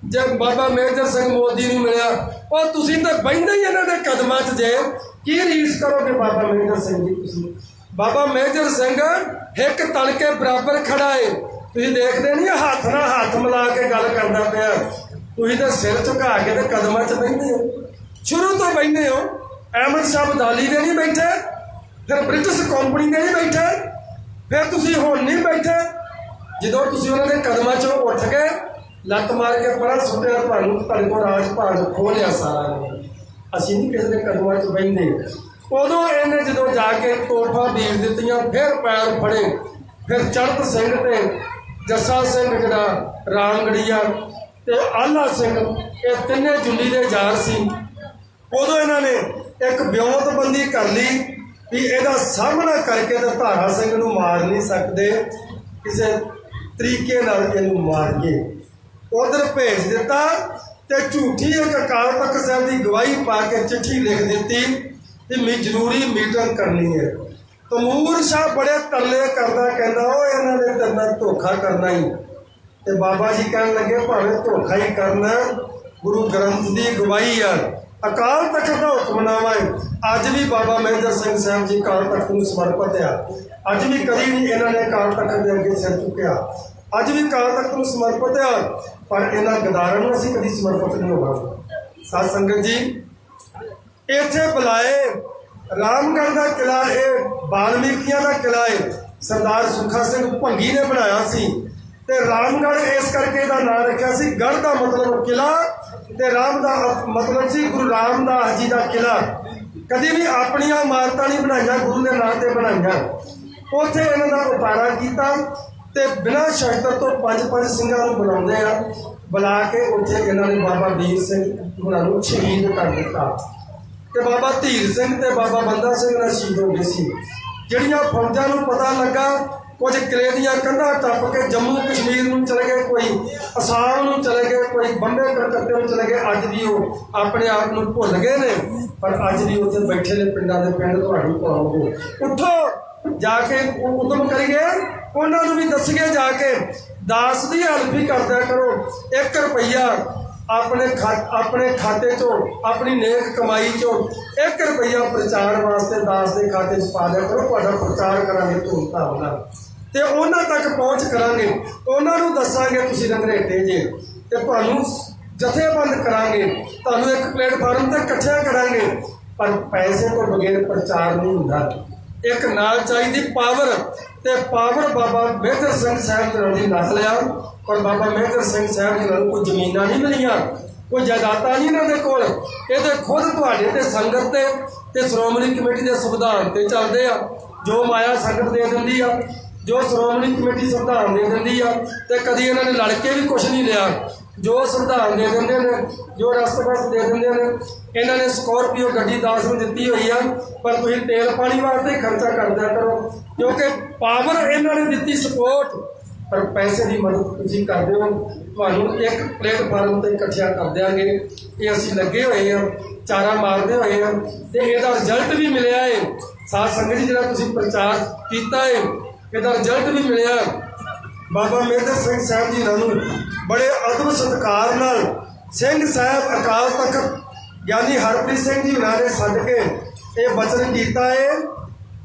ਜੇ ਬਾਬਾ ਮੇਜਰ ਸਿੰਘ ਮੋਦੀ ਨੂੰ ਮਿਲਿਆ, ਉਹ ਤੁਸੀਂ ਤਾਂ ਬਹਿੰਦੇ ਹੀ ਇਹਨਾਂ ਦੇ ਕਦਮਾਂ 'ਚ ਜੇ, ਕੀ ਰੀਸ ਕਰੋਗੇ ਬਾਬਾ ਮੇਜਰ ਸਿੰਘ ਦੀ ਤੁਸੀਂ? ਬਾਬਾ ਮੇਜਰ ਸਿੰਘ ਇੱਕ ਤਲਕੇ ਬਰਾਬਰ ਖੜਾ ਏ। ਤੁਸੀਂ ਦੇਖਦੇ ਨਹੀਂ ਹੱਥ ਨਾਲ ਹੱਥ ਮਿਲਾ ਕੇ ਗੱਲ ਕਰਦਾ ਪਿਆ, ਤੁਸੀਂ ਤਾਂ ਸਿਰ ਝੁਕਾ ਕੇ ਤੇ ਕਦਮਾਂ 'ਚ ਬਹਿੰਦੇ ਹੋ, ਸ਼ੁਰੂ ਤੋਂ ਬਹਿੰਦੇ ਹੋ। ਅਹਿਮਦ ਸ਼ਾਹ ਅਬਦਾਲੀ ਦੇ ਨਹੀਂ ਬੈਠੇ, ਫਿਰ ਬ੍ਰਿਟਿਸ਼ ਕੰਪਨੀ ਦੇ ਨਹੀਂ ਬੈਠੇ, ਫਿਰ ਤੁਸੀਂ ਹੁਣ ਨਹੀਂ ਬੈਠੇ। ਜਦੋਂ ਤੁਸੀਂ ਉਹਨਾਂ ਦੇ ਕਦਮਾਂ 'ਚੋਂ ਉੱਠ ਕੇ ਲੱਤ ਮਾਰ ਕੇ ਪਰਾਂ ਸੁੱਟਿਆ, ਤੁਹਾਨੂੰ ਤੁਹਾਡੇ ਕੋਲ ਰਾਜ ਭਾਗ ਖੋਹ ਲਿਆ ਸਾਰਾ। ਅਸੀਂ ਨਹੀਂ ਕਿਸੇ ਦੇ ਕਦਮਾਂ 'ਚ ਬਹਿੰਦੇ। ਉਦੋਂ ਇਹਨੇ ਜਦੋਂ ਜਾ ਕੇ ਤੋਹਫਾ ਦੇ ਦਿੱਤੀਆਂ, ਫਿਰ ਪੈਰ ਫੜੇ, ਫਿਰ ਚੜ੍ਹਤ ਸਿੰਘ ਤੇ ਜੱਸਾ ਸਿੰਘ ਜਿਹੜਾ ਰਾਮਗੜੀਆ ਤੇ ਆਲਾ ਸਿੰਘ, ਇਹ ਤਿੰਨੇ ਜੁੰਡੀ ਦੇ ਯਾਰ ਸੀ। ਉਦੋਂ ਇਹਨਾਂ ਨੇ ਇੱਕ ਵਿਉਂਤਬੰਦੀ ਕਰ ਲਈ। ਵੀ ਇਹਦਾ ਸਾਹਮਣਾ ਕਰਕੇ ਤਾਂ ਤਾਰਾ ਸਿੰਘ ਨੂੰ ਮਾਰ ਨਹੀਂ ਸਕਦੇ, ਕਿਸੇ ਤਰੀਕੇ ਨਾਲ ਇਹਨੂੰ ਮਾਰੀਏ। ਉਧਰ ਭੇਜ ਦਿੱਤਾ ਤੇ ਝੂਠੀ ਇੱਕ ਅਕਾਲ ਤਖਤ ਸਾਹਿਬ ਦੀ ਗਵਾਹੀ ਪਾ ਕੇ ਚਿੱਠੀ ਲਿਖ ਦਿੱਤੀ ਕਿ ਜ਼ਰੂਰੀ ਮੀਟਿੰਗ ਕਰਨੀ ਹੈ। ਤਮੂਰ ਸ਼ਾਹ ਬੜੇ ਤਰਲੇ ਕਰਦਾ, ਕਹਿੰਦਾ ਉਹ ਇਹਨਾਂ ਨੇ ਤੇਰੇ ਨਾਲ ਧੋਖਾ ਕਰਨਾ ਹੀ। ਤੇ ਬਾਬਾ ਜੀ ਕਹਿਣ ਲੱਗੇ ਭਾਵੇਂ ਧੋਖਾ ਹੀ ਕਰਨਾ, ਗੁਰੂ ਗ੍ਰੰਥ ਦੀ ਗਵਾਹੀ ਆ, ਅਕਾਲ ਤਖਤ ਦਾ ਹੁਕਮਨਾਮਾ ਹੈ। ਅੱਜ ਵੀ ਬਾਬਾ ਮਹਿੰਦਰ ਸਿੰਘ ਸਾਹਿਬ ਜੀ ਅਕਾਲ ਤਖਤ ਨੂੰ ਸਮਰਪਿਤ ਆ। ਅੱਜ ਵੀ ਕਦੀ ਨਹੀਂ ਇਹਨਾਂ ਨੇ ਅਕਾਲ ਤਖਤ ਦੇ ਅੱਗੇ ਸਿਰ ਚੁੱਕਿਆ। ਅੱਜ ਵੀ ਅਕਾਲ ਤਖਤ ਨੂੰ ਸਮਰਪਿਤ ਆ, ਪਰ ਇਹਨਾਂ ਗਦਾਰਾਂ ਨੂੰ ਅਸੀਂ ਕਦੀ ਸਮਰਪਿਤ ਨਹੀਂ ਹੋਵਾਂਗੇ। ਸਾਧ ਸੰਗਤ ਜੀ, ਇੱਥੇ ਬੁਲਾਏ ਰਾਮਗੜ੍ਹ ਦਾ ਕਿਲ੍ਹਾ, ਇਹ ਬਾਲਮੀਕੀਆਂ ਦਾ ਕਿਲ੍ਹਾ ਹੈ। ਸਰਦਾਰ ਸੁੱਖਾ ਸਿੰਘ ਭੰਗੀ ਨੇ ਬਣਾਇਆ ਸੀ ਤੇ ਰਾਮਗੜ੍ਹ ਇਸ ਕਰਕੇ ਇਹਦਾ ਨਾਂ ਰੱਖਿਆ ਸੀ। ਗੜ੍ਹ ਦਾ ਮਤਲਬ ਕਿਲ੍ਹਾ ਤੇ ਰਾਮ ਦਾ ਮਤਲਬ ਸੀ ਗੁਰੂ ਰਾਮਦਾਸ ਜੀ ਦਾ ਕਿਲ੍ਹਾ। ਕਦੀ ਵੀ ਆਪਣੀਆਂ ਇਮਾਰਤਾਂ ਨਹੀਂ ਬਣਾਈਆਂ, ਗੁਰੂ ਦੇ ਨਾਂ ਤੇ ਬਣਾਈਆਂ। ਉੱਥੇ ਇਹਨਾਂ ਦਾ ਉਤਾਰਾ ਕੀਤਾ ਤੇ ਬਿਨਾਂ ਸ਼ਸਤਰ ਤੋਂ 5-5 ਸਿੰਘਾਂ ਨੂੰ ਬੁਲਾਉਂਦੇ ਆ, ਬੁਲਾ ਕੇ ਉੱਥੇ ਇਹਨਾਂ ਨੇ ਬਾਬਾ ਵੀਰ ਸਿੰਘ ਉਹਨਾਂ ਨੂੰ ਸ਼ਹੀਦ ਕਰ ਦਿੱਤਾ ਤੇ ਬਾਬਾ ਧੀਰ ਸਿੰਘ ਤੇ ਬਾਬਾ ਬੰਦਾ ਸਿੰਘ ਨਾਲ ਸ਼ਹੀਦ ਹੋ ਗਏ ਸੀ। ਜਿਹੜੀਆਂ ਫੌਜਾਂ ਨੂੰ ਪਤਾ ਲੱਗਾ, ਕੁਝ ਕਿਲੇ ਦੀਆਂ ਕੰਧਾਂ ਟੱਪ ਕੇ ਜੰਮੂ ਕਸ਼ਮੀਰ ਨੂੰ ਚਲੇ ਗਏ, ਕੋਈ ਅਸਾਮ ਨੂੰ ਚਲੇ ਗਏ, ਕੋਈ ਬੰਬੇ ਕਲਕੱਤੇ ਨੂੰ ਚਲੇ ਗਏ। ਅੱਜ ਵੀ ਉਹ ਆਪਣੇ ਆਪ ਨੂੰ ਭੁੱਲ ਗਏ ਨੇ, ਪਰ ਅੱਜ ਵੀ ਉੱਥੇ ਬੈਠੇ ਨੇ ਪਿੰਡਾਂ ਦੇ ਪਿੰਡ ਤੁਹਾਡੀ ਪਾਉਂਦੇ। ਉੱਠੋ, ਜਾ ਕੇ ਉਦਮ ਕਰੀਏ, ਉਹਨਾਂ ਨੂੰ ਵੀ ਦੱਸੀਏ, ਜਾ ਕੇ ਦਾਸ ਦੀ ਹੈਲਪ ਵੀ ਕਰਦਿਆ ਕਰੋ। 1 ਰੁਪਈਆ ਆਪਣੇ ਖਾਤੇ ਚੋਂ, ਆਪਣੀ ਨੇਕ ਕਮਾਈ ਚੋਂ 1 ਰੁਪਈਆ ਪ੍ਰਚਾਰ ਵਾਸਤੇ ਦਾਸ ਦੇ ਖਾਤੇ 'ਚ ਪਾ ਦਿਆ ਕਰੋ। ਤੁਹਾਡਾ ਪ੍ਰਚਾਰ ਕਰਾਂਗੇ ਧੂਮ-ਧਾਮ ਨਾਲ ਤੇ ਉਹਨਾਂ ਤੱਕ ਪਹੁੰਚ ਕਰਾਂਗੇ। ਉਹਨਾਂ ਨੂੰ ਦੱਸਾਂਗੇ ਤੁਸੀਂ ਰੰਗਰੇਟੇ ਜੇ, ਤੇ ਤੁਹਾਨੂੰ ਜਥੇਬੰਦ ਕਰਾਂਗੇ, ਤੁਹਾਨੂੰ ਇੱਕ ਪਲੇਟਫਾਰਮ ਤੇ ਇਕੱਠਿਆਂ ਕਰਾਂਗੇ। ਪਰ ਪੈਸੇ ਤੋਂ ਬਗੈਰ ਪ੍ਰਚਾਰ ਨਹੀਂ ਹੁੰਦਾ। ਇੱਕ ਨਾਲ ਚਾਹੀਦੀ ਪਾਵਰ, ਤੇ ਪਾਵਰ ਬਾਬਾ ਮਹਿੰਦਰ ਸਿੰਘ ਸਾਹਿਬ ਜੀ ਦੀ ਨਸਲ ਆ। ਪਰ ਬਾਬਾ ਮਹਿੰਦਰ ਸਿੰਘ ਸਾਹਿਬ ਜੀ ਨੂੰ ਕੋਈ ਜ਼ਮੀਨਾਂ ਨਹੀਂ ਮਿਲੀਆਂ, ਕੋਈ ਜਾਇਦਾਦਾਂ ਨਹੀਂ ਇਹਨਾਂ ਦੇ ਕੋਲ। ਇਹਦੇ ਖੁਦ ਤੁਹਾਡੇ ਤੇ ਸੰਗਤ ਤੇ ਸ਼੍ਰੋਮਣੀ ਕਮੇਟੀ ਦੇ ਸੰਵਿਧਾਨ ਤੇ ਚੱਲਦੇ ਆ। ਜੋ ਮਾਇਆ ਸੰਗਤ ਦੇ ਦਿੰਦੀ ਆ, ਜੋ ਸ਼੍ਰੋਮਣੀ ਕਮੇਟੀ ਸੰਵਿਧਾਨ ਦੇ ਦਿੰਦੀ ਆ, ਤੇ ਕਦੀ ਇਹਨਾਂ ਨੇ ਲੜ ਕੇ ਵੀ ਕੁਛ ਨਹੀਂ ਲਿਆ। ਜੋ ਸੰਵਿਧਾਨ ਦੇ ਦਿੰਦੇ ਨੇ, ਜੋ ਰਸਤ ਦੇ ਦਿੰਦੇ ਨੇ। ਇਹਨਾਂ ਨੇ ਸਕੋਰਪੀਓ ਗੱਡੀ 10 ਨੂੰ ਦਿੱਤੀ ਹੋਈ ਆ, ਪਰ ਤੁਸੀਂ ਤੇਲ ਪਾਣੀ ਵਾਸਤੇ ਖਰਚਾ ਕਰਦਿਆ ਕਰੋ, ਕਿਉਂਕਿ ਪਾਵਰ ਇਹਨਾਂ ਨੇ ਦਿੱਤੀ, ਸਪੋਰਟ, ਪਰ ਪੈਸੇ ਦੀ ਮਦਦ ਤੁਸੀਂ ਕਰਦੇ ਹੋ। ਤੁਹਾਨੂੰ ਇੱਕ ਪਲੇਟਫਾਰਮ 'ਤੇ ਇਕੱਠਿਆਂ ਕਰ ਦਿਆਂਗੇ। ਇਹ ਅਸੀਂ ਲੱਗੇ ਹੋਏ ਹਾਂ, ਚਾਰਾ ਮਾਰਦੇ ਹੋਏ ਹਾਂ, ਤੇ ਇਹਦਾ ਰਿਜ਼ਲਟ ਵੀ ਮਿਲਿਆ ਹੈ। ਸਾਧ ਸੰਗਤ ਜੀ, ਜਿਹੜਾ ਤੁਸੀਂ ਪ੍ਰਚਾਰ ਕੀਤਾ ਹੈ, ਇਹਦਾ ਰਿਜ਼ਲਟ ਵੀ ਮਿਲਿਆ। ਬਾਬਾ ਮਹਿੰਦਰ ਸਿੰਘ ਸਾਹਿਬ ਜੀ ਨੂੰ ਬੜੇ ਅਦਬ ਸਤਿਕਾਰ ਨਾਲ ਸਿੰਘ ਸਾਹਿਬ ਅਕਾਲ ਤਖਤ ਗਿਆਨੀ ਹਰਪ੍ਰੀਤ ਸਿੰਘ ਜੀ ਉਹਨਾਂ ਨੇ ਸੱਦ ਕੇ ਇਹ ਵਚਨ ਕੀਤਾ ਹੈ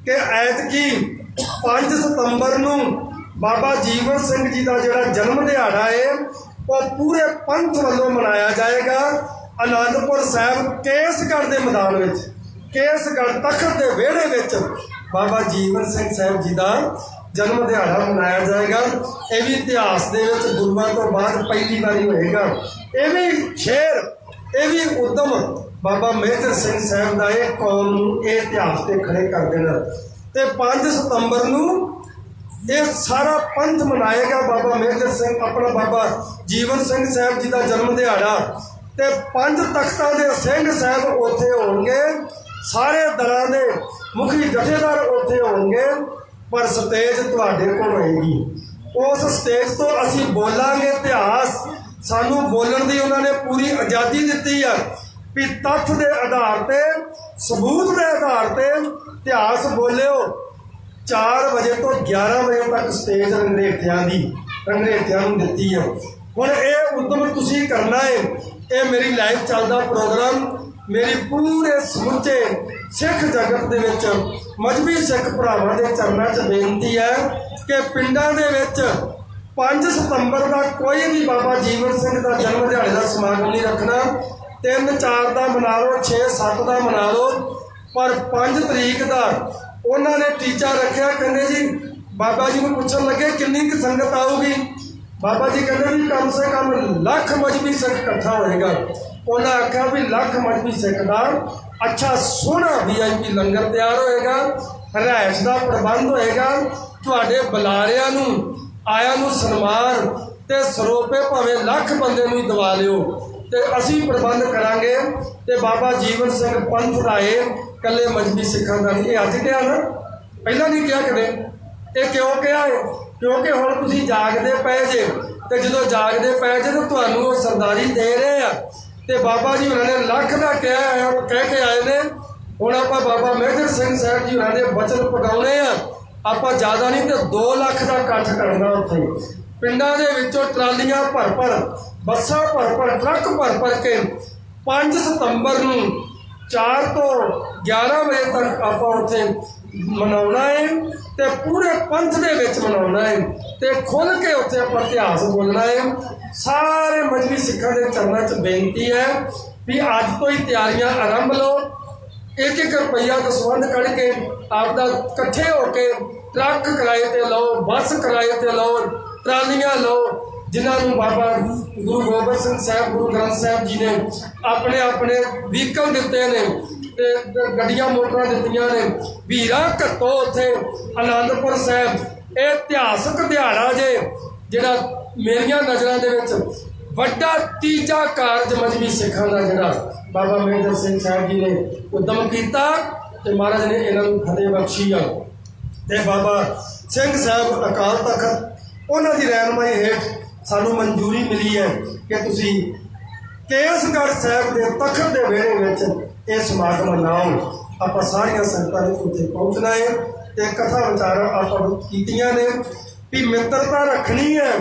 ਕਿ ਐਤਕੀ 5 ਸਤੰਬਰ ਨੂੰ ਬਾਬਾ ਜੀਵਨ ਸਿੰਘ ਜੀ ਦਾ ਜਿਹੜਾ ਜਨਮ ਦਿਹਾੜਾ ਹੈ, ਉਹ ਪੂਰੇ ਪੰਥ ਵੱਲੋਂ ਮਨਾਇਆ ਜਾਏਗਾ। ਆਨੰਦਪੁਰ ਸਾਹਿਬ ਕੇਸਗੜ੍ਹ ਦੇ ਮੈਦਾਨ ਵਿੱਚ, ਕੇਸਗੜ੍ਹ ਤਖਤ ਦੇ ਵਿਹੜੇ ਵਿੱਚ ਬਾਬਾ ਜੀਵਨ ਸਿੰਘ ਸਾਹਿਬ ਜੀ ਦਾ ਜਨਮ ਦਿਹਾੜਾ ਮਨਾਇਆ ਜਾਏਗਾ। ਇਹ ਵੀ ਇਤਿਹਾਸ ਦੇ ਵਿੱਚ ਗੁਰੂਆਂ ਤੋਂ ਬਾਅਦ ਪਹਿਲੀ ਵਾਰੀ ਹੋਏਗਾ। ਇਹ ਵੀ ਸ਼ੇਰ, ਇਹ ਵੀ ਉਦਮ ਬਾਬਾ ਮਹਿੰਦਰ ਸਿੰਘ ਸਾਹਿਬ ਦਾ ਇਹ ਕੌਮ ਨੂੰ ਇਹ ਇਤਿਹਾਸ ਤੇ ਖੜੇ ਕਰ ਦੇਣਾ। ਤੇ 5 ਸਤੰਬਰ ਨੂੰ ਇਹ ਸਾਰਾ ਪੰਥ ਮਨਾਏਗਾ। ਬਾਬਾ ਮਹਿੰਦਰ ਸਿੰਘ, ਆਪਣਾ ਬਾਬਾ ਜੀਵਨ ਸਿੰਘ ਸਾਹਿਬ ਜੀ ਦਾ ਜਨਮ ਦਿਹਾੜਾ, ਤੇ 5 ਤਖਤਾਂ ਦੇ ਸਿੰਘ ਸਾਹਿਬ ਉੱਥੇ ਹੋਣਗੇ, ਸਾਰੇ ਦਰਾਂ ਦੇ ਮੁਖੀ ਜਥੇਦਾਰ ਉੱਥੇ ਹੋਣਗੇ, ਪਰ ਸਟੇਜ ਤੁਹਾਡੇ ਕੋਲ ਹੋਏਗੀ। ਉਸ ਸਟੇਜ ਤੋਂ ਅਸੀਂ ਬੋਲਾਂਗੇ ਇਤਿਹਾਸ। ਸਾਨੂੰ ਬੋਲਣ ਦੀ ਉਹਨਾਂ ਨੇ ਪੂਰੀ ਆਜ਼ਾਦੀ ਦਿੱਤੀ ਆ ਵੀ ਤੱਥ ਦੇ ਆਧਾਰ ਤੇ, ਸਬੂਤ ਦੇ ਆਧਾਰ ਤੇ ਇਤਿਹਾਸ ਬੋਲਿਓ। 4 ਵਜੇ ਤੋਂ 11 ਵਜੇ ਤੱਕ ਸਟੇਜ ਰੰਗਰੇਟਿਆਂ ਨੂੰ ਦਿੱਤੀ ਹੈ। ਹੁਣ ਇਹ ਉਦਮ ਤੁਸੀਂ ਕਰਨਾ ਹੈ। ਇਹ ਮੇਰੀ ਲਾਈਵ ਚੱਲਦਾ ਪ੍ਰੋਗਰਾਮ, ਮੇਰੀ ਪੂਰੇ ਸਮੁੱਚੇ ਸਿੱਖ ਜਗਤ ਦੇ ਵਿੱਚ ਮਜ਼੍ਹਬੀ ਸਿੱਖ ਭਰਾਵਾਂ ਦੇ ਚਰਨਾਂ 'ਚ ਬੇਨਤੀ ਹੈ ਕਿ ਪਿੰਡਾਂ ਦੇ ਵਿੱਚ 5 ਸਤੰਬਰ ਦਾ ਕੋਈ ਵੀ ਬਾਬਾ ਜੀਵਨ ਸਿੰਘ ਦਾ ਜਨਮ ਦਿਹਾੜੇ ਦਾ ਸਮਾਗਮ ਨਹੀਂ ਰੱਖਣਾ। 3-4 ਦਾ ਮਨਾ ਲਓ, 6-7 ਦਾ ਮਨਾ ਲਓ, ਪਰ 5 ਤਰੀਕ ਦਾ ਉਹਨਾਂ ਨੇ ਟੀਚਾ ਰੱਖਿਆ। ਕਹਿੰਦੇ ਜੀ, ਬਾਬਾ ਜੀ ਨੂੰ ਪੁੱਛਣ ਲੱਗੇ ਕਿੰਨੀ ਕੁ ਸੰਗਤ ਆਊਗੀ? ਬਾਬਾ ਜੀ ਕਹਿੰਦੇ ਵੀ ਕਮ ਸੇ ਕਮ ਲੱਖ ਮਜ਼੍ਹਬੀ ਸਿੱਖ ਇਕੱਠਾ ਹੋਏਗਾ। ਉਹਨਾਂ ਆਖਿਆ ਵੀ ਲੱਖ ਮਜ਼੍ਹਬੀ ਸਿੱਖ ਦਾ ਅੱਛਾ ਸੋਹਣਾ VIP ਲੰਗਰ ਤਿਆਰ ਹੋਏਗਾ, ਰਿਹਾਇਸ਼ ਦਾ ਪ੍ਰਬੰਧ ਹੋਏਗਾ, ਤੁਹਾਡੇ ਬੁਲਾਰਿਆਂ ਨੂੰ ਆਇਆਂ ਨੂੰ ਸਨਮਾਨ ਤੇ ਸਰੋਪੇ ਭਾਵੇਂ ਲੱਖ ਬੰਦੇ ਨੂੰ ਹੀ ਦਵਾ ਲਿਓ। ਤੇ ਅਸੀਂ ਪ੍ਰਬੰਧ ਕਰਾਂਗੇ। ਤੇ ਬਾਬਾ ਜੀਵਨ ਸਿੰਘ ਪੰਥ ਦਾ ਇਹ ਇਕੱਲੇ ਮਜ਼੍ਹਬੀ ਸਿੱਖਾਂ ਦਾ ਨਹੀਂ, ਇਹ ਅੱਜ ਕਿਹਾ ਨਾ, ਪਹਿਲਾਂ ਨਹੀਂ ਕਿਹਾ ਕਦੇ। ਇਹ ਕਿਉਂ ਕਿਹਾ ਹੈ? ਕਿਉਂਕਿ ਹੁਣ ਤੁਸੀਂ ਜਾਗਦੇ ਪਏ ਜੇ, ਤੇ ਜਦੋਂ ਜਾਗਦੇ ਪਏ ਜੇ ਤਾਂ ਤੁਹਾਨੂੰ ਉਹ ਸਰਦਾਰੀ ਦੇ ਰਹੇ ਆ। ਤੇ ਬਾਬਾ ਜੀ ਉਹਨਾਂ ਨੇ ਲੱਖ ਦਾ ਕਿਹਾ ਹੈ, ਉਹ ਕਹਿ ਕੇ ਆਏ ਨੇ। ਹੁਣ ਆਪਾਂ ਬਾਬਾ ਮੇਜਰ ਸਿੰਘ ਸਾਹਿਬ ਜੀ ਉਹਨਾਂ ਦੇ ਬਚਨ ਪਕਾਉਣੇ ਆ। ਆਪਾਂ ਜ਼ਿਆਦਾ ਨਹੀਂ ਤੇ 2 ਲੱਖ ਦਾ ਇਕੱਠ ਕਰਨਾ ਉੱਥੇ। ਪਿੰਡਾਂ ਦੇ ਵਿੱਚੋਂ ਟਰਾਲੀਆਂ ਭਰ ਬੱਸਾਂ ਭਰ ਟਰੱਕ ਭਰ ਕੇ 5 ਸਤੰਬਰ ਨੂੰ 4 ਤੋਂ 11 ਵਜੇ ਤੱਕ ਆਪਾਂ ਉੱਥੇ ਮਨਾਉਣਾ ਹੈ। ਤੇ ਪੂਰੇ ਪੰਥ ਦੇ ਵਿੱਚ ਮਨਾਉਣਾ ਹੈ ਤੇ ਖੁੱਲ੍ਹ ਕੇ ਉੱਥੇ ਆਪਾਂ ਇਤਿਹਾਸ ਬੋਲਣਾ ਹੈ। ਸਾਰੇ ਮਜ਼੍ਹਬੀ ਸਿੱਖਾਂ ਦੇ ਚਰਨਾਂ 'ਚ ਬੇਨਤੀ ਹੈ ਵੀ ਅੱਜ ਤੋਂ ਹੀ ਤਿਆਰੀਆਂ ਆਰੰਭ ਲਓ। 1-1 ਰੁਪਈਆ ਦਸਵੰਧ ਕੱਢ ਕੇ ਆਪਦਾ ਇਕੱਠੇ ਹੋ ਕੇ ਟਰੱਕ ਕਿਰਾਏ 'ਤੇ ਲਓ, ਬੱਸ ਕਿਰਾਏ 'ਤੇ ਲਓ, ਟਰਾਲੀਆਂ ਲਓ। ਜਿਨ੍ਹਾਂ ਨੂੰ ਬਾਬਾ ਗੁਰੂ ਗੋਬਿੰਦ ਸਿੰਘ ਸਾਹਿਬ, ਗੁਰੂ ਗ੍ਰੰਥ ਸਾਹਿਬ ਜੀ ਨੇ ਆਪਣੇ ਵਹੀਕਲ ਦਿੱਤੇ ਨੇ ਤੇ ਗੱਡੀਆਂ ਮੋਟਰਾਂ ਦਿੱਤੀਆਂ ਨੇ। ਵੀਰਾ ਘੱਟੋ ਉੱਥੇ ਆਨੰਦਪੁਰ ਸਾਹਿਬ, ਇਹ ਇਤਿਹਾਸਕ ਦਿਹਾੜਾ ਜੇ ਜਿਹੜਾ ਮੇਰੀਆਂ ਨਜ਼ਰਾਂ ਦੇ ਵਿੱਚ ਵੱਡਾ ਤੀਜਾ ਕਾਰਜ ਮਜ਼੍ਹਬੀ ਸਿੱਖਾਂ ਦਾ ਜਿਹੜਾ ਬਾਬਾ ਮੇਜਰ ਸਿੰਘ ਸਾਹਿਬ ਜੀ ਨੇ ਉਦਮ ਕੀਤਾ ਤੇ ਮਹਾਰਾਜ ਨੇ ਇਹਨਾਂ ਨੂੰ ਫਤਿਹ ਬਖਸ਼ੀ ਆ। ਤੇ ਬਾਬਾ ਸਿੰਘ ਸਾਹਿਬ ਅਕਾਲ ਤਖਤ, ਉਹਨਾਂ ਦੀ ਰਹਿਨਮਾਈ ਹੇਠ ਸਾਨੂੰ ਮਨਜ਼ੂਰੀ ਮਿਲੀ ਹੈ ਕਿ ਤੁਸੀਂ ਕੇਸਗੜ੍ਹ ਸਾਹਿਬ ਦੇ ਤਖਤ ਦੇ ਵਿਹੜੇ ਵਿੱਚ ਇਹ ਸਮਾਗਮ ਮਨਾਓ। ਆਪਾਂ ਸਾਰੀਆਂ ਸੰਗਤਾਂ ਨੇ ਉੱਥੇ ਪਹੁੰਚਣਾ ਹੈ ਤੇ ਕਥਾ ਵਿਚਾਰਾਂ ਆਪਾਂ ਕੀਤੀਆਂ ਨੇ ਵੀ ਮਿੱਤਰਤਾ ਰੱਖਣੀ ਹੈ।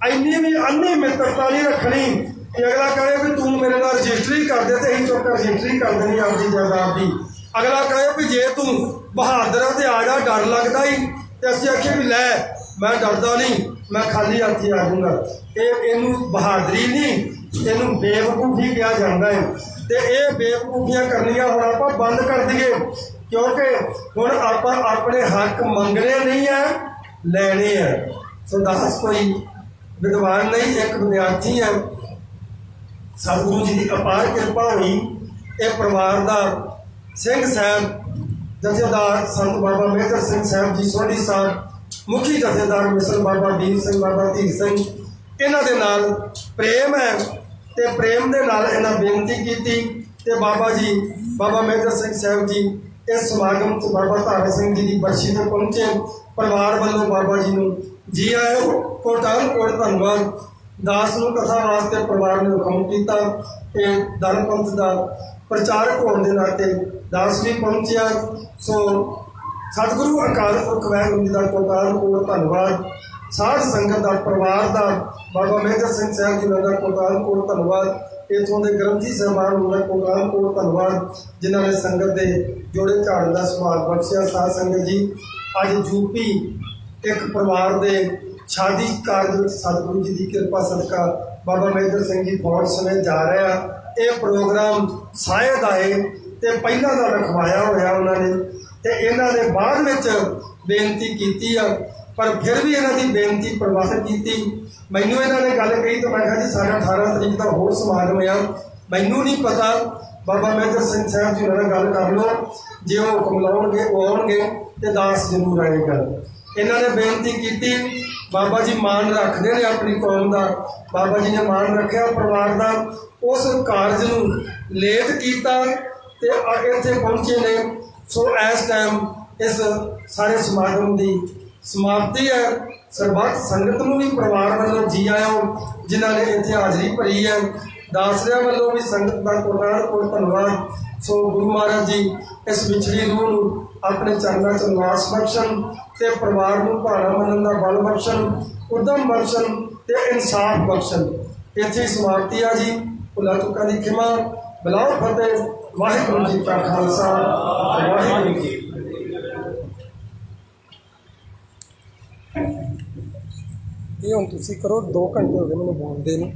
ਇੰਨੀ ਵੀ ਅੰਨੀ ਮਿੱਤਰਤਾ ਨਹੀਂ ਰੱਖਣੀ ਕਿ ਅਗਲਾ ਕਹੇ ਵੀ ਤੂੰ ਮੇਰੇ ਨਾਲ ਰਜਿਸਟਰੀ ਕਰ ਦੇ ਤੇ ਅਸੀਂ ਚੁੱਕ ਰਜਿਸਟਰੀ ਕਰ ਦੇਣੀ ਆਪਦੀ ਜਾਇਦਾਦ ਦੀ। ਅਗਲਾ ਕਹੇ ਵੀ ਜੇ ਤੂੰ ਬਹਾਦਰ ਆ ਤੇ ਆ ਜਾ, ਡਰ ਲੱਗਦਾ ਹੀ, ਤੇ ਅਸੀਂ ਆਖੀਏ ਵੀ ਲੈ ਮੈਂ ਡਰਦਾ ਨਹੀਂ, ਮੈਂ ਖਾਲੀ ਹੱਥੀ ਆ ਜਾਊਂਗਾ। ਇਹਨੂੰ ਬਹਾਦਰੀ ਨਹੀਂ, ਇਹਨੂੰ ਬੇਵਕੂਫੀ ਕਿਹਾ ਜਾਂਦਾ ਹੈ। ਤੇ ਇਹ ਬੇਵਕੂਫੀਆਂ ਕਰਨੀਆਂ ਹੁਣ ਆਪਾਂ ਬੰਦ ਕਰ ਦਈਏ, ਕਿਉਂਕਿ ਹੁਣ ਆਪਾਂ ਆਪਣੇ ਹੱਕ ਮੰਗਣੇ ਨਹੀਂ ਹੈ, ਲੈਣੇ ਹੈ। ਸੋ ਦਾਸ ਕੋਈ ਵਿਦਵਾਨ ਨਹੀਂ, ਇੱਕ ਵਿਦਿਆਰਥੀ ਹੈ। ਸਤਿਗੁਰੂ ਜੀ ਦੀ ਅਪਾਰ ਕਿਰਪਾ ਹੋਈ, ਇਹ ਪਰਿਵਾਰ ਦਾ ਸਿੰਘ ਸਾਹਿਬ ਜਥੇਦਾਰ ਸੰਤ ਬਾਬਾ ਮੇਜਰ ਸਿੰਘ ਸਾਹਿਬ ਜੀ ਸੋਢੀ ਸਾਹਿਬ, ਮੁਖੀ ਜਥੇਦਾਰ ਮਿਸਲ ਬਾਬਾ ਵੀਰ ਸਿੰਘ, ਬਾਬਾ ਧੀਰ ਸਿੰਘ, ਇਹਨਾਂ ਦੇ ਨਾਲ ਪ੍ਰੇਮ ਹੈ ਤੇ ਪ੍ਰੇਮ ਦੇ ਨਾਲ ਇਹਨਾਂ ਬੇਨਤੀ ਕੀਤੀ। ਤੇ ਬਾਬਾ ਜੀ ਬਾਬਾ ਮੇਜਰ ਸਿੰਘ ਸਾਹਿਬ ਜੀ ਇਸ ਸਮਾਗਮ 'ਚ ਬਾਬਾ ਧਾਰਾ ਸਿੰਘ ਜੀ ਦੀ ਬਰਸ਼ੀ 'ਤੇ ਪਹੁੰਚੇ। ਪਰਿਵਾਰ ਵੱਲੋਂ ਬਾਬਾ ਜੀ ਨੂੰ ਜੀ ਆਇਓ, ਕੋਟਾਨ ਕੋਟ ਧੰਨਵਾਦ। ਦਾਸ ਨੂੰ ਕਥਾ ਵਾਸਤੇ ਪਰਿਵਾਰ ਨੇ ਹੁਕਮ ਕੀਤਾ ਤੇ ਧਰਮ ਪੰਥ ਦਾ ਪ੍ਰਚਾਰਕ ਹੋਣ ਦੇ ਨਾਤੇ ਦਾਸ ਵੀ ਪਹੁੰਚਿਆ। ਸੋ ਸਤਿਗੁਰੂ ਅਕਾਲ ਪੁਰਖ ਵਾਹਿਗੁਰੂ ਜੀ ਦਾ ਕੋਟਾਨ ਕੋਟ ਧੰਨਵਾਦ। ਸਾਧ ਸੰਗਤ ਦਾ, ਪਰਿਵਾਰ ਦਾ, ਬਾਬਾ ਮੇਜਰ ਸਿੰਘ ਸਾਹਿਬ ਜੀ ਦਾ ਕੋਟਾਨ ਕੋਟ ਧੰਨਵਾਦ। ਇੱਥੋਂ ਦੇ ਗ੍ਰੰਥੀ ਸਾਹਿਬਾਨ ਨੂੰ ਦਾ ਕੋਟਾਨ ਕੋਟ ਧੰਨਵਾਦ, ਜਿਨ੍ਹਾਂ ਨੇ ਸੰਗਤ ਦੇ ਜੋੜੇ ਝਾੜਨ ਦਾ ਸੁਭਾਗ ਬਖਸ਼ਿਆ। ਸਾਧ ਸੰਗਤ ਜੀ, ਅੱਜ ਯੂਪੀ ਇੱਕ ਪਰਿਵਾਰ ਦੇ ਸ਼ਾਦੀ ਕਾਰਜ ਵਿੱਚ ਸਤਿਗੁਰੂ ਜੀ ਦੀ ਕਿਰਪਾ ਸਦਕਾ ਬਾਬਾ ਮੇਜਰ ਸਿੰਘ ਜੀ ਫੌਜ ਸਮੇਤ ਜਾ ਰਿਹਾ। ਇਹ ਪ੍ਰੋਗਰਾਮ ਸ਼ਾਇਦ ਆਏ ਤੇ ਪਹਿਲਾਂ ਦਾ ਰਖਵਾਇਆ ਹੋਇਆ ਉਹਨਾਂ ਨੇ, ਤੇ ਇਹਨਾਂ ਨੇ ਬਾਅਦ ਵਿੱਚ ਬੇਨਤੀ ਕੀਤੀ ਆ, ਪਰ ਫਿਰ ਵੀ ਇਹਨਾਂ ਦੀ ਬੇਨਤੀ ਪ੍ਰਵਾਨਿਤ ਕੀਤੀ। ਮੈਨੂੰ ਇਹਨਾਂ ਨੇ ਗੱਲ ਕਹੀ ਤਾਂ ਮੈਂ ਕਿਹਾ ਜੀ ਸਾਡਾ 18 ਤਰੀਕ ਦਾ ਹੋਰ ਸਮਾਗਮ ਆ, ਮੈਨੂੰ ਨਹੀਂ ਪਤਾ। ਬਾਬਾ ਮੇਜਰ ਸਿੰਘ ਸਾਹਿਬ ਜੀ ਨਾਲ ਗੱਲ ਕਰ ਲਓ, ਜੇ ਉਹ ਹੁਕਮ ਲਾਉਣਗੇ ਉਹ ਆਉਣਗੇ ਤੇ ਦਾਸ ਜ਼ਰੂਰ ਆਏਗਾ। ਇਹਨਾਂ ਨੇ ਬੇਨਤੀ ਕੀਤੀ, ਬਾਬਾ ਜੀ ਮਾਣ ਰੱਖਦੇ ਨੇ ਆਪਣੀ ਕੌਮ ਦਾ, ਬਾਬਾ ਜੀ ਨੇ ਮਾਣ ਰੱਖਿਆ ਪਰਿਵਾਰ ਦਾ। ਉਸ ਕਾਰਜ ਨੂੰ ਲੇਟ ਕੀਤਾ ਤੇ ਇੱਥੇ ਪਹੁੰਚੇ ਨੇ। ਸੋ ਇਸ ਟਾਈਮ ਇਸ ਸਾਰੇ ਸਮਾਗਮ ਦੀ ਸਮਾਪਤੀ ਹੈ। ਸਰਬੱਤ ਸੰਗਤ ਨੂੰ ਵੀ ਪਰਿਵਾਰ ਵੱਲੋਂ ਜੀ ਆਇਓ, ਜਿਨ੍ਹਾਂ ਨੇ ਇੱਥੇ ਹਾਜ਼ਰੀ ਭਰੀ ਹੈ। ਦਾਸਰਿਆਂ ਵੱਲੋਂ ਵੀ ਸੰਗਤ ਦਾ ਕੋਟਾਨ ਕੋਟ ਧੰਨਵਾਦ। ਸੋ ਗੁਰੂ ਮਹਾਰਾਜ ਜੀ ਇਸ ਵਿਛੜੀ ਰੂਹ ਨੂੰ ਆਪਣੇ ਚਰਨਾਂ 'ਚ ਨਿਵਾਸ ਬਖਸ਼ਣ ਤੇ ਪਰਿਵਾਰ ਨੂੰ ਭਾਣਾ ਮੰਨਣ ਦਾ ਬਲ ਬਖਸ਼ਣ, ਉਦਮ ਬਖਸ਼ਣ ਤੇ ਇਨਸਾਫ ਬਖਸ਼ਣ। ਇੱਥੇ ਸਮਾਪਤੀ ਆ ਜੀ। ਭੁੱਲਾਂ ਚੁੱਕਾਂ ਦੀ ਖਿਮਾ, ਬਲਾਓ ਫਤਿਹ। ਵਾਹਿਗੁਰੂ ਜੀ ਕਾ ਖਾਲਸਾ, ਵਾਹਿਗੁਰੂ ਜੀ ਕੀ ਫਤਿਹ। ਇਹ ਹੁਣ ਤੁਸੀਂ ਕਰੋ, 2 ਘੰਟੇ ਹੋ ਗਏ ਮੈਨੂੰ ਬੋਲਦੇ ਨੂੰ।